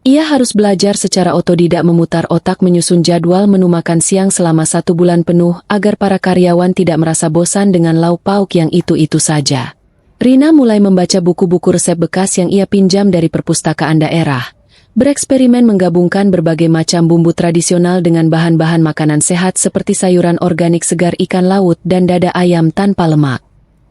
Ia harus belajar secara otodidak memutar otak menyusun jadwal menu makan siang selama 1 bulan penuh agar para karyawan tidak merasa bosan dengan lauk pauk yang itu-itu saja. Rina mulai membaca buku-buku resep bekas yang ia pinjam dari perpustakaan daerah. Bereksperimen menggabungkan berbagai macam bumbu tradisional dengan bahan-bahan makanan sehat seperti sayuran organik segar, ikan laut, dan dada ayam tanpa lemak.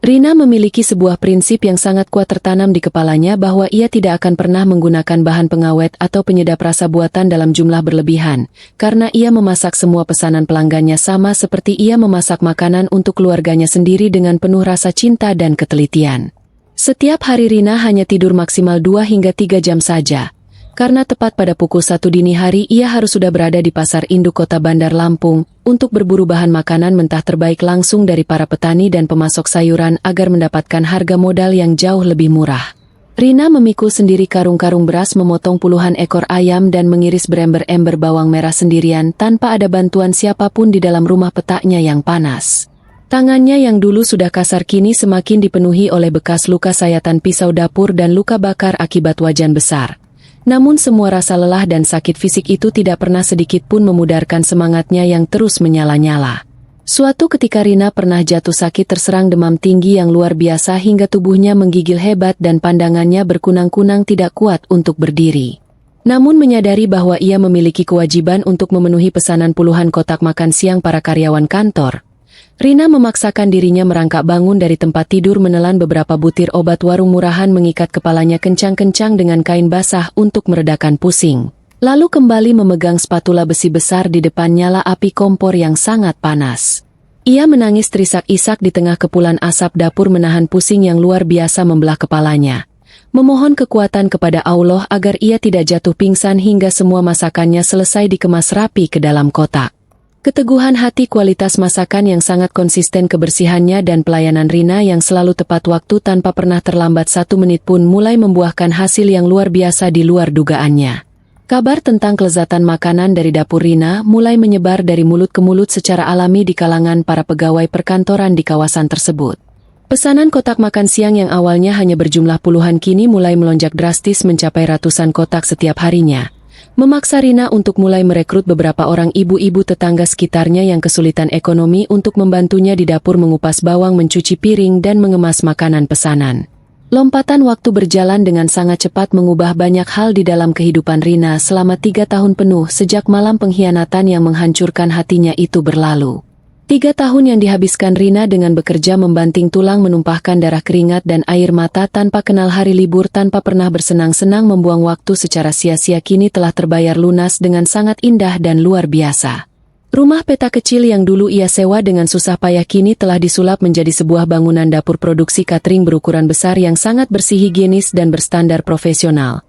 Rina memiliki sebuah prinsip yang sangat kuat tertanam di kepalanya bahwa ia tidak akan pernah menggunakan bahan pengawet atau penyedap rasa buatan dalam jumlah berlebihan, karena ia memasak semua pesanan pelanggannya sama seperti ia memasak makanan untuk keluarganya sendiri dengan penuh rasa cinta dan ketelitian. Setiap hari Rina hanya tidur maksimal 2 hingga 3 jam saja, karena tepat pada pukul 1 dini hari ia harus sudah berada di Pasar Induk Kota Bandar Lampung untuk berburu bahan makanan mentah terbaik langsung dari para petani dan pemasok sayuran agar mendapatkan harga modal yang jauh lebih murah. Rina memikul sendiri karung-karung beras, memotong puluhan ekor ayam dan mengiris berember-ember bawang merah sendirian tanpa ada bantuan siapapun di dalam rumah petaknya yang panas. Tangannya yang dulu sudah kasar kini semakin dipenuhi oleh bekas luka sayatan pisau dapur dan luka bakar akibat wajan besar. Namun semua rasa lelah dan sakit fisik itu tidak pernah sedikit pun memudarkan semangatnya yang terus menyala-nyala. Suatu ketika Rina pernah jatuh sakit terserang demam tinggi yang luar biasa hingga tubuhnya menggigil hebat dan pandangannya berkunang-kunang tidak kuat untuk berdiri. Namun menyadari bahwa ia memiliki kewajiban untuk memenuhi pesanan puluhan kotak makan siang para karyawan kantor, Rina memaksakan dirinya merangkak bangun dari tempat tidur, menelan beberapa butir obat warung murahan, mengikat kepalanya kencang-kencang dengan kain basah untuk meredakan pusing. Lalu kembali memegang spatula besi besar di depan nyala api kompor yang sangat panas. Ia menangis terisak-isak di tengah kepulan asap dapur, menahan pusing yang luar biasa membelah kepalanya. Memohon kekuatan kepada Allah agar ia tidak jatuh pingsan hingga semua masakannya selesai dikemas rapi ke dalam kotak. Keteguhan hati, kualitas masakan yang sangat konsisten, kebersihannya dan pelayanan Rina yang selalu tepat waktu tanpa pernah terlambat 1 menit pun mulai membuahkan hasil yang luar biasa di luar dugaannya. Kabar tentang kelezatan makanan dari dapur Rina mulai menyebar dari mulut ke mulut secara alami di kalangan para pegawai perkantoran di kawasan tersebut. Pesanan kotak makan siang yang awalnya hanya berjumlah puluhan kini mulai melonjak drastis mencapai ratusan kotak setiap harinya, memaksa Rina untuk mulai merekrut beberapa orang ibu-ibu tetangga sekitarnya yang kesulitan ekonomi untuk membantunya di dapur mengupas bawang, mencuci piring, dan mengemas makanan pesanan. Lompatan waktu berjalan dengan sangat cepat mengubah banyak hal di dalam kehidupan Rina selama 3 tahun penuh sejak malam pengkhianatan yang menghancurkan hatinya itu berlalu. 3 tahun yang dihabiskan Rina dengan bekerja membanting tulang, menumpahkan darah, keringat, dan air mata tanpa kenal hari libur, tanpa pernah bersenang-senang, membuang waktu secara sia-sia, kini telah terbayar lunas dengan sangat indah dan luar biasa. Rumah petak kecil yang dulu ia sewa dengan susah payah kini telah disulap menjadi sebuah bangunan dapur produksi catering berukuran besar yang sangat bersih, higienis, dan berstandar profesional.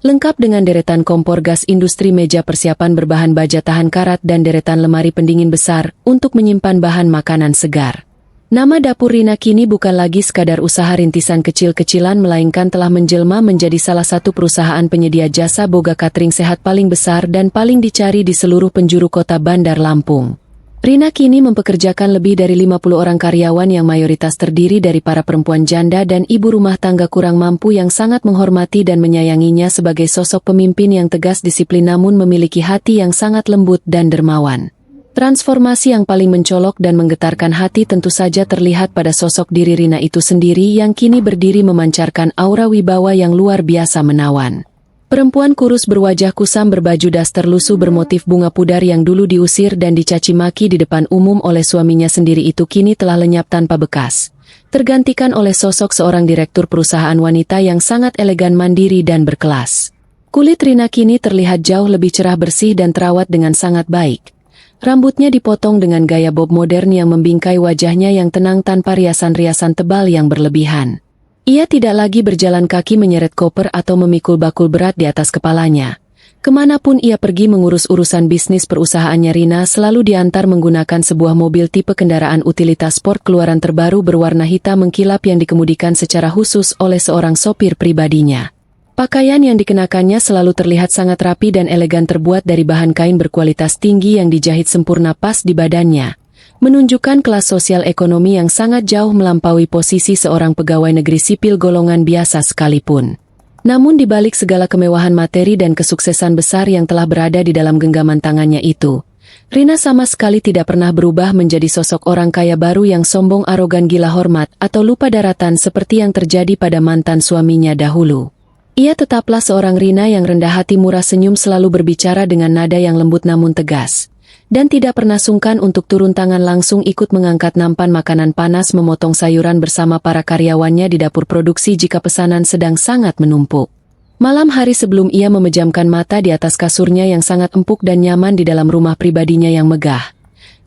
Lengkap dengan deretan kompor gas industri, meja persiapan berbahan baja tahan karat, dan deretan lemari pendingin besar untuk menyimpan bahan makanan segar. Nama dapur Rina kini bukan lagi sekadar usaha rintisan kecil-kecilan, melainkan telah menjelma menjadi salah satu perusahaan penyedia jasa boga catering sehat paling besar dan paling dicari di seluruh penjuru kota Bandar Lampung. Rina kini mempekerjakan lebih dari 50 orang karyawan yang mayoritas terdiri dari para perempuan janda dan ibu rumah tangga kurang mampu yang sangat menghormati dan menyayanginya sebagai sosok pemimpin yang tegas, disiplin, namun memiliki hati yang sangat lembut dan dermawan. Transformasi yang paling mencolok dan menggetarkan hati tentu saja terlihat pada sosok diri Rina itu sendiri yang kini berdiri memancarkan aura wibawa yang luar biasa menawan. Perempuan kurus berwajah kusam berbaju daster lusuh bermotif bunga pudar yang dulu diusir dan dicaci maki di depan umum oleh suaminya sendiri itu kini telah lenyap tanpa bekas. Tergantikan oleh sosok seorang direktur perusahaan wanita yang sangat elegan, mandiri dan berkelas. Kulit Rina kini terlihat jauh lebih cerah, bersih dan terawat dengan sangat baik. Rambutnya dipotong dengan gaya bob modern yang membingkai wajahnya yang tenang tanpa riasan-riasan tebal yang berlebihan. Ia tidak lagi berjalan kaki menyeret koper atau memikul bakul berat di atas kepalanya. Kemanapun ia pergi mengurus urusan bisnis perusahaannya, Rina selalu diantar menggunakan sebuah mobil tipe kendaraan utilitas sport keluaran terbaru berwarna hitam mengkilap yang dikemudikan secara khusus oleh seorang sopir pribadinya. Pakaian yang dikenakannya selalu terlihat sangat rapi dan elegan, terbuat dari bahan kain berkualitas tinggi yang dijahit sempurna pas di badannya, menunjukkan kelas sosial ekonomi yang sangat jauh melampaui posisi seorang pegawai negeri sipil golongan biasa sekalipun. Namun di balik segala kemewahan materi dan kesuksesan besar yang telah berada di dalam genggaman tangannya itu, Rina sama sekali tidak pernah berubah menjadi sosok orang kaya baru yang sombong, arogan, gila hormat, atau lupa daratan seperti yang terjadi pada mantan suaminya dahulu. Ia tetaplah seorang Rina yang rendah hati, murah senyum, selalu berbicara dengan nada yang lembut namun tegas, dan tidak pernah sungkan untuk turun tangan langsung ikut mengangkat nampan makanan panas, memotong sayuran bersama para karyawannya di dapur produksi jika pesanan sedang sangat menumpuk. Malam hari sebelum ia memejamkan mata di atas kasurnya yang sangat empuk dan nyaman di dalam rumah pribadinya yang megah,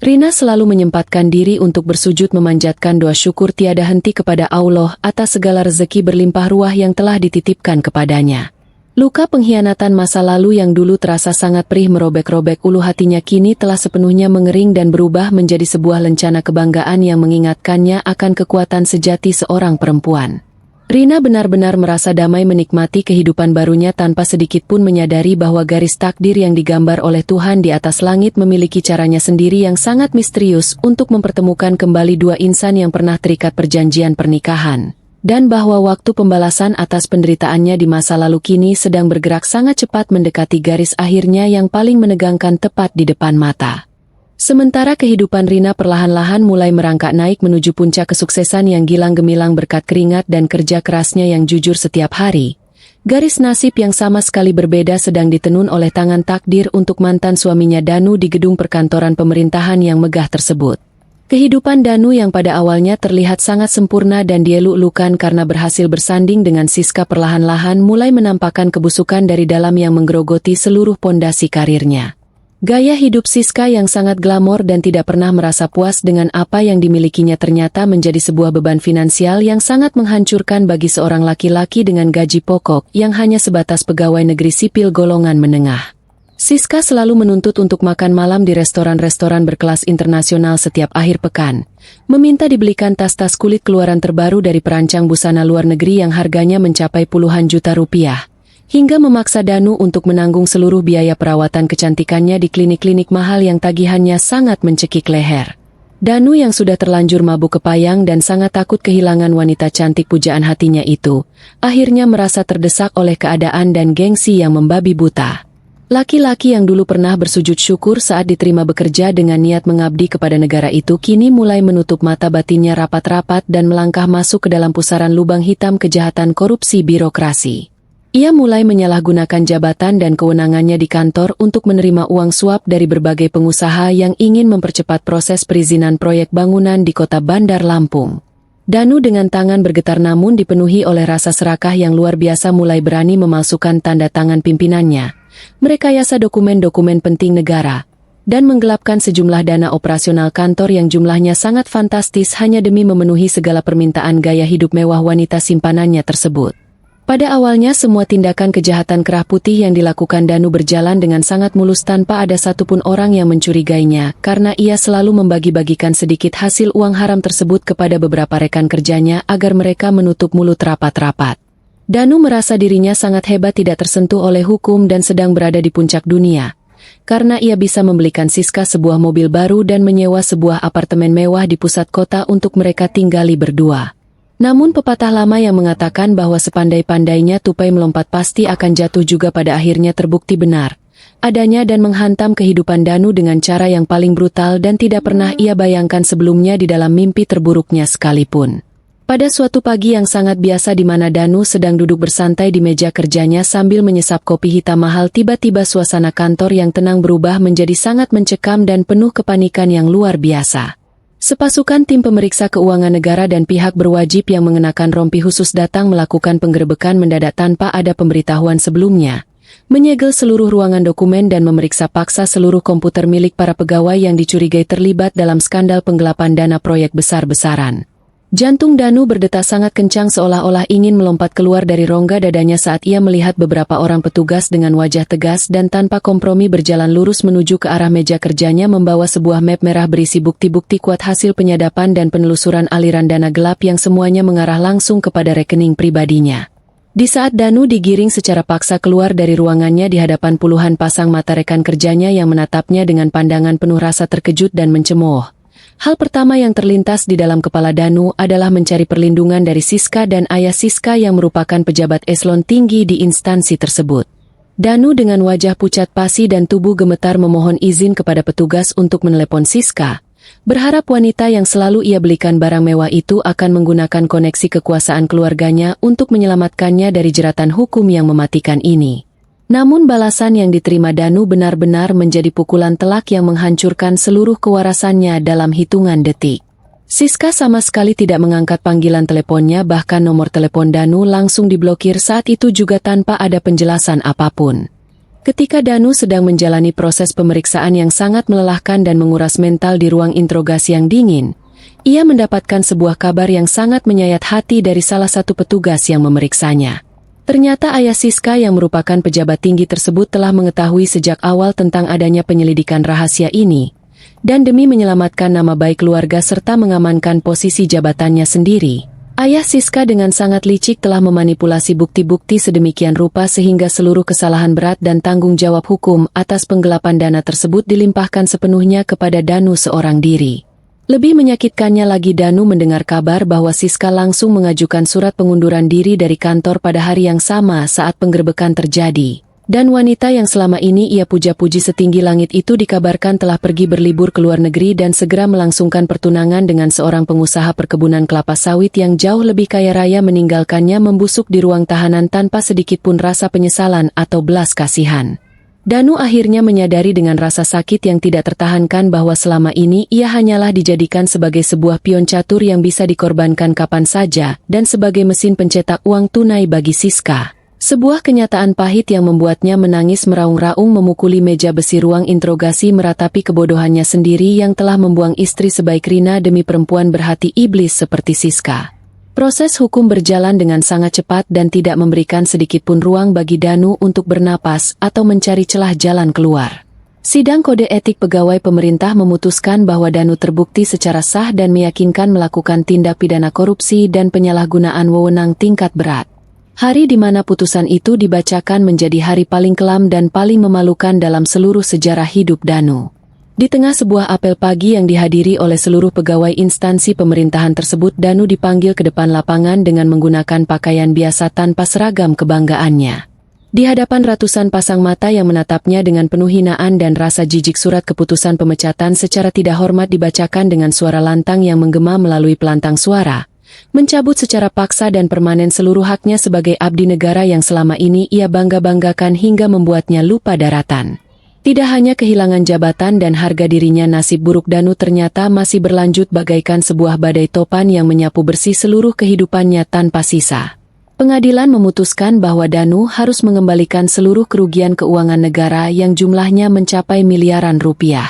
Rina selalu menyempatkan diri untuk bersujud memanjatkan doa syukur tiada henti kepada Allah atas segala rezeki berlimpah ruah yang telah dititipkan kepadanya. Luka pengkhianatan masa lalu yang dulu terasa sangat perih merobek-robek ulu hatinya kini telah sepenuhnya mengering dan berubah menjadi sebuah lencana kebanggaan yang mengingatkannya akan kekuatan sejati seorang perempuan. Rina benar-benar merasa damai menikmati kehidupan barunya tanpa sedikit pun menyadari bahwa garis takdir yang digambar oleh Tuhan di atas langit memiliki caranya sendiri yang sangat misterius untuk mempertemukan kembali dua insan yang pernah terikat perjanjian pernikahan. Dan bahwa waktu pembalasan atas penderitaannya di masa lalu kini sedang bergerak sangat cepat mendekati garis akhirnya yang paling menegangkan tepat di depan mata. Sementara kehidupan Rina perlahan-lahan mulai merangkak naik menuju puncak kesuksesan yang gilang gemilang berkat keringat dan kerja kerasnya yang jujur setiap hari, garis nasib yang sama sekali berbeda sedang ditenun oleh tangan takdir untuk mantan suaminya Danu di gedung perkantoran pemerintahan yang megah tersebut. Kehidupan Danu yang pada awalnya terlihat sangat sempurna dan dieluk-elukan karena berhasil bersanding dengan Siska perlahan-lahan mulai menampakkan kebusukan dari dalam yang menggerogoti seluruh pondasi karirnya. Gaya hidup Siska yang sangat glamor dan tidak pernah merasa puas dengan apa yang dimilikinya ternyata menjadi sebuah beban finansial yang sangat menghancurkan bagi seorang laki-laki dengan gaji pokok yang hanya sebatas pegawai negeri sipil golongan menengah. Siska selalu menuntut untuk makan malam di restoran-restoran berkelas internasional setiap akhir pekan, meminta dibelikan tas-tas kulit keluaran terbaru dari perancang busana luar negeri yang harganya mencapai puluhan juta rupiah, hingga memaksa Danu untuk menanggung seluruh biaya perawatan kecantikannya di klinik-klinik mahal yang tagihannya sangat mencekik leher. Danu yang sudah terlanjur mabuk kepayang dan sangat takut kehilangan wanita cantik pujaan hatinya itu, akhirnya merasa terdesak oleh keadaan dan gengsi yang membabi buta. Laki-laki yang dulu pernah bersujud syukur saat diterima bekerja dengan niat mengabdi kepada negara itu kini mulai menutup mata batinnya rapat-rapat dan melangkah masuk ke dalam pusaran lubang hitam kejahatan korupsi birokrasi. Ia mulai menyalahgunakan jabatan dan kewenangannya di kantor untuk menerima uang suap dari berbagai pengusaha yang ingin mempercepat proses perizinan proyek bangunan di kota Bandar Lampung. Danu dengan tangan bergetar namun dipenuhi oleh rasa serakah yang luar biasa mulai berani memalsukan tanda tangan pimpinannya, merekayasa dokumen-dokumen penting negara, dan menggelapkan sejumlah dana operasional kantor yang jumlahnya sangat fantastis hanya demi memenuhi segala permintaan gaya hidup mewah wanita simpanannya tersebut. Pada awalnya semua tindakan kejahatan kerah putih yang dilakukan Danu berjalan dengan sangat mulus tanpa ada satupun orang yang mencurigainya karena ia selalu membagi-bagikan sedikit hasil uang haram tersebut kepada beberapa rekan kerjanya agar mereka menutup mulut rapat-rapat. Danu merasa dirinya sangat hebat, tidak tersentuh oleh hukum dan sedang berada di puncak dunia, karena ia bisa membelikan Siska sebuah mobil baru dan menyewa sebuah apartemen mewah di pusat kota untuk mereka tinggali berdua. Namun pepatah lama yang mengatakan bahwa sepandai-pandainya tupai melompat pasti akan jatuh juga pada akhirnya terbukti benar adanya dan menghantam kehidupan Danu dengan cara yang paling brutal dan tidak pernah ia bayangkan sebelumnya di dalam mimpi terburuknya sekalipun. Pada suatu pagi yang sangat biasa di mana Danu sedang duduk bersantai di meja kerjanya sambil menyesap kopi hitam mahal, tiba-tiba suasana kantor yang tenang berubah menjadi sangat mencekam dan penuh kepanikan yang luar biasa. Sepasukan tim pemeriksa keuangan negara dan pihak berwajib yang mengenakan rompi khusus datang melakukan penggerebekan mendadak tanpa ada pemberitahuan sebelumnya, menyegel seluruh ruangan dokumen dan memeriksa paksa seluruh komputer milik para pegawai yang dicurigai terlibat dalam skandal penggelapan dana proyek besar-besaran. Jantung Danu berdetak sangat kencang seolah-olah ingin melompat keluar dari rongga dadanya saat ia melihat beberapa orang petugas dengan wajah tegas dan tanpa kompromi berjalan lurus menuju ke arah meja kerjanya membawa sebuah map merah berisi bukti-bukti kuat hasil penyadapan dan penelusuran aliran dana gelap yang semuanya mengarah langsung kepada rekening pribadinya. Di saat Danu digiring secara paksa keluar dari ruangannya di hadapan puluhan pasang mata rekan kerjanya yang menatapnya dengan pandangan penuh rasa terkejut dan mencemooh, hal pertama yang terlintas di dalam kepala Danu adalah mencari perlindungan dari Siska dan ayah Siska yang merupakan pejabat eselon tinggi di instansi tersebut. Danu dengan wajah pucat pasi dan tubuh gemetar memohon izin kepada petugas untuk menelepon Siska, berharap wanita yang selalu ia belikan barang mewah itu akan menggunakan koneksi kekuasaan keluarganya untuk menyelamatkannya dari jeratan hukum yang mematikan ini. Namun balasan yang diterima Danu benar-benar menjadi pukulan telak yang menghancurkan seluruh kewarasannya dalam hitungan detik. Siska sama sekali tidak mengangkat panggilan teleponnya, bahkan nomor telepon Danu langsung diblokir saat itu juga tanpa ada penjelasan apapun. Ketika Danu sedang menjalani proses pemeriksaan yang sangat melelahkan dan menguras mental di ruang interogasi yang dingin, ia mendapatkan sebuah kabar yang sangat menyayat hati dari salah satu petugas yang memeriksanya. Ternyata ayah Siska yang merupakan pejabat tinggi tersebut telah mengetahui sejak awal tentang adanya penyelidikan rahasia ini, dan demi menyelamatkan nama baik keluarga serta mengamankan posisi jabatannya sendiri, ayah Siska dengan sangat licik telah memanipulasi bukti-bukti sedemikian rupa sehingga seluruh kesalahan berat dan tanggung jawab hukum atas penggelapan dana tersebut dilimpahkan sepenuhnya kepada Danu seorang diri. Lebih menyakitkannya lagi, Danu mendengar kabar bahwa Siska langsung mengajukan surat pengunduran diri dari kantor pada hari yang sama saat penggerebekan terjadi. Dan wanita yang selama ini ia puja-puji setinggi langit itu dikabarkan telah pergi berlibur ke luar negeri dan segera melangsungkan pertunangan dengan seorang pengusaha perkebunan kelapa sawit yang jauh lebih kaya raya, meninggalkannya membusuk di ruang tahanan tanpa sedikit pun rasa penyesalan atau belas kasihan. Danu akhirnya menyadari dengan rasa sakit yang tidak tertahankan bahwa selama ini ia hanyalah dijadikan sebagai sebuah pion catur yang bisa dikorbankan kapan saja dan sebagai mesin pencetak uang tunai bagi Siska. Sebuah kenyataan pahit yang membuatnya menangis meraung-raung memukuli meja besi ruang interogasi meratapi kebodohannya sendiri yang telah membuang istri sebaik Rina demi perempuan berhati iblis seperti Siska. Proses hukum berjalan dengan sangat cepat dan tidak memberikan sedikit pun ruang bagi Danu untuk bernapas atau mencari celah jalan keluar. Sidang kode etik pegawai pemerintah memutuskan bahwa Danu terbukti secara sah dan meyakinkan melakukan tindak pidana korupsi dan penyalahgunaan wewenang tingkat berat. Hari di mana putusan itu dibacakan menjadi hari paling kelam dan paling memalukan dalam seluruh sejarah hidup Danu. Di tengah sebuah apel pagi yang dihadiri oleh seluruh pegawai instansi pemerintahan tersebut, Danu dipanggil ke depan lapangan dengan menggunakan pakaian biasa tanpa seragam kebanggaannya. Di hadapan ratusan pasang mata yang menatapnya dengan penuh hinaan dan rasa jijik, surat keputusan pemecatan secara tidak hormat dibacakan dengan suara lantang yang menggema melalui pelantang suara, mencabut secara paksa dan permanen seluruh haknya sebagai abdi negara yang selama ini ia bangga-banggakan hingga membuatnya lupa daratan. Tidak hanya kehilangan jabatan dan harga dirinya, nasib buruk Danu ternyata masih berlanjut bagaikan sebuah badai topan yang menyapu bersih seluruh kehidupannya tanpa sisa. Pengadilan memutuskan bahwa Danu harus mengembalikan seluruh kerugian keuangan negara yang jumlahnya mencapai miliaran rupiah.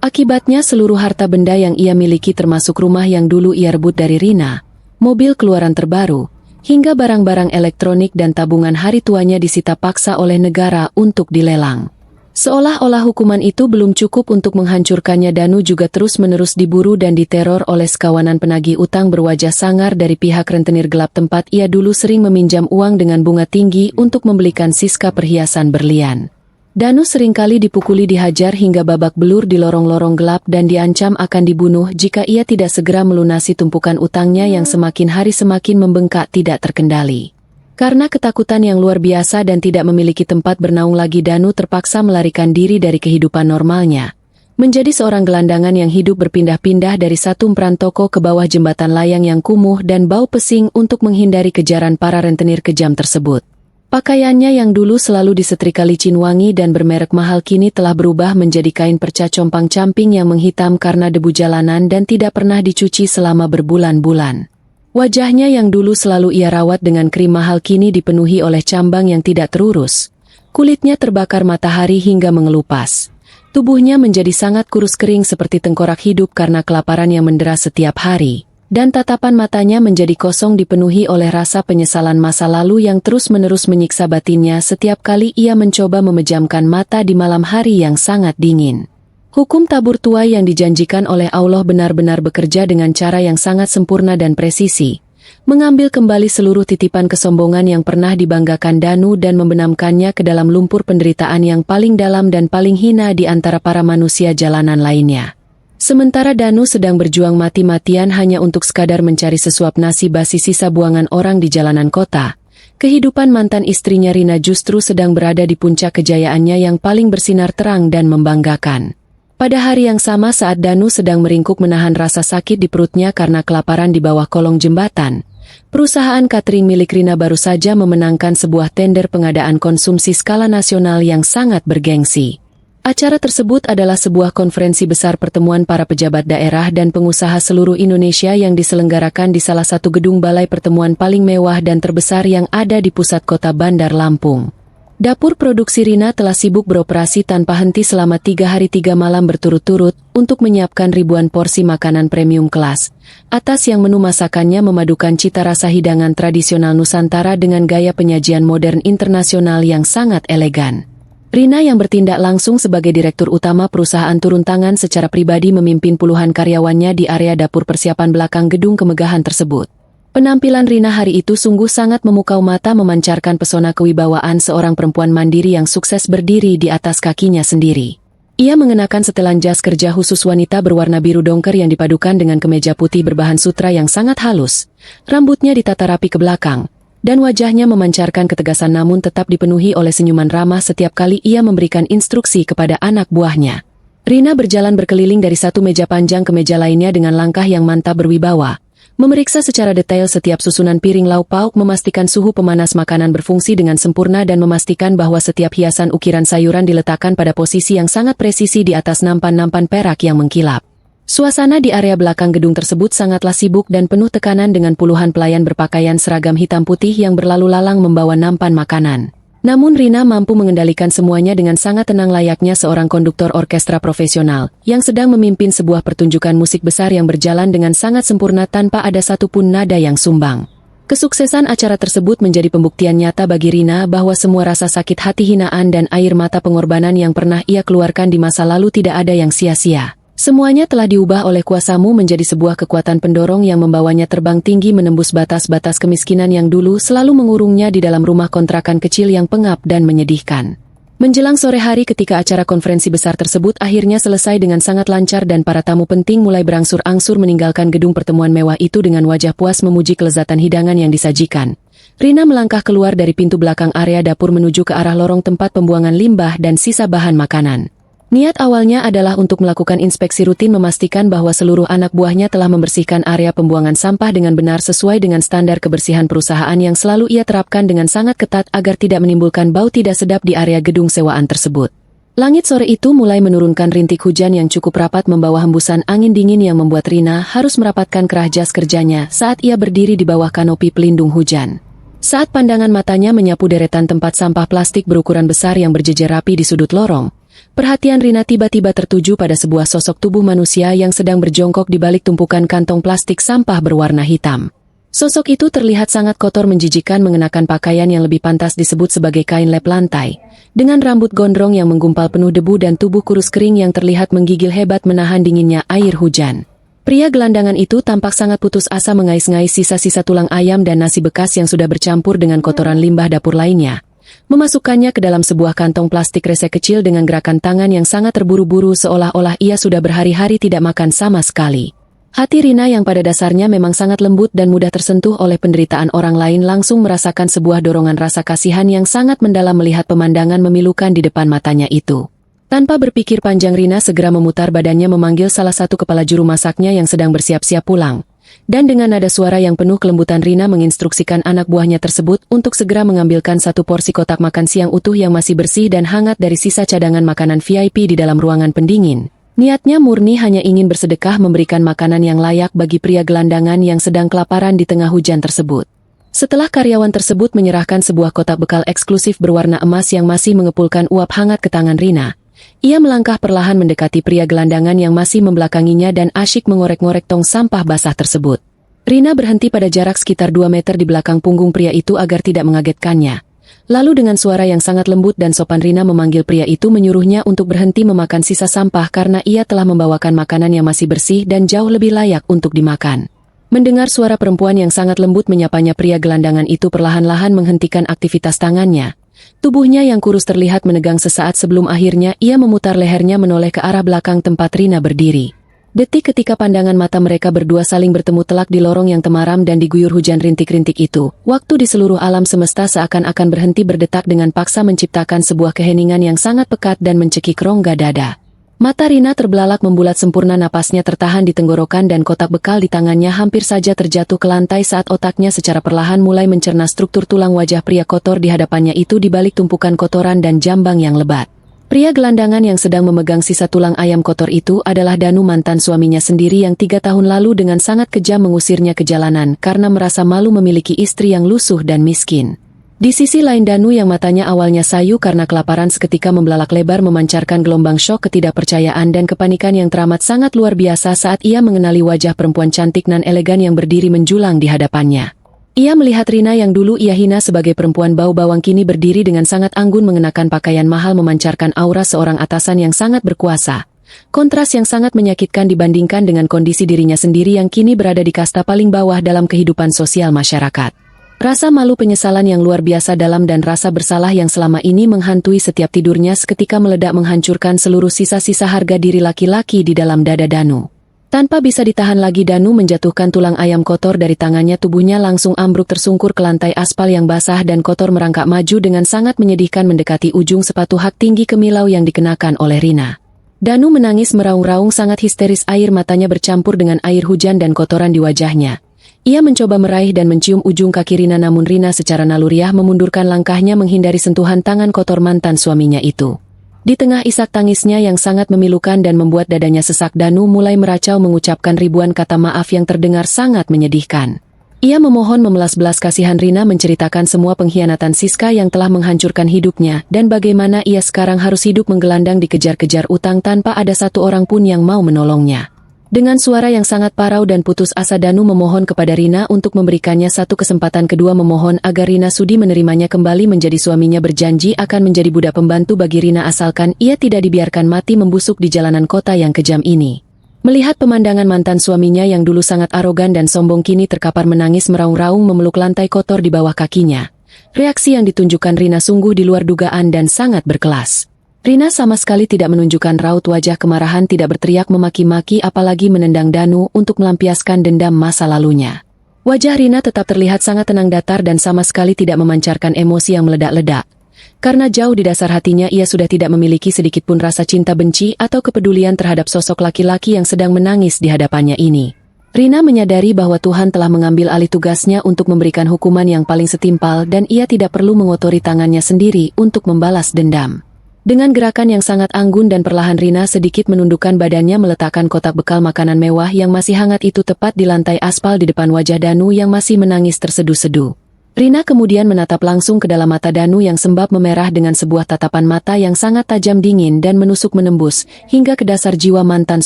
Akibatnya seluruh harta benda yang ia miliki termasuk rumah yang dulu ia rebut dari Rina, mobil keluaran terbaru, hingga barang-barang elektronik dan tabungan hari tuanya disita paksa oleh negara untuk dilelang. Seolah-olah hukuman itu belum cukup untuk menghancurkannya, Danu juga terus-menerus diburu dan diteror oleh sekawanan penagih utang berwajah sangar dari pihak rentenir gelap tempat ia dulu sering meminjam uang dengan bunga tinggi untuk membelikan Siska perhiasan berlian. Danu seringkali dipukuli, dihajar hingga babak belur di lorong-lorong gelap dan diancam akan dibunuh jika ia tidak segera melunasi tumpukan utangnya yang semakin hari semakin membengkak tidak terkendali. Karena ketakutan yang luar biasa dan tidak memiliki tempat bernaung lagi, Danu terpaksa melarikan diri dari kehidupan normalnya, Menjadi seorang gelandangan yang hidup berpindah-pindah dari satu prantoko ke bawah jembatan layang yang kumuh dan bau pesing untuk menghindari kejaran para rentenir kejam tersebut. Pakaiannya yang dulu selalu disetrika licin wangi dan bermerek mahal kini telah berubah menjadi kain perca compang-camping yang menghitam karena debu jalanan dan tidak pernah dicuci selama berbulan-bulan. Wajahnya yang dulu selalu ia rawat dengan krim mahal kini dipenuhi oleh cambang yang tidak terurus. Kulitnya terbakar matahari hingga mengelupas. Tubuhnya menjadi sangat kurus kering seperti tengkorak hidup karena kelaparan yang mendera setiap hari, dan tatapan matanya menjadi kosong dipenuhi oleh rasa penyesalan masa lalu yang terus-menerus menyiksa batinnya setiap kali ia mencoba memejamkan mata di malam hari yang sangat dingin. Hukum tabur tuai yang dijanjikan oleh Allah benar-benar bekerja dengan cara yang sangat sempurna dan presisi, mengambil kembali seluruh titipan kesombongan yang pernah dibanggakan Danu dan membenamkannya ke dalam lumpur penderitaan yang paling dalam dan paling hina di antara para manusia jalanan lainnya. Sementara Danu sedang berjuang mati-matian hanya untuk sekadar mencari sesuap nasi basi sisa buangan orang di jalanan kota, kehidupan mantan istrinya Rina justru sedang berada di puncak kejayaannya yang paling bersinar terang dan membanggakan. Pada hari yang sama saat Danu sedang meringkuk menahan rasa sakit di perutnya karena kelaparan di bawah kolong jembatan, perusahaan catering milik Rina baru saja memenangkan sebuah tender pengadaan konsumsi skala nasional yang sangat bergengsi. Acara tersebut adalah sebuah konferensi besar pertemuan para pejabat daerah dan pengusaha seluruh Indonesia yang diselenggarakan di salah satu gedung balai pertemuan paling mewah dan terbesar yang ada di pusat kota Bandar Lampung. Dapur produksi Rina telah sibuk beroperasi tanpa henti selama 3 hari 3 malam berturut-turut untuk menyiapkan ribuan porsi makanan premium kelas. Atas yang menu masakannya memadukan cita rasa hidangan tradisional Nusantara dengan gaya penyajian modern internasional yang sangat elegan. Rina yang bertindak langsung sebagai direktur utama perusahaan turun tangan secara pribadi memimpin puluhan karyawannya di area dapur persiapan belakang gedung kemegahan tersebut. Penampilan Rina hari itu sungguh sangat memukau mata memancarkan pesona kewibawaan seorang perempuan mandiri yang sukses berdiri di atas kakinya sendiri. Ia mengenakan setelan jas kerja khusus wanita berwarna biru dongker yang dipadukan dengan kemeja putih berbahan sutra yang sangat halus, rambutnya ditata rapi ke belakang, dan wajahnya memancarkan ketegasan namun tetap dipenuhi oleh senyuman ramah setiap kali ia memberikan instruksi kepada anak buahnya. Rina berjalan berkeliling dari satu meja panjang ke meja lainnya dengan langkah yang mantap berwibawa, memeriksa secara detail setiap susunan piring lauk pauk, memastikan suhu pemanas makanan berfungsi dengan sempurna dan memastikan bahwa setiap hiasan ukiran sayuran diletakkan pada posisi yang sangat presisi di atas nampan-nampan perak yang mengkilap. Suasana di area belakang gedung tersebut sangatlah sibuk dan penuh tekanan dengan puluhan pelayan berpakaian seragam hitam putih yang berlalu lalang membawa nampan makanan. Namun Rina mampu mengendalikan semuanya dengan sangat tenang layaknya seorang konduktor orkestra profesional yang sedang memimpin sebuah pertunjukan musik besar yang berjalan dengan sangat sempurna tanpa ada satupun nada yang sumbang. Kesuksesan acara tersebut menjadi pembuktian nyata bagi Rina bahwa semua rasa sakit hati, hinaan dan air mata pengorbanan yang pernah ia keluarkan di masa lalu tidak ada yang sia-sia. Semuanya telah diubah oleh kuasamu menjadi sebuah kekuatan pendorong yang membawanya terbang tinggi menembus batas-batas kemiskinan yang dulu selalu mengurungnya di dalam rumah kontrakan kecil yang pengap dan menyedihkan. Menjelang sore hari ketika acara konferensi besar tersebut akhirnya selesai dengan sangat lancar dan para tamu penting mulai berangsur-angsur meninggalkan gedung pertemuan mewah itu dengan wajah puas memuji kelezatan hidangan yang disajikan. Rina melangkah keluar dari pintu belakang area dapur menuju ke arah lorong tempat pembuangan limbah dan sisa bahan makanan. Niat awalnya adalah untuk melakukan inspeksi rutin memastikan bahwa seluruh anak buahnya telah membersihkan area pembuangan sampah dengan benar sesuai dengan standar kebersihan perusahaan yang selalu ia terapkan dengan sangat ketat agar tidak menimbulkan bau tidak sedap di area gedung sewaan tersebut. Langit sore itu mulai menurunkan rintik hujan yang cukup rapat membawa hembusan angin dingin yang membuat Rina harus merapatkan kerah jas kerjanya saat ia berdiri di bawah kanopi pelindung hujan. Saat pandangan matanya menyapu deretan tempat sampah plastik berukuran besar yang berjejer rapi di sudut lorong, perhatian Rina tiba-tiba tertuju pada sebuah sosok tubuh manusia yang sedang berjongkok di balik tumpukan kantong plastik sampah berwarna hitam. Sosok itu terlihat sangat kotor menjijikan mengenakan pakaian yang lebih pantas disebut sebagai kain lap lantai, dengan rambut gondrong yang menggumpal penuh debu dan tubuh kurus kering yang terlihat menggigil hebat menahan dinginnya air hujan. Pria gelandangan itu tampak sangat putus asa mengais-ngais sisa-sisa tulang ayam dan nasi bekas yang sudah bercampur dengan kotoran limbah dapur lainnya, memasukkannya ke dalam sebuah kantong plastik resek kecil dengan gerakan tangan yang sangat terburu-buru seolah-olah ia sudah berhari-hari tidak makan sama sekali. Hati Rina yang pada dasarnya memang sangat lembut dan mudah tersentuh oleh penderitaan orang lain langsung merasakan sebuah dorongan rasa kasihan yang sangat mendalam melihat pemandangan memilukan di depan matanya itu. Tanpa berpikir panjang Rina segera memutar badannya memanggil salah satu kepala juru masaknya yang sedang bersiap-siap pulang. Dan dengan nada suara yang penuh kelembutan Rina menginstruksikan anak buahnya tersebut untuk segera mengambilkan satu porsi kotak makan siang utuh yang masih bersih dan hangat dari sisa cadangan makanan VIP di dalam ruangan pendingin. Niatnya murni hanya ingin bersedekah memberikan makanan yang layak bagi pria gelandangan yang sedang kelaparan di tengah hujan tersebut. Setelah karyawan tersebut menyerahkan sebuah kotak bekal eksklusif berwarna emas yang masih mengepulkan uap hangat ke tangan Rina, ia melangkah perlahan mendekati pria gelandangan yang masih membelakanginya dan asyik mengorek-ngorek tong sampah basah tersebut. Rina berhenti pada jarak sekitar 2 meter di belakang punggung pria itu agar tidak mengagetkannya. Lalu dengan suara yang sangat lembut dan sopan Rina memanggil pria itu menyuruhnya untuk berhenti memakan sisa sampah karena ia telah membawakan makanan yang masih bersih dan jauh lebih layak untuk dimakan. Mendengar suara perempuan yang sangat lembut menyapanya, pria gelandangan itu perlahan-lahan menghentikan aktivitas tangannya. Tubuhnya yang kurus terlihat menegang sesaat sebelum akhirnya ia memutar lehernya menoleh ke arah belakang tempat Rina berdiri. Detik ketika pandangan mata mereka berdua saling bertemu telak di lorong yang temaram dan diguyur hujan rintik-rintik itu, waktu di seluruh alam semesta seakan-akan berhenti berdetak dengan paksa menciptakan sebuah keheningan yang sangat pekat dan mencekik rongga dada. Mata Rina terbelalak membulat sempurna, napasnya tertahan di tenggorokan dan kotak bekal di tangannya hampir saja terjatuh ke lantai saat otaknya secara perlahan mulai mencerna struktur tulang wajah pria kotor di hadapannya itu di balik tumpukan kotoran dan jambang yang lebat. Pria gelandangan yang sedang memegang sisa tulang ayam kotor itu adalah Danu, mantan suaminya sendiri yang 3 tahun lalu dengan sangat kejam mengusirnya ke jalanan karena merasa malu memiliki istri yang lusuh dan miskin. Di sisi lain Danu yang matanya awalnya sayu karena kelaparan seketika membelalak lebar memancarkan gelombang syok, ketidakpercayaan dan kepanikan yang teramat sangat luar biasa saat ia mengenali wajah perempuan cantik nan elegan yang berdiri menjulang di hadapannya. Ia melihat Rina yang dulu ia hina sebagai perempuan bau bawang kini berdiri dengan sangat anggun mengenakan pakaian mahal memancarkan aura seorang atasan yang sangat berkuasa. Kontras yang sangat menyakitkan dibandingkan dengan kondisi dirinya sendiri yang kini berada di kasta paling bawah dalam kehidupan sosial masyarakat. Rasa malu, penyesalan yang luar biasa dalam dan rasa bersalah yang selama ini menghantui setiap tidurnya seketika meledak menghancurkan seluruh sisa-sisa harga diri laki-laki di dalam dada Danu. Tanpa bisa ditahan lagi Danu menjatuhkan tulang ayam kotor dari tangannya, tubuhnya langsung ambruk tersungkur ke lantai aspal yang basah dan kotor merangkak maju dengan sangat menyedihkan mendekati ujung sepatu hak tinggi kemilau yang dikenakan oleh Rina. Danu menangis meraung-raung sangat histeris, air matanya bercampur dengan air hujan dan kotoran di wajahnya. Ia mencoba meraih dan mencium ujung kaki Rina, namun Rina secara naluriah memundurkan langkahnya menghindari sentuhan tangan kotor mantan suaminya itu. Di tengah isak tangisnya yang sangat memilukan dan membuat dadanya sesak, Danu mulai meracau mengucapkan ribuan kata maaf yang terdengar sangat menyedihkan. Ia memohon memelas belas kasihan Rina menceritakan semua pengkhianatan Siska yang telah menghancurkan hidupnya dan bagaimana ia sekarang harus hidup menggelandang dikejar-kejar utang tanpa ada satu orang pun yang mau menolongnya. Dengan suara yang sangat parau dan putus asa Danu memohon kepada Rina untuk memberikannya satu kesempatan kedua, memohon agar Rina sudi menerimanya kembali menjadi suaminya, berjanji akan menjadi budak pembantu bagi Rina asalkan ia tidak dibiarkan mati membusuk di jalanan kota yang kejam ini. Melihat pemandangan mantan suaminya yang dulu sangat arogan dan sombong kini terkapar menangis meraung-raung memeluk lantai kotor di bawah kakinya, reaksi yang ditunjukkan Rina sungguh di luar dugaan dan sangat berkelas. Rina sama sekali tidak menunjukkan raut wajah kemarahan, tidak berteriak memaki-maki apalagi menendang Danu untuk melampiaskan dendam masa lalunya. Wajah Rina tetap terlihat sangat tenang, datar dan sama sekali tidak memancarkan emosi yang meledak-ledak. Karena jauh di dasar hatinya ia sudah tidak memiliki sedikit pun rasa cinta benci atau kepedulian terhadap sosok laki-laki yang sedang menangis di hadapannya ini. Rina menyadari bahwa Tuhan telah mengambil alih tugasnya untuk memberikan hukuman yang paling setimpal dan ia tidak perlu mengotori tangannya sendiri untuk membalas dendam. Dengan gerakan yang sangat anggun dan perlahan Rina sedikit menundukkan badannya meletakkan kotak bekal makanan mewah yang masih hangat itu tepat di lantai aspal di depan wajah Danu yang masih menangis terseduh-seduh. Rina kemudian menatap langsung ke dalam mata Danu yang sembab memerah dengan sebuah tatapan mata yang sangat tajam, dingin dan menusuk menembus hingga ke dasar jiwa mantan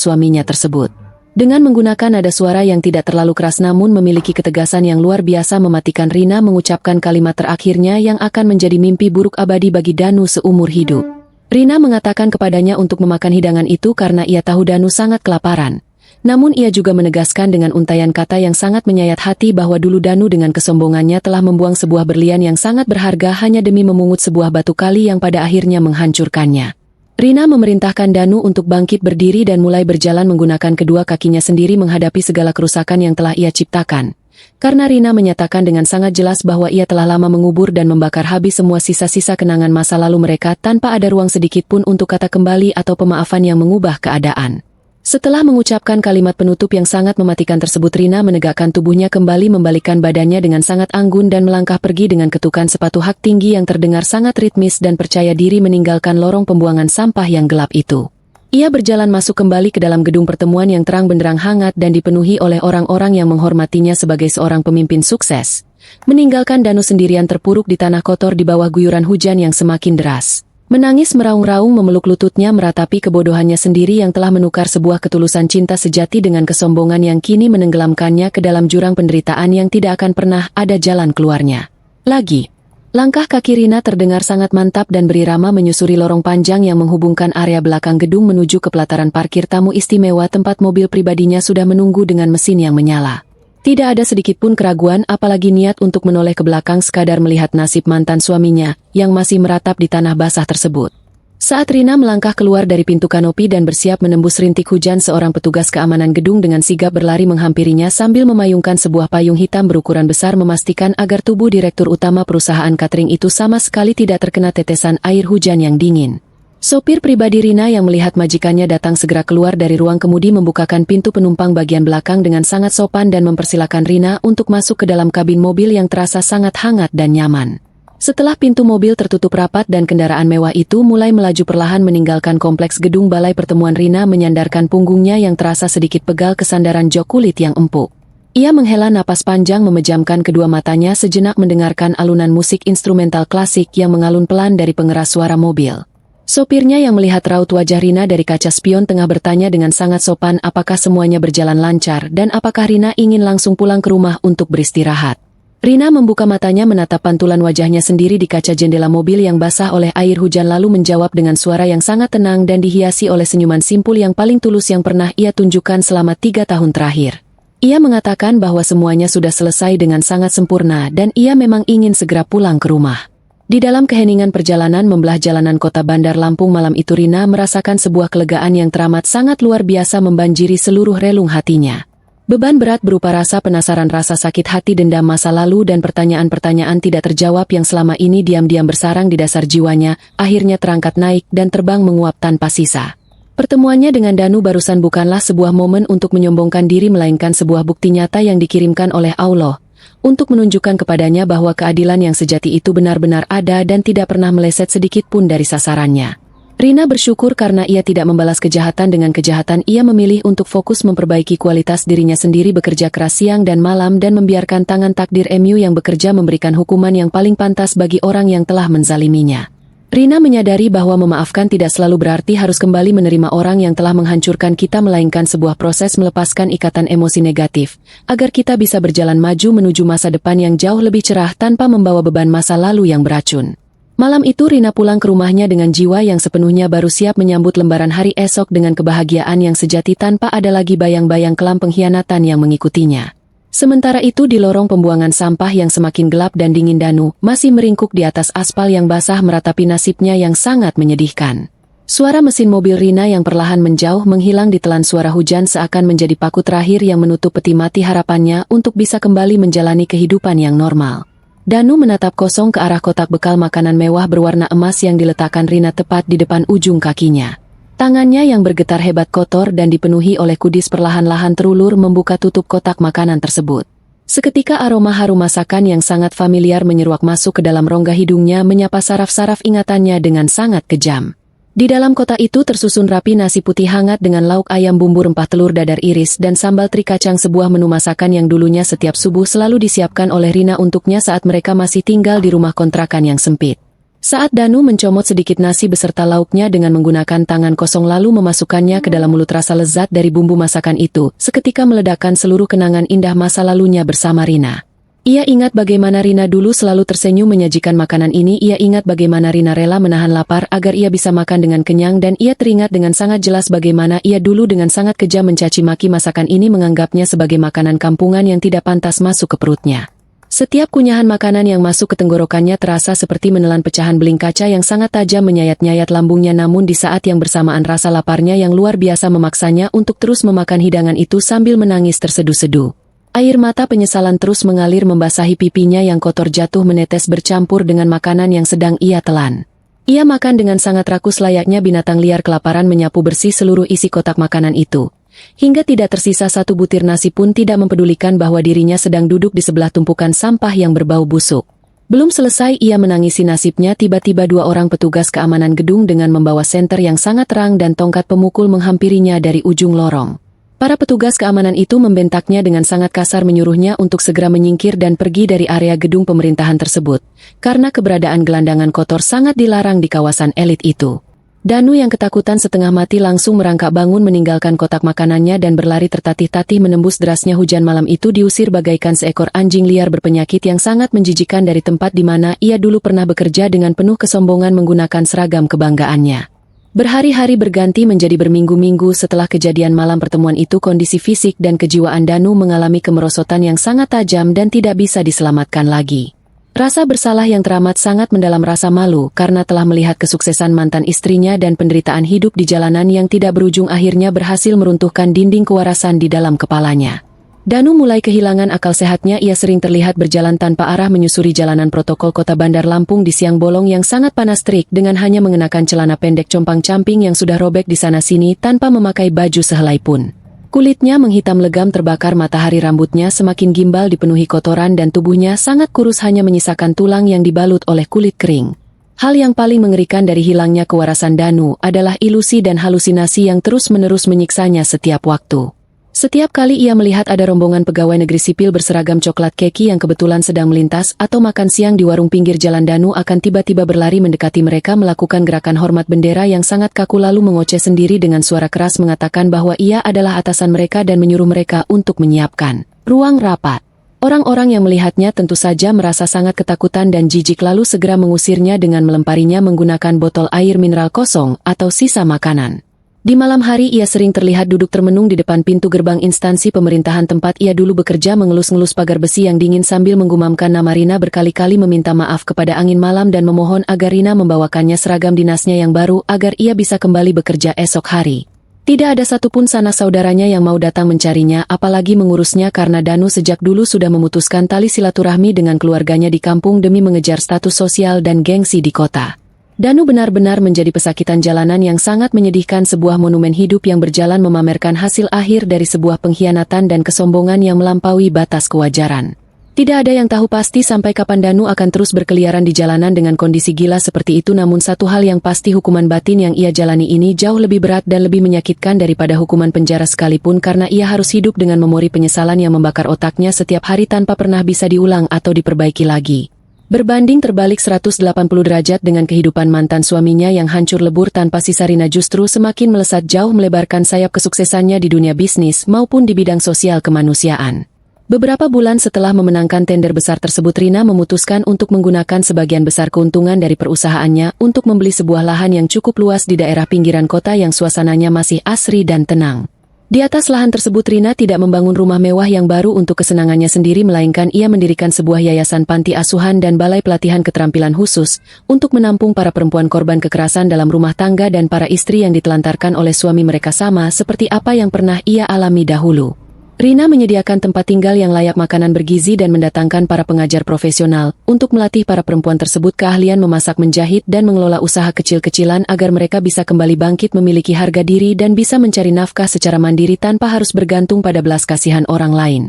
suaminya tersebut. Dengan menggunakan nada suara yang tidak terlalu keras namun memiliki ketegasan yang luar biasa mematikan, Rina mengucapkan kalimat terakhirnya yang akan menjadi mimpi buruk abadi bagi Danu seumur hidup. Rina mengatakan kepadanya untuk memakan hidangan itu karena ia tahu Danu sangat kelaparan. Namun ia juga menegaskan dengan untaian kata yang sangat menyayat hati bahwa dulu Danu dengan kesombongannya telah membuang sebuah berlian yang sangat berharga hanya demi memungut sebuah batu kali yang pada akhirnya menghancurkannya. Rina memerintahkan Danu untuk bangkit berdiri dan mulai berjalan menggunakan kedua kakinya sendiri menghadapi segala kerusakan yang telah ia ciptakan. karena Rina menyatakan dengan sangat jelas bahwa ia telah lama mengubur dan membakar habis semua sisa-sisa kenangan masa lalu mereka tanpa ada ruang sedikit pun untuk kata kembali atau pemaafan yang mengubah keadaan. Setelah mengucapkan kalimat penutup yang sangat mematikan tersebut, Rina menegakkan tubuhnya kembali, membalikkan badannya dengan sangat anggun dan melangkah pergi dengan ketukan sepatu hak tinggi yang terdengar sangat ritmis dan percaya diri meninggalkan lorong pembuangan sampah yang gelap itu. Ia berjalan masuk kembali ke dalam gedung pertemuan yang terang benderang hangat dan dipenuhi oleh orang-orang yang menghormatinya sebagai seorang pemimpin sukses, meninggalkan Danu sendirian terpuruk di tanah kotor di bawah guyuran hujan yang semakin deras. Menangis meraung-raung memeluk lututnya meratapi kebodohannya sendiri yang telah menukar sebuah ketulusan cinta sejati dengan kesombongan yang kini menenggelamkannya ke dalam jurang penderitaan yang tidak akan pernah ada jalan keluarnya lagi. Langkah kaki Rina terdengar sangat mantap dan berirama menyusuri lorong panjang yang menghubungkan area belakang gedung menuju ke pelataran parkir tamu istimewa tempat mobil pribadinya sudah menunggu dengan mesin yang menyala. Tidak ada sedikit pun keraguan apalagi niat untuk menoleh ke belakang sekadar melihat nasib mantan suaminya yang masih meratap di tanah basah tersebut. Saat Rina melangkah keluar dari pintu kanopi dan bersiap menembus rintik hujan, seorang petugas keamanan gedung dengan sigap berlari menghampirinya sambil memayungkan sebuah payung hitam berukuran besar, memastikan agar tubuh direktur utama perusahaan catering itu sama sekali tidak terkena tetesan air hujan yang dingin. Sopir pribadi Rina yang melihat majikannya datang segera keluar dari ruang kemudi, membukakan pintu penumpang bagian belakang dengan sangat sopan dan mempersilakan Rina untuk masuk ke dalam kabin mobil yang terasa sangat hangat dan nyaman. Setelah pintu mobil tertutup rapat dan kendaraan mewah itu mulai melaju perlahan meninggalkan kompleks gedung balai pertemuan, Rina menyandarkan punggungnya yang terasa sedikit pegal ke sandaran jok kulit yang empuk. Ia menghela napas panjang, memejamkan kedua matanya sejenak mendengarkan alunan musik instrumental klasik yang mengalun pelan dari pengeras suara mobil. Sopirnya yang melihat raut wajah Rina dari kaca spion tengah bertanya dengan sangat sopan apakah semuanya berjalan lancar dan apakah Rina ingin langsung pulang ke rumah untuk beristirahat. Rina membuka matanya menatap pantulan wajahnya sendiri di kaca jendela mobil yang basah oleh air hujan, lalu menjawab dengan suara yang sangat tenang dan dihiasi oleh senyuman simpul yang paling tulus yang pernah ia tunjukkan selama 3 tahun terakhir. Ia mengatakan bahwa semuanya sudah selesai dengan sangat sempurna dan ia memang ingin segera pulang ke rumah. Di dalam keheningan perjalanan membelah jalanan kota Bandar Lampung malam itu, Rina merasakan sebuah kelegaan yang teramat sangat luar biasa membanjiri seluruh relung hatinya. Beban berat berupa rasa penasaran, rasa sakit hati, dendam masa lalu, dan pertanyaan-pertanyaan tidak terjawab yang selama ini diam-diam bersarang di dasar jiwanya, akhirnya terangkat naik dan terbang menguap tanpa sisa. Pertemuannya dengan Danu barusan bukanlah sebuah momen untuk menyombongkan diri, melainkan sebuah bukti nyata yang dikirimkan oleh Allah untuk menunjukkan kepadanya bahwa keadilan yang sejati itu benar-benar ada dan tidak pernah meleset sedikit pun dari sasarannya. Rina bersyukur karena ia tidak membalas kejahatan dengan kejahatan. Ia memilih untuk fokus memperbaiki kualitas dirinya sendiri, bekerja keras siang dan malam dan membiarkan tangan takdir MU yang bekerja memberikan hukuman yang paling pantas bagi orang yang telah menzaliminya. Rina menyadari bahwa memaafkan tidak selalu berarti harus kembali menerima orang yang telah menghancurkan kita, melainkan sebuah proses melepaskan ikatan emosi negatif, agar kita bisa berjalan maju menuju masa depan yang jauh lebih cerah tanpa membawa beban masa lalu yang beracun. Malam itu Rina pulang ke rumahnya dengan jiwa yang sepenuhnya baru, siap menyambut lembaran hari esok dengan kebahagiaan yang sejati tanpa ada lagi bayang-bayang kelam pengkhianatan yang mengikutinya. Sementara itu di lorong pembuangan sampah yang semakin gelap dan dingin, Danu masih meringkuk di atas aspal yang basah meratapi nasibnya yang sangat menyedihkan. Suara mesin mobil Rina yang perlahan menjauh menghilang ditelan suara hujan seakan menjadi paku terakhir yang menutup peti mati harapannya untuk bisa kembali menjalani kehidupan yang normal. Danu menatap kosong ke arah kotak bekal makanan mewah berwarna emas yang diletakkan Rina tepat di depan ujung kakinya. Tangannya yang bergetar hebat, kotor dan dipenuhi oleh kudis, perlahan-lahan terulur membuka tutup kotak makanan tersebut. Seketika aroma harum masakan yang sangat familiar menyeruak masuk ke dalam rongga hidungnya, menyapa saraf-saraf ingatannya dengan sangat kejam. Di dalam kotak itu tersusun rapi nasi putih hangat dengan lauk ayam, bumbu rempah, telur dadar iris, dan sambal teri kacang, sebuah menu masakan yang dulunya setiap subuh selalu disiapkan oleh Rina untuknya saat mereka masih tinggal di rumah kontrakan yang sempit. Saat Danu mencomot sedikit nasi beserta lauknya dengan menggunakan tangan kosong lalu memasukkannya ke dalam mulut, rasa lezat dari bumbu masakan itu seketika meledakkan seluruh kenangan indah masa lalunya bersama Rina. Ia ingat bagaimana Rina dulu selalu tersenyum menyajikan makanan ini. Ia ingat bagaimana Rina rela menahan lapar agar ia bisa makan dengan kenyang, dan ia teringat dengan sangat jelas bagaimana ia dulu dengan sangat kejam mencaci maki masakan ini, menganggapnya sebagai makanan kampungan yang tidak pantas masuk ke perutnya. Setiap kunyahan makanan yang masuk ke tenggorokannya terasa seperti menelan pecahan beling kaca yang sangat tajam menyayat-nyayat lambungnya, namun di saat yang bersamaan rasa laparnya yang luar biasa memaksanya untuk terus memakan hidangan itu sambil menangis terseduh-seduh. Air mata penyesalan terus mengalir membasahi pipinya yang kotor jatuh menetes bercampur dengan makanan yang sedang ia telan. Ia makan dengan sangat rakus layaknya binatang liar kelaparan menyapu bersih seluruh isi kotak makanan itu. Hingga tidak tersisa satu butir nasi pun tidak mempedulikan bahwa dirinya sedang duduk di sebelah tumpukan sampah yang berbau busuk. Belum selesai ia menangisi nasibnya tiba-tiba dua orang petugas keamanan gedung dengan membawa senter yang sangat terang dan tongkat pemukul menghampirinya dari ujung lorong. Para petugas keamanan itu membentaknya dengan sangat kasar menyuruhnya untuk segera menyingkir dan pergi dari area gedung pemerintahan tersebut, karena keberadaan gelandangan kotor sangat dilarang di kawasan elit itu. Danu yang ketakutan setengah mati langsung merangkak bangun meninggalkan kotak makanannya dan berlari tertatih-tatih menembus derasnya hujan malam itu diusir bagaikan seekor anjing liar berpenyakit yang sangat menjijikan dari tempat di mana ia dulu pernah bekerja dengan penuh kesombongan menggunakan seragam kebanggaannya. Berhari-hari berganti menjadi berminggu-minggu setelah kejadian malam pertemuan itu kondisi fisik dan kejiwaan Danu mengalami kemerosotan yang sangat tajam dan tidak bisa diselamatkan lagi. Rasa bersalah yang teramat sangat mendalam rasa malu karena telah melihat kesuksesan mantan istrinya dan penderitaan hidup di jalanan yang tidak berujung akhirnya berhasil meruntuhkan dinding kewarasan di dalam kepalanya. Danu mulai kehilangan akal sehatnya. Ia sering terlihat berjalan tanpa arah menyusuri jalanan protokol kota Bandar Lampung di siang bolong yang sangat panas terik dengan hanya mengenakan celana pendek compang-camping yang sudah robek di sana-sini tanpa memakai baju sehelai pun. Kulitnya menghitam legam terbakar matahari, rambutnya semakin gimbal dipenuhi kotoran dan tubuhnya sangat kurus hanya menyisakan tulang yang dibalut oleh kulit kering. Hal yang paling mengerikan dari hilangnya kewarasan Danu adalah ilusi dan halusinasi yang terus-menerus menyiksanya setiap waktu. Setiap kali ia melihat ada rombongan pegawai negeri sipil berseragam coklat keki yang kebetulan sedang melintas atau makan siang di warung pinggir jalan, Danu akan tiba-tiba berlari mendekati mereka melakukan gerakan hormat bendera yang sangat kaku lalu mengoceh sendiri dengan suara keras mengatakan bahwa ia adalah atasan mereka dan menyuruh mereka untuk menyiapkan ruang rapat. Orang-orang yang melihatnya tentu saja merasa sangat ketakutan dan jijik lalu segera mengusirnya dengan melemparinya menggunakan botol air mineral kosong atau sisa makanan. Di malam hari ia sering terlihat duduk termenung di depan pintu gerbang instansi pemerintahan tempat ia dulu bekerja mengelus-ngelus pagar besi yang dingin sambil menggumamkan nama Rina, berkali-kali meminta maaf kepada angin malam dan memohon agar Rina membawakannya seragam dinasnya yang baru agar ia bisa kembali bekerja esok hari. Tidak ada satupun sanak saudaranya yang mau datang mencarinya apalagi mengurusnya karena Danu sejak dulu sudah memutuskan tali silaturahmi dengan keluarganya di kampung demi mengejar status sosial dan gengsi di kota. Danu benar-benar menjadi pesakitan jalanan yang sangat menyedihkan, sebuah monumen hidup yang berjalan memamerkan hasil akhir dari sebuah pengkhianatan dan kesombongan yang melampaui batas kewajaran. Tidak ada yang tahu pasti sampai kapan Danu akan terus berkeliaran di jalanan dengan kondisi gila seperti itu, namun satu hal yang pasti, hukuman batin yang ia jalani ini jauh lebih berat dan lebih menyakitkan daripada hukuman penjara sekalipun karena ia harus hidup dengan memori penyesalan yang membakar otaknya setiap hari tanpa pernah bisa diulang atau diperbaiki lagi. Berbanding terbalik 180 derajat dengan kehidupan mantan suaminya yang hancur lebur tanpa sisa, Rina justru semakin melesat jauh melebarkan sayap kesuksesannya di dunia bisnis maupun di bidang sosial kemanusiaan. Beberapa bulan setelah memenangkan tender besar tersebut, Rina memutuskan untuk menggunakan sebagian besar keuntungan dari perusahaannya untuk membeli sebuah lahan yang cukup luas di daerah pinggiran kota yang suasananya masih asri dan tenang. Di atas lahan tersebut Rina tidak membangun rumah mewah yang baru untuk kesenangannya sendiri, melainkan ia mendirikan sebuah yayasan panti asuhan dan balai pelatihan keterampilan khusus untuk menampung para perempuan korban kekerasan dalam rumah tangga dan para istri yang ditelantarkan oleh suami mereka, sama seperti apa yang pernah ia alami dahulu. Rina menyediakan tempat tinggal yang layak, makanan bergizi dan mendatangkan para pengajar profesional untuk melatih para perempuan tersebut keahlian memasak, menjahit dan mengelola usaha kecil-kecilan agar mereka bisa kembali bangkit, memiliki harga diri dan bisa mencari nafkah secara mandiri tanpa harus bergantung pada belas kasihan orang lain.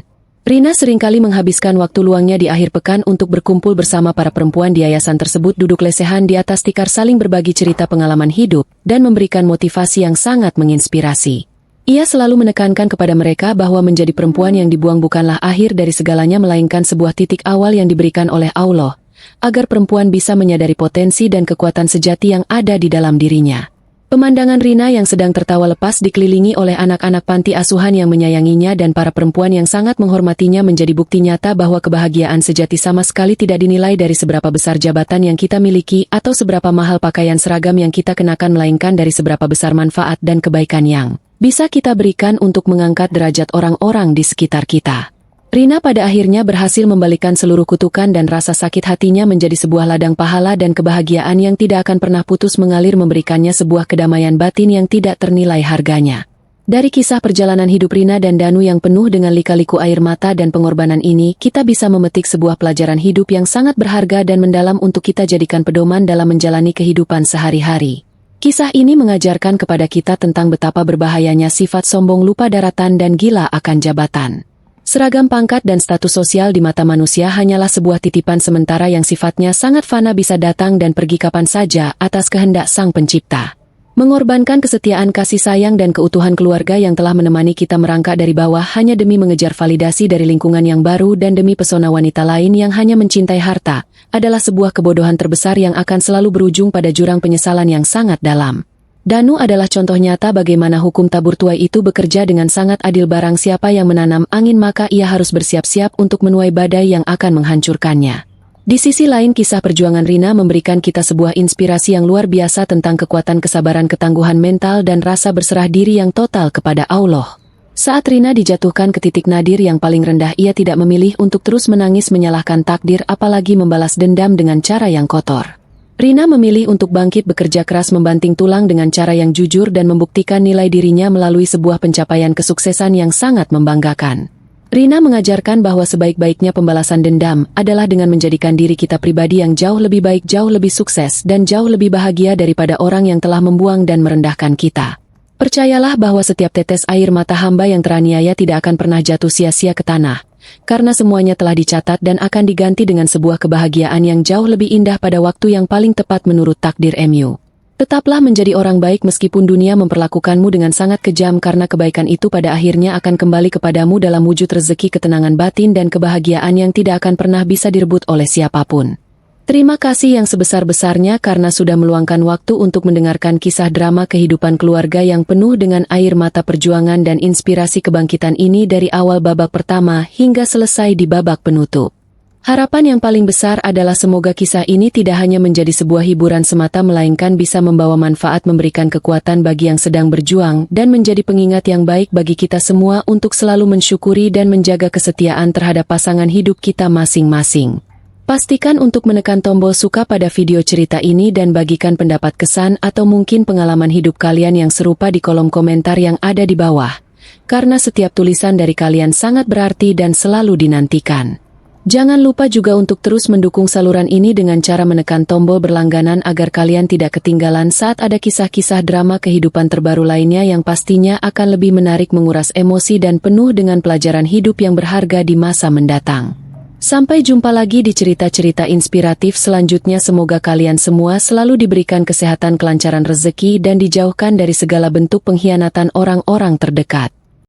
Rina seringkali menghabiskan waktu luangnya di akhir pekan untuk berkumpul bersama para perempuan di yayasan tersebut, duduk lesehan di atas tikar, saling berbagi cerita pengalaman hidup dan memberikan motivasi yang sangat menginspirasi. Ia selalu menekankan kepada mereka bahwa menjadi perempuan yang dibuang bukanlah akhir dari segalanya, melainkan sebuah titik awal yang diberikan oleh Allah, agar perempuan bisa menyadari potensi dan kekuatan sejati yang ada di dalam dirinya. Pemandangan Rina yang sedang tertawa lepas dikelilingi oleh anak-anak panti asuhan yang menyayanginya dan para perempuan yang sangat menghormatinya menjadi bukti nyata bahwa kebahagiaan sejati sama sekali tidak dinilai dari seberapa besar jabatan yang kita miliki atau seberapa mahal pakaian seragam yang kita kenakan, melainkan dari seberapa besar manfaat dan kebaikan yang bisa kita berikan untuk mengangkat derajat orang-orang di sekitar kita. Rina pada akhirnya berhasil membalikkan seluruh kutukan dan rasa sakit hatinya menjadi sebuah ladang pahala dan kebahagiaan yang tidak akan pernah putus mengalir, memberikannya sebuah kedamaian batin yang tidak ternilai harganya. Dari kisah perjalanan hidup Rina dan Danu yang penuh dengan lika-liku air mata dan pengorbanan ini, kita bisa memetik sebuah pelajaran hidup yang sangat berharga dan mendalam untuk kita jadikan pedoman dalam menjalani kehidupan sehari-hari. Kisah ini mengajarkan kepada kita tentang betapa berbahayanya sifat sombong, lupa daratan, dan gila akan jabatan. Seragam pangkat dan status sosial di mata manusia hanyalah sebuah titipan sementara yang sifatnya sangat fana, bisa datang dan pergi kapan saja atas kehendak Sang Pencipta. Mengorbankan kesetiaan, kasih sayang, dan keutuhan keluarga yang telah menemani kita merangkak dari bawah hanya demi mengejar validasi dari lingkungan yang baru dan demi pesona wanita lain yang hanya mencintai harta, adalah sebuah kebodohan terbesar yang akan selalu berujung pada jurang penyesalan yang sangat dalam. Danu adalah contoh nyata bagaimana hukum tabur tuai itu bekerja dengan sangat adil. Barang siapa yang menanam angin maka ia harus bersiap-siap untuk menuai badai yang akan menghancurkannya. Di sisi lain, kisah perjuangan Rina memberikan kita sebuah inspirasi yang luar biasa tentang kekuatan kesabaran, ketangguhan mental, dan rasa berserah diri yang total kepada Allah. Saat Rina dijatuhkan ke titik nadir yang paling rendah, ia tidak memilih untuk terus menangis menyalahkan takdir, apalagi membalas dendam dengan cara yang kotor. Rina memilih untuk bangkit, bekerja keras, membanting tulang dengan cara yang jujur, dan membuktikan nilai dirinya melalui sebuah pencapaian kesuksesan yang sangat membanggakan. Rina mengajarkan bahwa sebaik-baiknya pembalasan dendam adalah dengan menjadikan diri kita pribadi yang jauh lebih baik, jauh lebih sukses, dan jauh lebih bahagia daripada orang yang telah membuang dan merendahkan kita. Percayalah bahwa setiap tetes air mata hamba yang teraniaya tidak akan pernah jatuh sia-sia ke tanah, karena semuanya telah dicatat dan akan diganti dengan sebuah kebahagiaan yang jauh lebih indah pada waktu yang paling tepat menurut takdir MU. Tetaplah menjadi orang baik meskipun dunia memperlakukanmu dengan sangat kejam, karena kebaikan itu pada akhirnya akan kembali kepadamu dalam wujud rezeki, ketenangan batin, dan kebahagiaan yang tidak akan pernah bisa direbut oleh siapapun. Terima kasih yang sebesar-besarnya karena sudah meluangkan waktu untuk mendengarkan kisah drama kehidupan keluarga yang penuh dengan air mata, perjuangan, dan inspirasi kebangkitan ini dari awal babak pertama hingga selesai di babak penutup. Harapan yang paling besar adalah semoga kisah ini tidak hanya menjadi sebuah hiburan semata, melainkan bisa membawa manfaat, memberikan kekuatan bagi yang sedang berjuang, dan menjadi pengingat yang baik bagi kita semua untuk selalu mensyukuri dan menjaga kesetiaan terhadap pasangan hidup kita masing-masing. Pastikan untuk menekan tombol suka pada video cerita ini dan bagikan pendapat, kesan, atau mungkin pengalaman hidup kalian yang serupa di kolom komentar yang ada di bawah, karena setiap tulisan dari kalian sangat berarti dan selalu dinantikan. Jangan lupa juga untuk terus mendukung saluran ini dengan cara menekan tombol berlangganan agar kalian tidak ketinggalan saat ada kisah-kisah drama kehidupan terbaru lainnya yang pastinya akan lebih menarik, menguras emosi, dan penuh dengan pelajaran hidup yang berharga di masa mendatang. Sampai jumpa lagi di cerita-cerita inspiratif selanjutnya. Semoga kalian semua selalu diberikan kesehatan, kelancaran rezeki, dan dijauhkan dari segala bentuk pengkhianatan orang-orang terdekat.